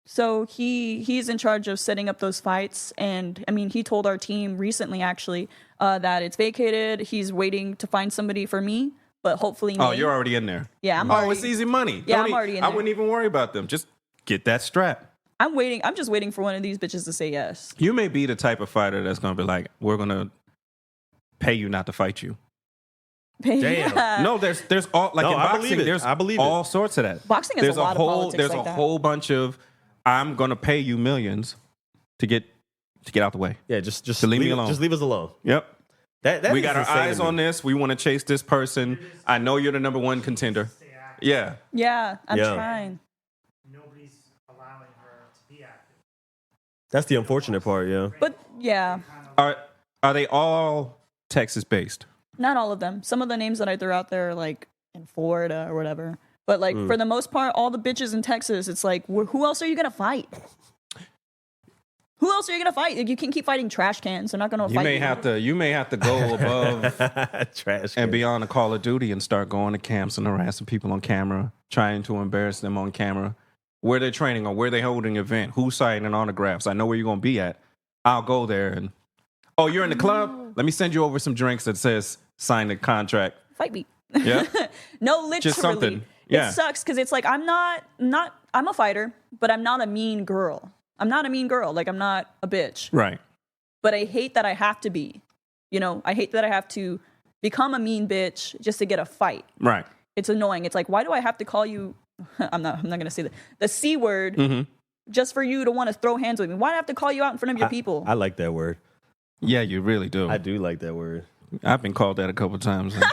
Speaker 2: So he's in charge of setting up those fights, and I mean he told our team recently actually that it's vacated. He's waiting to find somebody for me, but hopefully
Speaker 1: Oh,
Speaker 2: me.
Speaker 1: you're already in there.
Speaker 2: Yeah, I'm
Speaker 1: Oh,
Speaker 2: already.
Speaker 1: it's easy money.
Speaker 2: Yeah,
Speaker 1: Don't
Speaker 2: I'm already in
Speaker 1: I
Speaker 2: there.
Speaker 1: wouldn't even worry about them. Just get that strap.
Speaker 2: I'm waiting. I'm just waiting for one of these bitches to say yes.
Speaker 1: You may be the type of fighter that's going to be like, we're going to pay you not to fight you.
Speaker 3: Damn.
Speaker 1: No, there's all like
Speaker 3: No,
Speaker 1: in
Speaker 3: I
Speaker 1: boxing.
Speaker 3: believe it.
Speaker 1: There's
Speaker 3: I believe
Speaker 1: all
Speaker 3: it.
Speaker 1: sorts of that.
Speaker 2: Boxing has
Speaker 1: There's
Speaker 2: a lot of
Speaker 1: whole
Speaker 2: politics
Speaker 1: there's
Speaker 2: like
Speaker 1: a
Speaker 2: that.
Speaker 1: whole bunch of I'm gonna pay you millions to get out the way.
Speaker 3: Yeah, just
Speaker 1: To leave me alone.
Speaker 3: Just leave us alone.
Speaker 1: Yep.
Speaker 3: That
Speaker 1: We
Speaker 3: is
Speaker 1: got our
Speaker 3: insane
Speaker 1: eyes
Speaker 3: to me.
Speaker 1: on this. We want to chase this person. I know you're the number one contender. Yeah.
Speaker 2: Yeah, I'm
Speaker 3: Yeah.
Speaker 2: trying.
Speaker 6: Nobody's allowing her to be active.
Speaker 3: That's the unfortunate part, yeah.
Speaker 2: But yeah,
Speaker 1: Are they all Texas based?
Speaker 2: not all of them. Some of the names that I threw out there are like in Florida or whatever. But like for the most part, all the bitches in Texas, it's like, who else are you gonna fight? Who else are you gonna fight? Like, you can keep fighting trash cans. They're not gonna
Speaker 1: You
Speaker 2: fight
Speaker 1: may have to go above
Speaker 3: Trash.
Speaker 1: and
Speaker 3: can.
Speaker 1: beyond the Call of Duty and start going to camps and harassing people on camera, trying to embarrass them on camera. Where they're training or where they're holding an event, who's signing autographs. I know where you're gonna be at. I'll go there and you're in the club? Let me send you over some drinks that says sign the contract.
Speaker 2: Fight me.
Speaker 1: Yeah.
Speaker 2: No, literally.
Speaker 1: Just something. Yeah.
Speaker 2: It sucks because it's like I'm a fighter, but I'm not a mean girl. I'm not a mean girl. Like, I'm not a bitch.
Speaker 1: Right.
Speaker 2: But I hate that I have to be. You know, I hate that I have to become a mean bitch just to get a fight.
Speaker 1: Right.
Speaker 2: It's annoying. It's like, why do I have to call you I'm not gonna say the C word just for you to want to throw hands with me? Why do I have to call you out in front of your people?
Speaker 3: I like that word.
Speaker 1: Yeah, you really do.
Speaker 3: I do like that word.
Speaker 1: I've been called that a couple times. and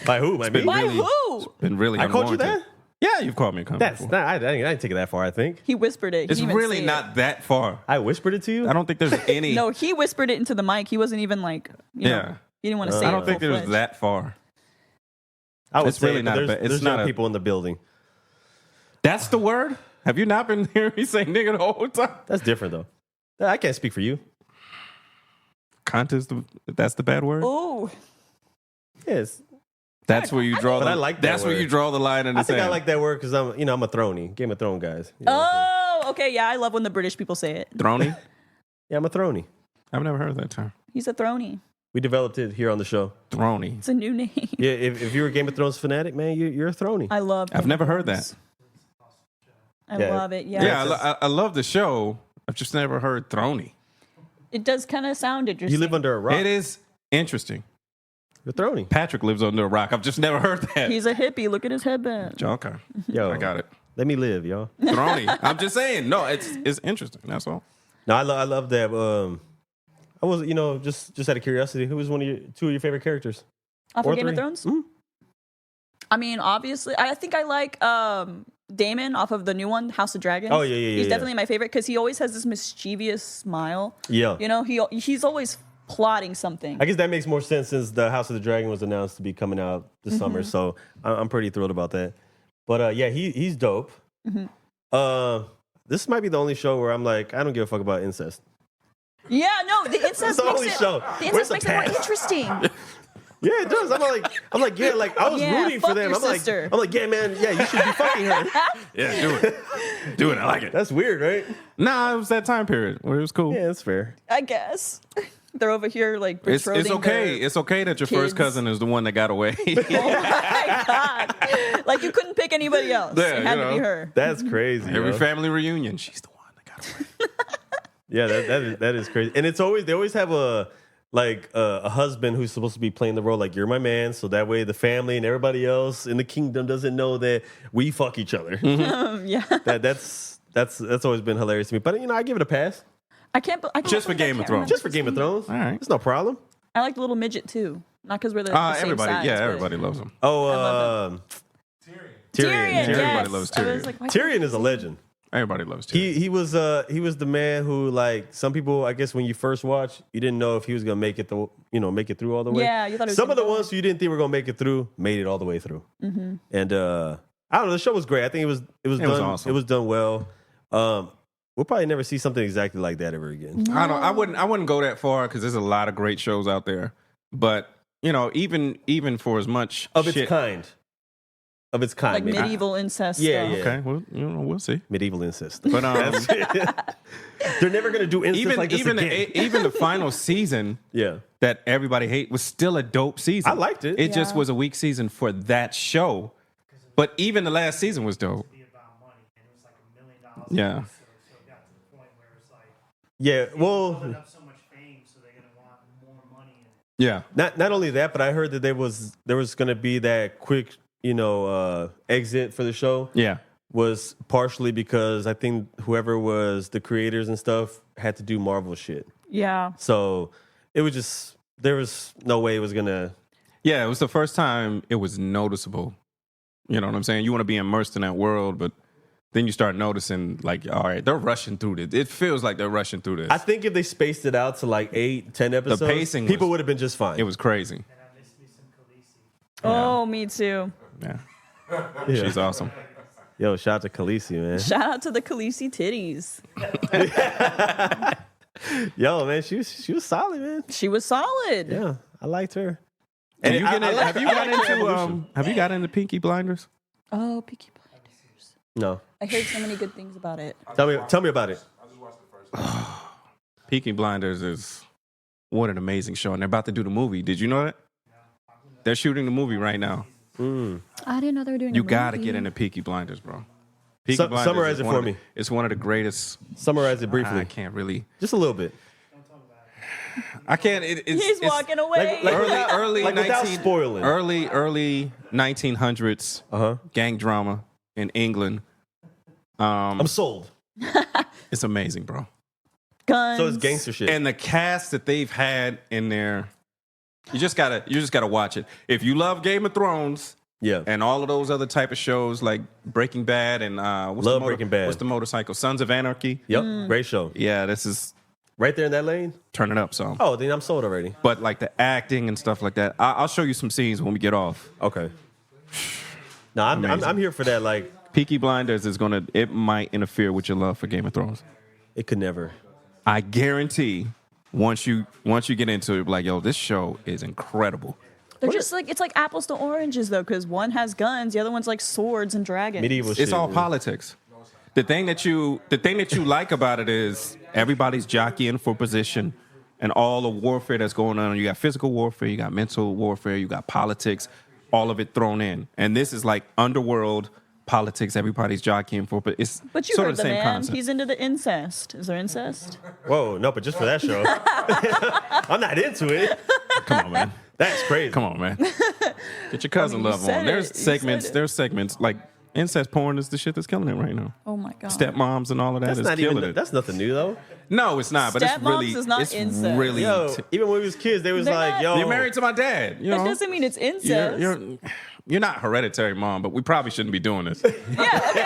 Speaker 3: By who? By me?
Speaker 2: By
Speaker 1: really-
Speaker 2: who?
Speaker 1: been really
Speaker 3: I called you
Speaker 1: unwarranted.
Speaker 3: that?
Speaker 1: Yeah, you've called me a couple
Speaker 3: That's
Speaker 1: before.
Speaker 3: not. I didn't take it that far. I think
Speaker 2: He whispered it. He
Speaker 1: It's
Speaker 2: didn't even
Speaker 1: really
Speaker 2: say it.
Speaker 1: not that far.
Speaker 3: I whispered it to you.
Speaker 1: I don't think there's any.
Speaker 2: No, he whispered it into the mic. He wasn't even like, you know,
Speaker 1: Yeah.
Speaker 2: he didn't want to say
Speaker 1: I
Speaker 2: it.
Speaker 1: don't think there's
Speaker 2: full-fledged.
Speaker 1: that far.
Speaker 3: I would
Speaker 1: It's
Speaker 3: say
Speaker 1: really
Speaker 3: it,
Speaker 1: not
Speaker 3: but
Speaker 1: a
Speaker 3: there's,
Speaker 1: bad- it's
Speaker 3: there's
Speaker 1: not
Speaker 3: young
Speaker 1: a-
Speaker 3: people in the building.
Speaker 1: That's the word? Have you not been hearing me say nigga the whole time?
Speaker 3: That's different though. I can't speak for you.
Speaker 1: Cunt is that's the bad word?
Speaker 2: Ooh.
Speaker 3: Yes,
Speaker 1: That's where you draw
Speaker 3: But
Speaker 1: the
Speaker 3: I like that
Speaker 1: That's where
Speaker 3: word.
Speaker 1: you draw the line in the
Speaker 3: I think I
Speaker 1: sand.
Speaker 3: like that word because I'm a Throny, Game of Thrones guys. You know,
Speaker 2: Oh, Okay, yeah, I love when the British people say it.
Speaker 1: Throny?
Speaker 3: Yeah, I'm a throny.
Speaker 1: I've never heard that term.
Speaker 2: He's a throny.
Speaker 3: We developed it here on the show.
Speaker 1: Throny.
Speaker 2: It's a new name.
Speaker 3: Yeah, if you're a Game of Thrones fanatic, man, you're a throny.
Speaker 2: I love
Speaker 1: I've never heard that.
Speaker 2: I
Speaker 3: Yeah.
Speaker 2: love it. Yeah.
Speaker 1: Yeah, I love the show. I've just never heard Throny.
Speaker 2: It does kind of sound interesting.
Speaker 3: You live under a rock.
Speaker 1: It is interesting.
Speaker 3: You're throny.
Speaker 1: Patrick lives under a rock. I've just never heard that.
Speaker 2: He's a hippie. Look at his headband.
Speaker 1: Okay.
Speaker 3: Yo,
Speaker 1: I got it.
Speaker 3: Let me live, y'all.
Speaker 1: Throny. I'm just saying. No, it's interesting. That's all.
Speaker 3: No, I love that. I was, just out of curiosity, who was two of your favorite characters?
Speaker 2: Off
Speaker 3: Or
Speaker 2: of Game of
Speaker 3: three.
Speaker 2: Thrones?
Speaker 3: Mm.
Speaker 2: I mean, obviously, I think I like Daemon off of the new one, House of Dragons.
Speaker 3: Oh, yeah.
Speaker 2: He's definitely my favorite because he always has this mischievous smile.
Speaker 3: Yeah.
Speaker 2: You know, he's always plotting something.
Speaker 3: I guess that makes more sense since the House of the Dragon was announced to be coming out this summer. So I'm pretty thrilled about that. But yeah, he's dope. This might be the only show where I'm like, I don't give a fuck about incest.
Speaker 2: Yeah, no, the incest
Speaker 3: the
Speaker 2: makes
Speaker 3: only
Speaker 2: it.
Speaker 3: show.
Speaker 2: The
Speaker 3: Where's
Speaker 2: incest
Speaker 3: the
Speaker 2: makes it more
Speaker 3: past?
Speaker 2: interesting.
Speaker 3: Yeah, it does. I'm like, yeah, like I was
Speaker 2: Yeah,
Speaker 3: rooting for
Speaker 2: fuck
Speaker 3: them.
Speaker 2: your
Speaker 3: I'm like,
Speaker 2: sister.
Speaker 3: yeah, man, yeah, you should be fucking her.
Speaker 1: Yeah, do it. Do it. I like it.
Speaker 3: That's weird, right?
Speaker 1: Nah, it was that time period where it was cool.
Speaker 3: Yeah, that's fair.
Speaker 2: I guess they're over here like
Speaker 1: It's
Speaker 2: betrothing
Speaker 1: okay.
Speaker 2: their-
Speaker 1: It's okay that your
Speaker 2: kids.
Speaker 1: first cousin is the one that got away.
Speaker 2: Oh my god! Like you couldn't pick anybody else.
Speaker 1: Yeah,
Speaker 2: it had
Speaker 1: you
Speaker 2: to be
Speaker 1: know.
Speaker 2: her.
Speaker 3: That's crazy.
Speaker 1: Every
Speaker 3: yo.
Speaker 1: family reunion, she's the one that got away.
Speaker 3: Yeah, that is crazy. And they always have a husband who's supposed to be playing the role like you're my man, so that way the family and everybody else in the kingdom doesn't know that we fuck each other.
Speaker 2: Yeah.
Speaker 3: That's always been hilarious to me. But I give it a pass.
Speaker 2: I can't.
Speaker 1: Just for Game of Thrones.
Speaker 3: Just for Game of Thrones.
Speaker 1: All right.
Speaker 3: It's no problem.
Speaker 2: I like the little midget too. Not because we're the same
Speaker 1: Everybody,
Speaker 2: size,
Speaker 1: yeah,
Speaker 2: but-
Speaker 1: everybody loves him.
Speaker 3: Oh,
Speaker 2: love
Speaker 3: Tyrion.
Speaker 2: Tyrion.
Speaker 1: Everybody
Speaker 2: Yes.
Speaker 1: loves
Speaker 2: I was
Speaker 1: Tyrion.
Speaker 2: like, why
Speaker 3: Tyrion is a legend.
Speaker 1: Everybody loves Tyrion.
Speaker 3: He was the man who, like, some people, I guess when you first watch, you didn't know if he was gonna make it through all the way.
Speaker 2: Yeah, you thought it was
Speaker 3: some of
Speaker 2: gonna
Speaker 3: the
Speaker 2: go.
Speaker 3: ones who you didn't think were gonna make it through made it all the way through. Mm-hmm. And I don't know, the show was great. I think it was done.
Speaker 1: awesome.
Speaker 3: It was done well. We'll probably never see something exactly like that ever again.
Speaker 1: I wouldn't go that far because there's a lot of great shows out there. But even for as much
Speaker 3: Of
Speaker 1: shit,
Speaker 3: its kind. Of its kind.
Speaker 2: like
Speaker 3: maybe.
Speaker 2: medieval incest.
Speaker 3: Yeah,
Speaker 2: stuff.
Speaker 3: yeah.
Speaker 1: okay, well, we'll see.
Speaker 3: Medieval incest.
Speaker 1: But
Speaker 3: They're never gonna do incest like this again.
Speaker 1: even the final season
Speaker 3: Yeah.
Speaker 1: that everybody hate was still a dope season.
Speaker 3: I liked it.
Speaker 1: It just
Speaker 2: Yeah.
Speaker 1: was a weak season for that show. But even the last season was dope.
Speaker 6: Be about money, and it was like $1 million.
Speaker 1: Yeah.
Speaker 6: So it got to the point where it's like
Speaker 3: Yeah, well,
Speaker 6: building up so much fame, so they're gonna want more money. And
Speaker 1: Yeah.
Speaker 3: not only that, but I heard that there was going to be that quick, exit for the show.
Speaker 1: Yeah.
Speaker 3: Was partially because I think whoever was the creators and stuff had to do Marvel shit.
Speaker 2: Yeah.
Speaker 3: So it was just there was no way it was gonna.
Speaker 1: Yeah, it was the first time it was noticeable. You know what I'm saying? You want to be immersed in that world, but then you start noticing, like, all right, they're rushing through this. It feels like they're rushing through this.
Speaker 3: I think if they spaced it out to like 8, 10 episodes,
Speaker 1: pacing
Speaker 3: people
Speaker 1: was-
Speaker 3: would have been just fine.
Speaker 1: it was crazy.
Speaker 6: I miss me some Khaleesi.
Speaker 2: Oh, me too.
Speaker 1: Yeah.
Speaker 3: Yeah.
Speaker 1: She's awesome.
Speaker 3: Yo, shout out to Khaleesi, man.
Speaker 2: Shout out to the Khaleesi titties.
Speaker 3: Yo, man, she was solid, man.
Speaker 2: She was solid.
Speaker 3: Yeah, I liked her.
Speaker 1: And
Speaker 3: have you
Speaker 1: have you got into Pinky Blinders?
Speaker 2: Oh, Peaky Blinders.
Speaker 3: No,
Speaker 2: I heard so many good things about it.
Speaker 3: tell me about it.
Speaker 1: Peaky Blinders is what an amazing show, and they're about to do the movie. Did you know that? They're shooting the movie right now.
Speaker 2: I didn't know they were doing.
Speaker 1: You
Speaker 2: a
Speaker 1: got to
Speaker 2: movie.
Speaker 1: get into Peaky Blinders, bro. Peaky
Speaker 3: Summarize
Speaker 1: is
Speaker 3: it
Speaker 1: one
Speaker 3: for
Speaker 1: of the-
Speaker 3: me.
Speaker 1: It's one of the greatest.
Speaker 3: Summarize it briefly,
Speaker 1: I can't really.
Speaker 3: just a little bit.
Speaker 1: I can't.
Speaker 2: He's walking away.
Speaker 3: like-
Speaker 1: Early
Speaker 3: Like, without
Speaker 1: 19
Speaker 3: spoiling.
Speaker 1: Early 1900s gang drama in England.
Speaker 3: I'm sold.
Speaker 1: It's amazing, bro.
Speaker 2: Guns.
Speaker 3: So it's gangster shit.
Speaker 1: And the cast that they've had in there, you just gotta watch it. If you love Game of Thrones
Speaker 3: yeah,
Speaker 1: and all of those other type of shows like Breaking Bad and
Speaker 3: Love Breaking Bad.
Speaker 1: What's the motorcycle? Sons of Anarchy.
Speaker 3: yep, great show.
Speaker 1: Yeah, this is
Speaker 3: Right there in that lane.
Speaker 1: turn it up some.
Speaker 3: Oh, then I'm sold already.
Speaker 1: But like the acting and stuff like that, I'll show you some scenes when we get off.
Speaker 3: Okay. No, I'm here for that. Like,
Speaker 1: Peaky Blinders it might interfere with your love for Game of Thrones.
Speaker 3: it could never.
Speaker 1: I guarantee once you get into it, like, yo, this show is incredible.
Speaker 2: They're just like it's like apples to oranges though, because one has guns, the other one's like swords and dragons.
Speaker 3: Medieval shit.
Speaker 1: It's all
Speaker 3: man.
Speaker 1: politics. The thing that you like about it is everybody's jockeying for position, and all the warfare that's going on. You got physical warfare, you got mental warfare, you got politics, all of it thrown in. And this is like underworld politics. Everybody's jockeying for, but it's
Speaker 2: But you
Speaker 1: sort
Speaker 2: heard
Speaker 1: of the
Speaker 2: the
Speaker 1: same
Speaker 2: man.
Speaker 1: concept.
Speaker 2: He's into the incest. Is there incest?
Speaker 3: Whoa, no, but just for that show. I'm not into it.
Speaker 1: Come on, man.
Speaker 3: That's crazy.
Speaker 1: Come on, man. Get your cousin
Speaker 2: you
Speaker 1: love
Speaker 2: said
Speaker 1: on. There's
Speaker 2: it. You said
Speaker 1: segments.
Speaker 2: it.
Speaker 1: There's segments like incest porn is the shit that's killing it right now.
Speaker 2: Oh my god.
Speaker 1: Stepmoms and all of that
Speaker 3: That's
Speaker 1: is
Speaker 3: not
Speaker 1: killing
Speaker 3: even.
Speaker 1: it.
Speaker 3: That's nothing new though.
Speaker 1: No, it's not. But it's
Speaker 2: Stepmoms
Speaker 1: really,
Speaker 2: is not
Speaker 1: it's
Speaker 2: incest.
Speaker 1: really.
Speaker 3: Yo, even when we was kids, they was
Speaker 2: They're
Speaker 3: like,
Speaker 2: not-
Speaker 3: "Yo,
Speaker 1: You're married to my dad. You
Speaker 2: That
Speaker 1: know,
Speaker 2: doesn't mean it's incest.
Speaker 1: you're not hereditary, mom, but we probably shouldn't be doing this.
Speaker 2: Yeah. Okay.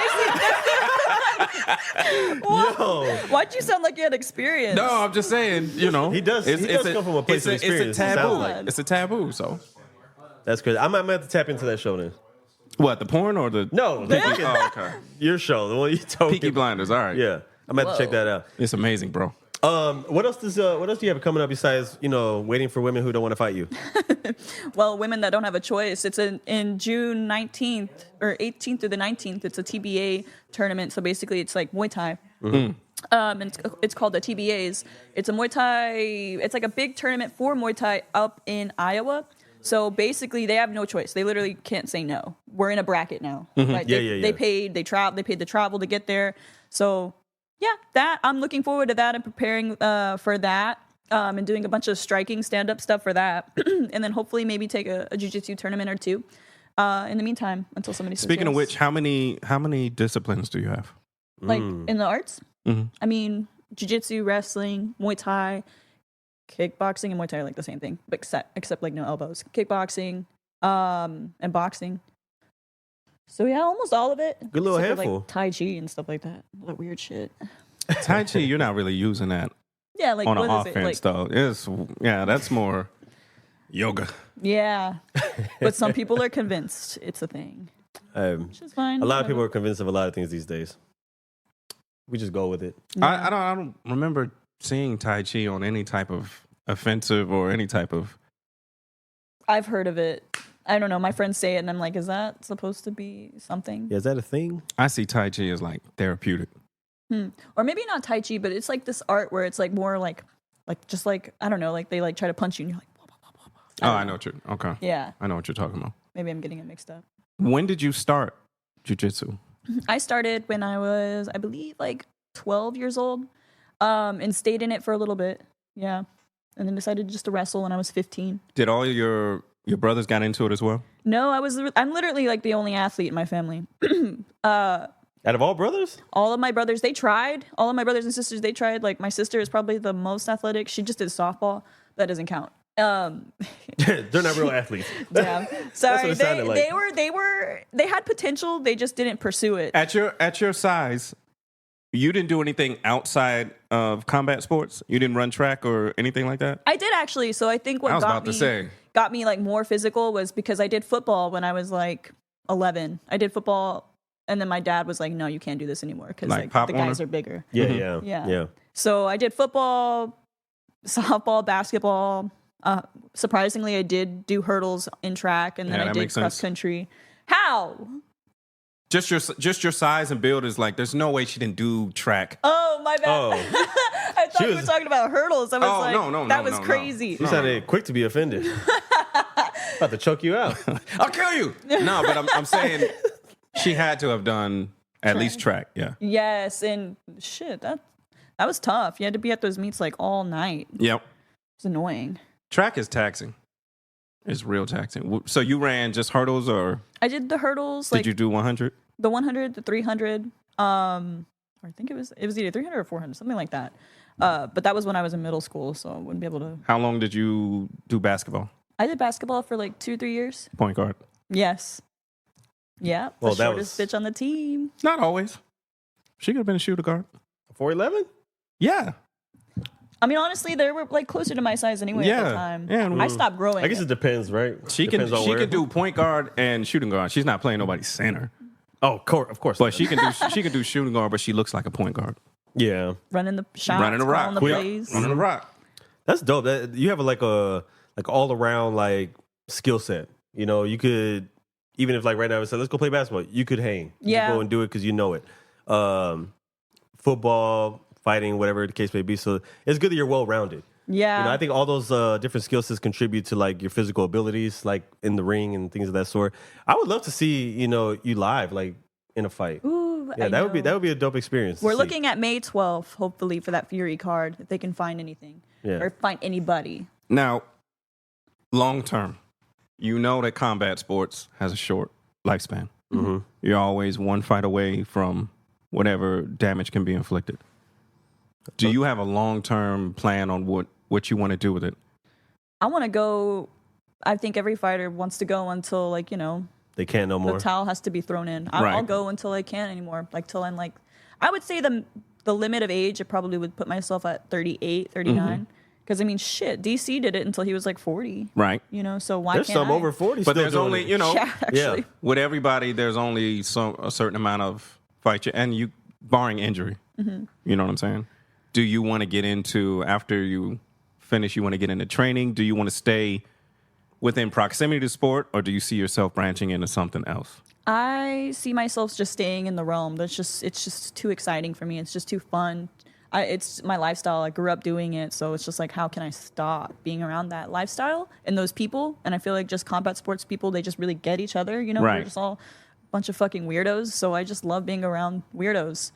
Speaker 3: yo."
Speaker 2: Why'd you sound like you had experience?
Speaker 1: No, I'm just saying. You know,
Speaker 3: He does come from a place of experience,
Speaker 1: It's a
Speaker 3: it
Speaker 1: taboo.
Speaker 3: sounds like.
Speaker 1: It's a taboo. So
Speaker 3: That's crazy. I might have to tap into that show then.
Speaker 1: what? The porn or the
Speaker 3: No, the fucking-
Speaker 1: Oh, okay.
Speaker 3: your show, the one you told
Speaker 1: Peaky
Speaker 3: me.
Speaker 1: Blinders. All right.
Speaker 3: Yeah, I might have to check that out.
Speaker 1: It's amazing, bro.
Speaker 3: What else do you have coming up besides waiting for women who don't want to fight you?
Speaker 2: Well, women that don't have a choice. It's in June 19th or 18th through the 19th. It's a TBA tournament. So basically, it's like Muay Thai. And it's called the TBAs. It's a Muay Thai. It's like a big tournament for Muay Thai up in Iowa. So basically, they have no choice. They literally can't say no. We're in a bracket now. Right?
Speaker 3: Yeah.
Speaker 2: They paid the travel to get there. So yeah, that I'm looking forward to that and preparing for that. And doing a bunch of striking stand-up stuff for that. And then hopefully maybe take a jiu-jitsu tournament or two in the meantime until somebody says
Speaker 1: Speaking of
Speaker 2: yes.
Speaker 1: which, how many disciplines do you have?
Speaker 2: Like in the arts? I mean, jiu-jitsu, wrestling, Muay Thai, kickboxing, and Muay Thai are like the same thing, but except like no elbows. Kickboxing and boxing. So yeah, almost all of it.
Speaker 3: Good little
Speaker 2: Except for,
Speaker 3: handful.
Speaker 2: like Tai Chi and stuff like that. All that weird shit.
Speaker 1: Tai Chi, you're not really using that
Speaker 2: Yeah, like
Speaker 1: on an
Speaker 2: what is
Speaker 1: offense,
Speaker 2: it? Like,
Speaker 1: though. That's more yoga.
Speaker 2: yeah, but some people are convinced it's a thing, which is fine.
Speaker 3: A lot of people
Speaker 2: whatever.
Speaker 3: are convinced of a lot of things these days. We just go with it.
Speaker 1: I don't remember seeing Tai Chi on any type of offensive or any type of.
Speaker 2: I've heard of it. I don't know. My friends say it, and I'm like, is that supposed to be something?
Speaker 3: Yeah, is that a thing?
Speaker 1: I see Tai Chi as like therapeutic.
Speaker 2: Or maybe not Tai Chi, but it's like this art where it's like more like just like I don't know, like they like try to punch you, and you're like, blah, blah, blah, blah, blah.
Speaker 1: Oh, I know what you're. Okay.
Speaker 2: Yeah.
Speaker 1: I know what you're talking about.
Speaker 2: Maybe I'm getting it mixed up.
Speaker 1: When did you start jiu-jitsu?
Speaker 2: I started when I was, I believe, like 12 years old, and stayed in it for a little bit. Yeah, and then decided just to wrestle when I was 15.
Speaker 1: Did all your brothers got into it as well?
Speaker 2: No, I'm literally like the only athlete in my family.
Speaker 3: Out of all brothers?
Speaker 2: All of my brothers, they tried. All of my brothers and sisters, they tried. Like my sister is probably the most athletic. She just did softball. That doesn't count.
Speaker 3: They're not real athletes.
Speaker 2: Yeah, sorry.
Speaker 3: it sounded like.
Speaker 2: They had potential. They just didn't pursue it.
Speaker 1: At your size, you didn't do anything outside of combat sports. You didn't run track or anything like that.
Speaker 2: I did actually. So I think what
Speaker 1: I was about to say.
Speaker 2: got me like more physical was because I did football when I was like 11. I did football, and then my dad was like, "No, you can't do this anymore because
Speaker 1: Like
Speaker 2: like
Speaker 1: Pop
Speaker 2: the guys
Speaker 1: Warner?
Speaker 2: are bigger."
Speaker 3: Yeah.
Speaker 2: Yeah. So I did football, softball, basketball. Surprisingly, I did do hurdles in track, and then
Speaker 1: Yeah,
Speaker 2: I
Speaker 1: that
Speaker 2: did
Speaker 1: makes sense.
Speaker 2: cross country. How?
Speaker 1: Just your size and build is like. There's no way she didn't do track.
Speaker 2: Oh, my bad.
Speaker 3: Oh.
Speaker 2: I thought
Speaker 3: She
Speaker 2: you were
Speaker 3: was-
Speaker 2: talking about hurdles. I was
Speaker 1: Oh,
Speaker 2: like,
Speaker 1: no,
Speaker 2: that was
Speaker 1: no.
Speaker 2: crazy.
Speaker 3: You sounded quick to be offended. About to choke you out.
Speaker 1: I'll kill you. No, but I'm saying she had to have done at least track. Yeah.
Speaker 2: Yes, and shit, that was tough. You had to be at those meets like all night.
Speaker 1: Yep.
Speaker 2: It's annoying.
Speaker 1: Track is taxing. It's real taxing. So you ran just hurdles, or
Speaker 2: I did the hurdles,
Speaker 1: did
Speaker 2: like
Speaker 1: you do 100?
Speaker 2: the 100, the 300. Or I think it was either 300 or 400, something like that. But that was when I was in middle school, so I wouldn't be able to.
Speaker 1: How long did you do basketball?
Speaker 2: I did basketball for like 2-3 years.
Speaker 1: Point guard.
Speaker 2: Yes. Yeah.
Speaker 3: Well,
Speaker 2: the
Speaker 3: that
Speaker 2: shortest
Speaker 3: was-
Speaker 2: bitch on the team.
Speaker 1: Not always. She could have been a shooter guard.
Speaker 3: 4'11"?
Speaker 1: Yeah.
Speaker 2: I mean, honestly, they were like closer to my size anyway at the
Speaker 1: Yeah.
Speaker 2: time.
Speaker 1: Yeah,
Speaker 2: I stopped growing.
Speaker 3: I guess it depends, right?
Speaker 1: She
Speaker 3: Depends on
Speaker 1: can
Speaker 3: where.
Speaker 1: do point guard and shooting guard. She's not playing nobody's center.
Speaker 3: Oh, of course.
Speaker 1: But she can do shooting guard, but she looks like a point guard.
Speaker 3: Yeah.
Speaker 2: running the shots,
Speaker 1: Running the rock.
Speaker 2: calling the
Speaker 1: Quick.
Speaker 2: plays.
Speaker 1: Running the rock.
Speaker 3: That's dope. That you have like all around like skill set. You know, you could even if like right now we said let's go play basketball, you could hang. You
Speaker 2: Yeah.
Speaker 3: could go and do it because you know it. football, fighting, whatever the case may be. So it's good that you're well-rounded.
Speaker 2: Yeah.
Speaker 3: You know, I think all those different skill sets contribute to like your physical abilities, like in the ring and things of that sort. I would love to see, you live, like in a fight.
Speaker 2: Ooh,
Speaker 3: Yeah,
Speaker 2: I
Speaker 3: that would
Speaker 2: know.
Speaker 3: be a dope experience.
Speaker 2: We're looking at May 12th, hopefully, for that Fury card, if they can find anything.
Speaker 3: Yeah.
Speaker 2: Or find anybody.
Speaker 1: Now, long term, you know that combat sports has a short lifespan.
Speaker 3: Mm-hmm.
Speaker 1: You're always one fight away from whatever damage can be inflicted. Do you have a long term plan on what you want to do with it?
Speaker 2: I want to go. I think every fighter wants to go until, like,
Speaker 3: They can't no more.
Speaker 2: the towel has to be thrown in. I'll
Speaker 1: Right.
Speaker 2: go until I can't anymore. Like, till I'm like, I would say the limit of age, I probably would put myself at 38, 39. Because, I mean, shit, DC did it until he was like 40.
Speaker 1: Right.
Speaker 2: So why
Speaker 3: There's
Speaker 2: can't
Speaker 3: some
Speaker 2: I?
Speaker 3: over 40
Speaker 1: But
Speaker 3: still
Speaker 1: there's
Speaker 3: doing
Speaker 1: only,
Speaker 3: it.
Speaker 2: Yeah, actually.
Speaker 1: with everybody, there's only a certain amount of fight, and you barring injury.
Speaker 2: Mm-hmm.
Speaker 1: You know what I'm saying? Do you want to get into, after you finish, you want to get into training? Do you want to stay within proximity to sport, or do you see yourself branching into something else?
Speaker 2: I see myself just staying in the realm. It's just too exciting for me. It's just too fun. It's my lifestyle. I grew up doing it, so it's just like, how can I stop being around that lifestyle and those people? And I feel like just combat sports people, they just really get each other.
Speaker 1: Right.
Speaker 2: We're just all a bunch of fucking weirdos. So I just love being around weirdos.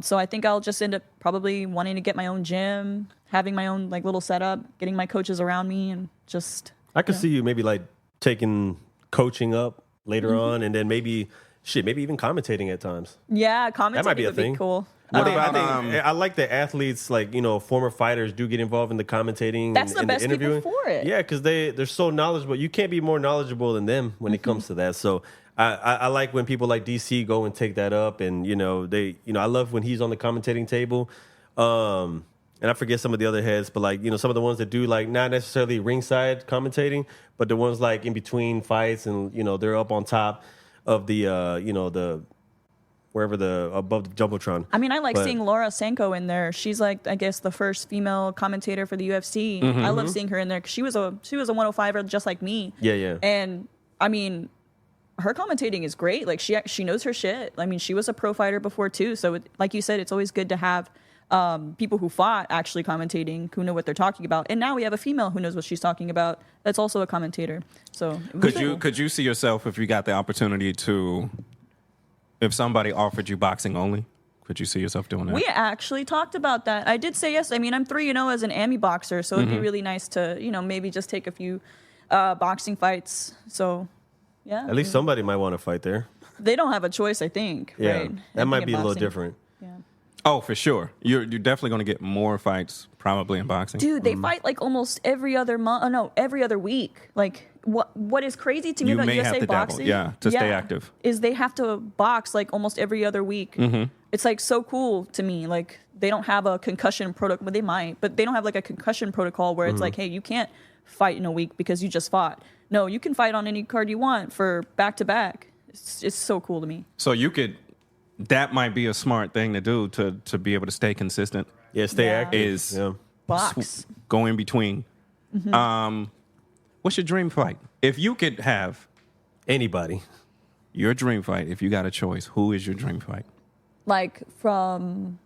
Speaker 2: So I think I'll just end up probably wanting to get my own gym, having my own like little setup, getting my coaches around me, and just.
Speaker 3: I could see you maybe like taking coaching up later
Speaker 2: Mm-hmm.
Speaker 3: on, and then maybe even commentating at times.
Speaker 2: Yeah, commentating
Speaker 3: That might be a
Speaker 2: would
Speaker 3: thing.
Speaker 2: be cool.
Speaker 1: What
Speaker 3: I
Speaker 1: about,
Speaker 3: think I like that athletes, like, former fighters do get involved in the commentating.
Speaker 2: That's the
Speaker 3: and
Speaker 2: best
Speaker 3: the
Speaker 2: people
Speaker 3: interviewing.
Speaker 2: for it.
Speaker 3: Yeah, because they're so knowledgeable. You can't be more knowledgeable than them when it comes to that. So I like when people like DC go and take that up, and I love when he's on the commentating table. And I forget some of the other heads, but like, some of the ones that do like not necessarily ringside commentating, but the ones like in between fights, and they're up on top of the the wherever above the jumbotron.
Speaker 2: I mean, I like
Speaker 3: But-
Speaker 2: seeing Laura Sanko in there. She's like, I guess, the first female commentator for the UFC. I love seeing her in there because she was a 105er just like me.
Speaker 3: Yeah.
Speaker 2: And I mean, her commentating is great. Like she knows her shit. I mean, she was a pro fighter before too. So like you said, it's always good to have people who fought actually commentating, who know what they're talking about. And now we have a female who knows what she's talking about. That's also a commentator. So
Speaker 1: Could you see yourself, if you got the opportunity to, if somebody offered you boxing only, could you see yourself doing that?
Speaker 2: We actually talked about that. I did say yes. I mean, I'm 3-0 as an AMI boxer, so it'd be really nice to, maybe just take a few boxing fights. So, yeah.
Speaker 3: At least somebody might want to fight there.
Speaker 2: They don't have a choice, I think.
Speaker 3: Yeah,
Speaker 2: Right?
Speaker 3: that
Speaker 2: I
Speaker 3: might
Speaker 2: think
Speaker 3: be
Speaker 2: in
Speaker 3: a little
Speaker 2: boxing.
Speaker 3: different.
Speaker 2: Yeah.
Speaker 1: Oh, for sure. You're definitely going to get more fights probably in boxing.
Speaker 2: Dude, they fight like almost every other month. Oh, no, every other week. Like, what is crazy to me
Speaker 1: You
Speaker 2: about
Speaker 1: may have
Speaker 2: USA
Speaker 1: to dabble,
Speaker 2: boxing?
Speaker 1: yeah, to stay active.
Speaker 2: Is they have to box like almost every other week.
Speaker 1: Mm-hmm.
Speaker 2: It's like so cool to me. Like, they don't have a concussion protocol. Well, they might, but they don't have like a concussion protocol where it's like, hey, you can't fight in a week because you just fought. No, you can fight on any card you want for back to back. It's so cool to me.
Speaker 1: So that might be a smart thing to do to be able to stay consistent.
Speaker 3: Yeah, stay
Speaker 2: Yeah.
Speaker 3: active.
Speaker 1: Is
Speaker 3: Yeah.
Speaker 2: Box.
Speaker 1: go in between. What's your dream fight? If you could have
Speaker 3: Anybody.
Speaker 1: your dream fight, if you got a choice, who is your dream fight?
Speaker 2: Like from.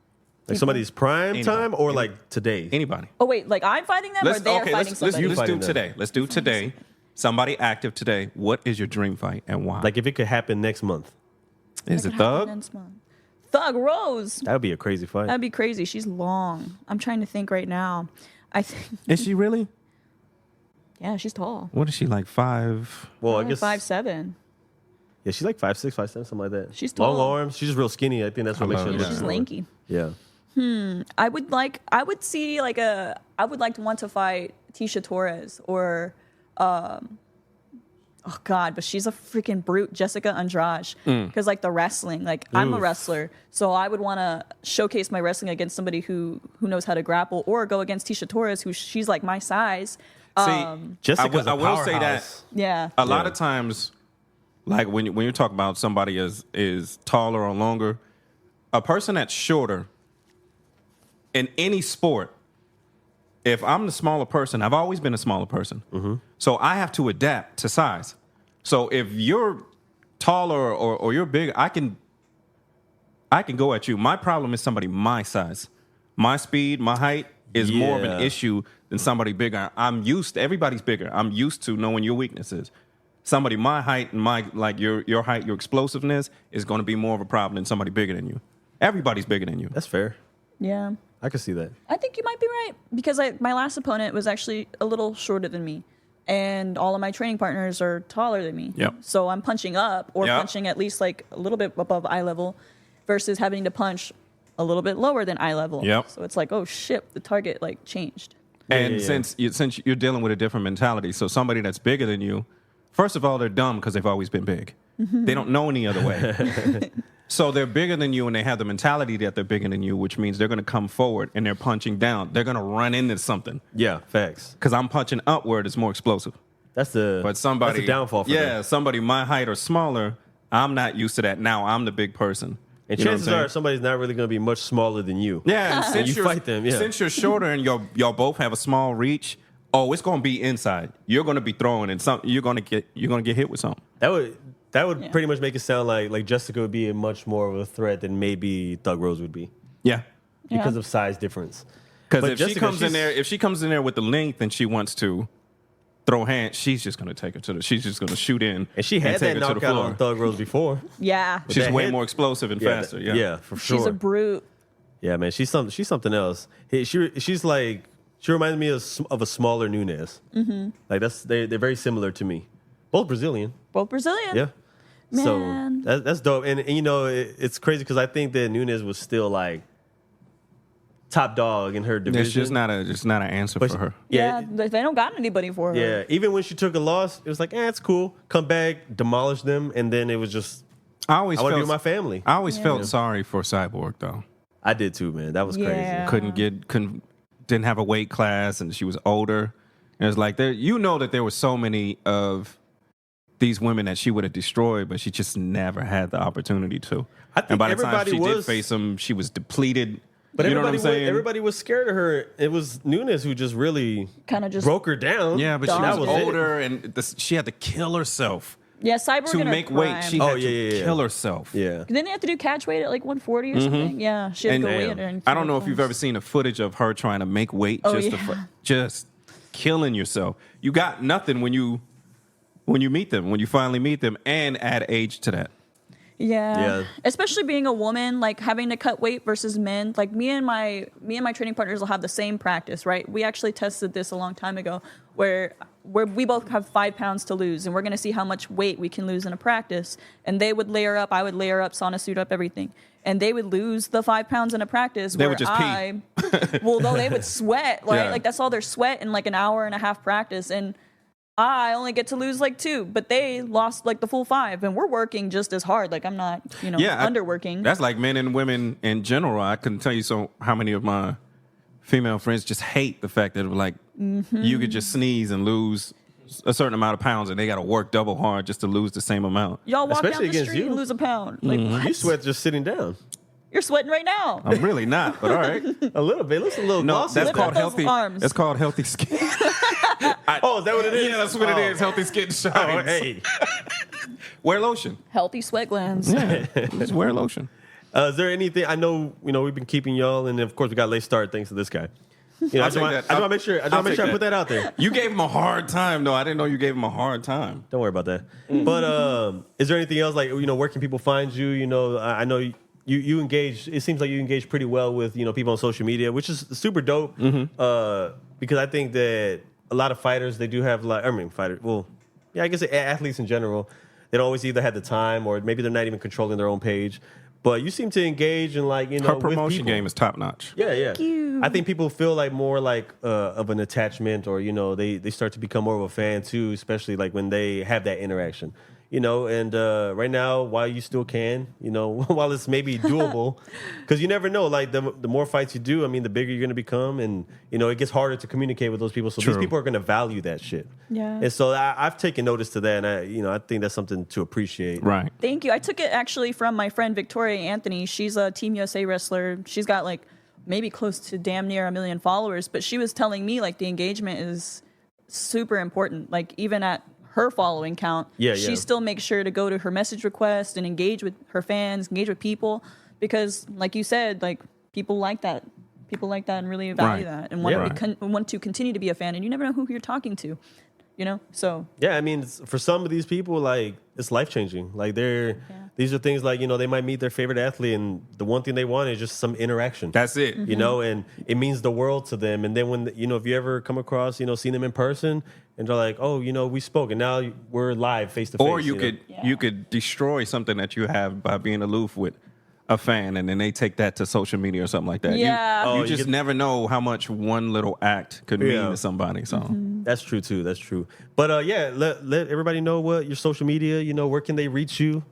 Speaker 3: Like somebody's prime
Speaker 1: Anybody.
Speaker 3: time or like today?
Speaker 1: Anybody.
Speaker 2: Oh, wait, like I'm fighting them or they're fighting somebody?
Speaker 1: Let's do
Speaker 3: Fighting them.
Speaker 1: today. Let's do today. Somebody active today. What is your dream fight and why?
Speaker 3: Like if it could happen next month,
Speaker 1: is it Thug?
Speaker 2: Thug Rose.
Speaker 3: that would be a crazy fight.
Speaker 2: That'd be crazy. She's long. I'm trying to think right now. I think,
Speaker 1: Is she really?
Speaker 2: yeah, she's tall.
Speaker 1: What is she, like 5?
Speaker 3: Well, I
Speaker 2: Only
Speaker 3: guess
Speaker 2: 5'7".
Speaker 3: yeah, she's like 5'6", 5'7", something like that.
Speaker 2: She's
Speaker 3: long
Speaker 2: tall.
Speaker 3: arms. She's just real skinny. I think that's what makes her
Speaker 1: Hello,
Speaker 3: look
Speaker 1: yeah.
Speaker 2: She's
Speaker 3: good.
Speaker 2: lanky.
Speaker 3: Yeah.
Speaker 2: I would like to want to fight Tisha Torres or, oh God, but she's a freaking brute, Jessica Andrade. Because like the wrestling, like I'm a
Speaker 3: Oof.
Speaker 2: wrestler, so I would want to showcase my wrestling against somebody who knows how to grapple, or go against Tisha Torres, she's like my size.
Speaker 3: Jessica's
Speaker 1: I
Speaker 3: a
Speaker 1: will say that
Speaker 3: powerhouse.
Speaker 2: Yeah.
Speaker 1: a lot of times, like when you talk about somebody is taller or longer, a person that's shorter in any sport, if I'm the smaller person, I've always been a smaller person. So I have to adapt to size. So if you're taller or you're big, I can I can go at you. My problem is somebody my size. My speed, my height is more of an
Speaker 3: Yeah.
Speaker 1: issue than somebody bigger. Everybody's bigger. I'm used to knowing your weaknesses. Somebody my height and your height, your explosiveness is going to be more of a problem than somebody bigger than you. Everybody's bigger than you.
Speaker 3: That's fair.
Speaker 2: Yeah.
Speaker 3: I can see that.
Speaker 2: I think you might be right because my last opponent was actually a little shorter than me, and all of my training partners are taller than me.
Speaker 1: Yep.
Speaker 2: So I'm punching up or
Speaker 1: Yep.
Speaker 2: punching at least like a little bit above eye level, versus having to punch a little bit lower than eye level.
Speaker 1: Yep.
Speaker 2: So it's like, oh shit, the target like changed.
Speaker 1: And
Speaker 3: Yeah.
Speaker 1: since you're dealing with a different mentality, so somebody that's bigger than you, first of all, they're dumb because they've always been big. They don't know any other way. So they're bigger than you, and they have the mentality that they're bigger than you, which means they're going to come forward and they're punching down. They're going to run into something
Speaker 3: Yeah, facts.
Speaker 1: because I'm punching upward. It's more explosive.
Speaker 3: That's the
Speaker 1: But somebody,
Speaker 3: that's the downfall for them.
Speaker 1: somebody my height or smaller, I'm not used to that. Now I'm the big person.
Speaker 3: And
Speaker 1: You know what I'm
Speaker 3: chances
Speaker 1: saying?
Speaker 3: are somebody's not really going to be much smaller than you.
Speaker 1: Yeah, and since
Speaker 3: you
Speaker 1: you're,
Speaker 3: fight them, yeah.
Speaker 1: since you're shorter and y'all both have a small reach, it's going to be inside. You're going to be throwing, and you're going to get hit with something.
Speaker 3: That would
Speaker 2: Yeah.
Speaker 3: pretty much make it sound like Jessica would be a much more of a threat than maybe Thug Rose would be
Speaker 1: Yeah,
Speaker 3: because
Speaker 2: Yeah.
Speaker 3: of size difference.
Speaker 1: because
Speaker 3: But
Speaker 1: if she
Speaker 3: Jessica,
Speaker 1: comes in
Speaker 3: she's-
Speaker 1: there with the length and she wants to throw hands, she's just going to take her she's just going to shoot in,
Speaker 3: And she had
Speaker 1: take
Speaker 3: that
Speaker 1: her to the
Speaker 3: knockout
Speaker 1: floor.
Speaker 3: on Thug Rose before.
Speaker 2: Yeah.
Speaker 1: She's
Speaker 3: that
Speaker 1: way
Speaker 3: hit-
Speaker 1: more explosive and faster.
Speaker 3: Yeah, for sure.
Speaker 2: She's a brute.
Speaker 3: Yeah, man, she's something else. She's like she reminds me of a smaller Nunes. Mm-hmm. Like they're very similar to me. Both Brazilian.
Speaker 2: Both Brazilian.
Speaker 3: Yeah.
Speaker 2: Man.
Speaker 3: So that's dope. And you know, it's crazy because I think that Nunes was still like top dog in her division.
Speaker 1: It's just not an answer
Speaker 3: But
Speaker 1: for her.
Speaker 2: Yeah. They don't got anybody for her.
Speaker 3: Yeah, even when she took a loss, it was like, it's cool. Come back, demolish them, and then it was just,
Speaker 1: I
Speaker 3: I want to be with my family.
Speaker 1: I always felt sorry for Cyborg though.
Speaker 3: I did too, man. That was
Speaker 2: Yeah.
Speaker 3: crazy.
Speaker 1: Didn't have a weight class, and she was older. And it's like that there were so many of these women that she would have destroyed, but she just never had the opportunity to.
Speaker 3: I think
Speaker 1: and by the time
Speaker 3: everybody
Speaker 1: she did
Speaker 3: was-
Speaker 1: face them, she was depleted.
Speaker 3: But
Speaker 1: you know what I'm
Speaker 3: everybody,
Speaker 1: saying?
Speaker 3: everybody was scared of her. It was Nunes who just really
Speaker 2: Kind of just.
Speaker 3: broke her down.
Speaker 1: Yeah, but she
Speaker 2: That
Speaker 1: was
Speaker 2: was it.
Speaker 1: older, and she had to kill herself
Speaker 2: Yeah, Cyborg
Speaker 1: to
Speaker 2: in her
Speaker 1: make
Speaker 2: prime.
Speaker 1: weight. She
Speaker 3: Oh,
Speaker 1: had to
Speaker 3: yeah.
Speaker 1: kill herself.
Speaker 3: Yeah.
Speaker 2: Didn't they have to do catch weight at like 140 or something? Yeah, she had to
Speaker 1: And
Speaker 2: go weight and
Speaker 1: I don't know if you've ever seen a footage of her trying to make weight,
Speaker 2: Oh,
Speaker 1: just killing yourself. You got nothing when you meet them, when you finally meet them, and add age to that.
Speaker 2: Yeah.
Speaker 3: Yeah.
Speaker 2: Especially being a woman, like having to cut weight versus men. Like me and my training partners will have the same practice, right? We actually tested this a long time ago where we both have 5 pounds to lose, and we're gonna see how much weight we can lose in a practice. And they would layer up, I would layer up, sauna suit up, everything. And they would lose the 5 pounds in a practice.
Speaker 1: They
Speaker 2: where
Speaker 1: would just pee.
Speaker 2: well, no, they would sweat, right?
Speaker 1: Yeah.
Speaker 2: Like that's all their sweat in like an hour and a half practice. And I only get to lose like 2, but they lost like the full 5, and we're working just as hard. Like I'm not, underworking.
Speaker 1: That's like men and women in general. I couldn't tell you how many of my female friends just hate the fact that like you could just sneeze and lose a certain amount of pounds, and they got to work double hard just to lose the same amount.
Speaker 2: Y'all walk
Speaker 3: Especially
Speaker 2: down the
Speaker 3: against
Speaker 2: street
Speaker 3: you.
Speaker 2: and lose a pound. Like what?
Speaker 3: You sweat just sitting down.
Speaker 2: You're sweating right now.
Speaker 1: I'm really not, but all right.
Speaker 3: A little bit. It looks a little
Speaker 1: No,
Speaker 3: glossy.
Speaker 1: that's
Speaker 2: Lift
Speaker 1: called
Speaker 2: up those
Speaker 1: healthy.
Speaker 2: arms.
Speaker 1: That's called healthy skin.
Speaker 3: Oh, is that what it is?
Speaker 1: Yeah, that's what it is. Healthy skin shines.
Speaker 3: Oh, hey.
Speaker 1: Wear lotion.
Speaker 2: Healthy sweat glands.
Speaker 1: Just wear lotion.
Speaker 3: Is there anything? I know, we've been keeping y'all, and of course we got a late start thanks to this guy. I just
Speaker 1: take
Speaker 3: want
Speaker 1: that.
Speaker 3: to make sure. I
Speaker 1: I'll
Speaker 3: make
Speaker 1: take
Speaker 3: sure I
Speaker 1: that.
Speaker 3: put that out there.
Speaker 1: You gave him a hard time, though. I didn't know you gave him a hard time.
Speaker 3: Don't worry about that. But is there anything else? Like, where can people find you? I know you engage. It seems like you engage pretty well with people on social media, which is super dope. Because I think that a lot of fighters, they do have fighters. Well, yeah, I guess athletes in general, they don't always either have the time, or maybe they're not even controlling their own page. But you seem to engage in
Speaker 1: Her
Speaker 3: with
Speaker 1: promotion
Speaker 3: people.
Speaker 1: game is top notch.
Speaker 3: Yeah, yeah.
Speaker 2: you.
Speaker 3: I think people feel like more like of an attachment, or they start to become more of a fan too, especially like when they have that interaction. And right now, while you still can, while it's maybe doable, because you never know. Like the more fights you do, the bigger you're going to become, and it gets harder to communicate with those people. So
Speaker 1: True.
Speaker 3: these people are going to value that shit.
Speaker 2: Yeah.
Speaker 3: And so I've taken notice to that, and I think that's something to appreciate.
Speaker 1: Right.
Speaker 2: Thank you. I took it actually from my friend Victoria Anthony. She's a Team USA wrestler. She's got like maybe close to damn near 1 million followers, but she was telling me like the engagement is super important. Like even at her following count,
Speaker 3: Yeah,
Speaker 2: she
Speaker 3: yeah.
Speaker 2: still makes sure to go to her message request and engage with her fans, engage with people, because, like you said, like people like that. People like that and really value
Speaker 1: Right.
Speaker 2: that and want,
Speaker 3: Yeah.
Speaker 2: want to continue to be a fan. And you never know who you're talking to, you know? So,
Speaker 3: Yeah, I mean, for some of these people, like, it's life changing. Like, these are things like, you know, they might meet their favorite athlete, and the one thing they want is just some interaction.
Speaker 1: That's it.
Speaker 3: You know, and it means the world to them. And then when, you know, if you ever come across, you know, seeing them in person, and they're like, oh, you know, we spoke, and now we're live face to face.
Speaker 1: Or you
Speaker 3: know?
Speaker 1: could destroy something that you have by being aloof with a fan, and then they take that to social media or something like that.
Speaker 2: Yeah.
Speaker 1: You
Speaker 3: you
Speaker 1: just
Speaker 3: get-
Speaker 1: never know how much one little act could mean
Speaker 3: Yeah.
Speaker 1: to somebody. So
Speaker 3: That's true too. That's true. But yeah, let everybody know what your social media. You know, where can they reach you?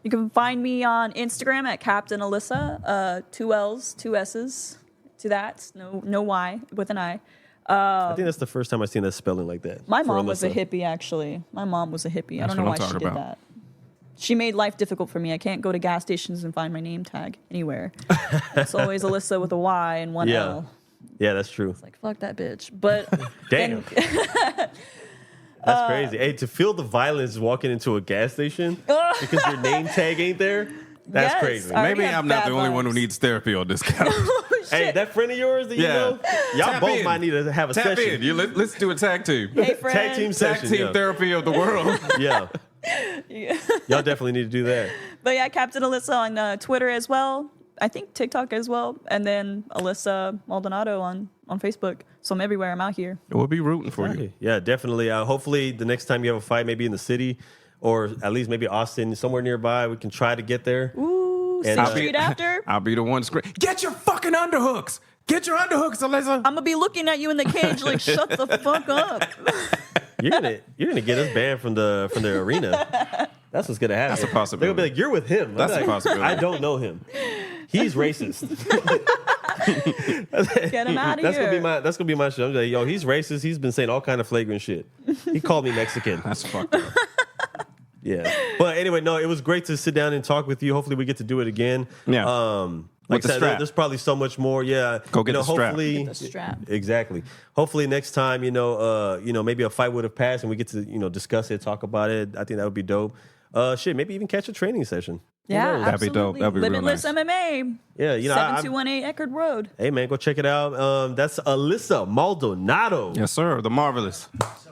Speaker 2: you can find me on Instagram at Captain Allissa, 2 L's, 2 S's to that. No Y with an I.
Speaker 3: I think that's the first time I've seen that spelling like that.
Speaker 2: My
Speaker 3: for
Speaker 2: mom was a
Speaker 3: Allissa.
Speaker 2: hippie, actually. My mom was a hippie. I
Speaker 1: That's
Speaker 2: don't know
Speaker 1: what
Speaker 2: why
Speaker 1: I'm
Speaker 2: she
Speaker 1: talking
Speaker 2: did
Speaker 1: about.
Speaker 2: that. She made life difficult for me. I can't go to gas stations and find my name tag anywhere. It's always Allissa with a Y and one
Speaker 3: Yeah.
Speaker 2: L.
Speaker 3: Yeah, that's true.
Speaker 2: Like, fuck that bitch. But
Speaker 3: Damn. That's crazy. Hey, to feel the violence walking into a gas station because your name tag ain't there, that's
Speaker 2: Yes.
Speaker 3: crazy.
Speaker 2: I already
Speaker 1: maybe
Speaker 2: have
Speaker 1: I'm not
Speaker 2: bad
Speaker 1: the only one who
Speaker 2: vibes.
Speaker 1: needs therapy on this couch.
Speaker 3: Hey, that friend of yours that you
Speaker 1: Yeah.
Speaker 3: know, y'all
Speaker 1: Tap
Speaker 3: both
Speaker 1: in.
Speaker 3: might need to have a
Speaker 1: Tap
Speaker 3: session.
Speaker 1: in. Let's do a tag team.
Speaker 2: Hey, friend.
Speaker 3: Tag team
Speaker 1: Tag
Speaker 3: session.
Speaker 1: team
Speaker 3: yeah.
Speaker 1: therapy of the world.
Speaker 3: Yeah. Y'all definitely need to do that.
Speaker 2: But yeah, Captain Allissa on Twitter as well. I think TikTok as well. And then Allissa Maldonado on Facebook. So I'm everywhere. I'm out here.
Speaker 1: We'll be rooting for you.
Speaker 3: Okay. Yeah, definitely. Hopefully, the next time you have a fight, maybe in the city or at least maybe Austin, somewhere nearby, we can try to get there.
Speaker 2: Ooh,
Speaker 3: And,
Speaker 2: 6th
Speaker 3: I'll
Speaker 1: be-
Speaker 2: Street after.
Speaker 1: I'll be the one screaming, "Get your fucking underhooks! Get your underhooks, Allissa!"
Speaker 2: I'm going to be looking at you in the cage like, shut the fuck up.
Speaker 3: You're gonna get us banned from the arena. That's what's gonna happen.
Speaker 1: That's a possibility.
Speaker 3: They're gonna be like, "You're with him."
Speaker 1: That's
Speaker 3: I'm
Speaker 1: a
Speaker 3: like,
Speaker 1: possibility.
Speaker 3: I don't know him. He's racist.
Speaker 2: Get him out of
Speaker 3: That's
Speaker 2: here.
Speaker 3: gonna be my show. I'm like, yo, he's racist. He's been saying all kind of flagrant shit. He called me Mexican.
Speaker 1: That's fucked up.
Speaker 3: Yeah. But anyway, no, it was great to sit down and talk with you. Hopefully, we get to do it again.
Speaker 1: Yeah.
Speaker 3: Like
Speaker 1: With the
Speaker 3: I said,
Speaker 1: strap.
Speaker 3: there's probably so much more. Yeah.
Speaker 1: Go get the strap.
Speaker 3: Hopefully,
Speaker 2: Get the strap.
Speaker 3: Exactly. Hopefully, next time, maybe a fight would have passed and we get to, discuss it, talk about it. I think that would be dope. Maybe even catch a training session. Who
Speaker 2: Yeah,
Speaker 3: knows?
Speaker 1: That'd be
Speaker 2: absolutely.
Speaker 1: dope. That'd be real
Speaker 2: Limitless
Speaker 1: nice.
Speaker 2: MMA.
Speaker 3: Yeah,
Speaker 2: 7218 Eckerd Road.
Speaker 3: Hey man, go check it out. That's Allissa Maldonado.
Speaker 1: Yes, sir. The marvelous.
Speaker 6: So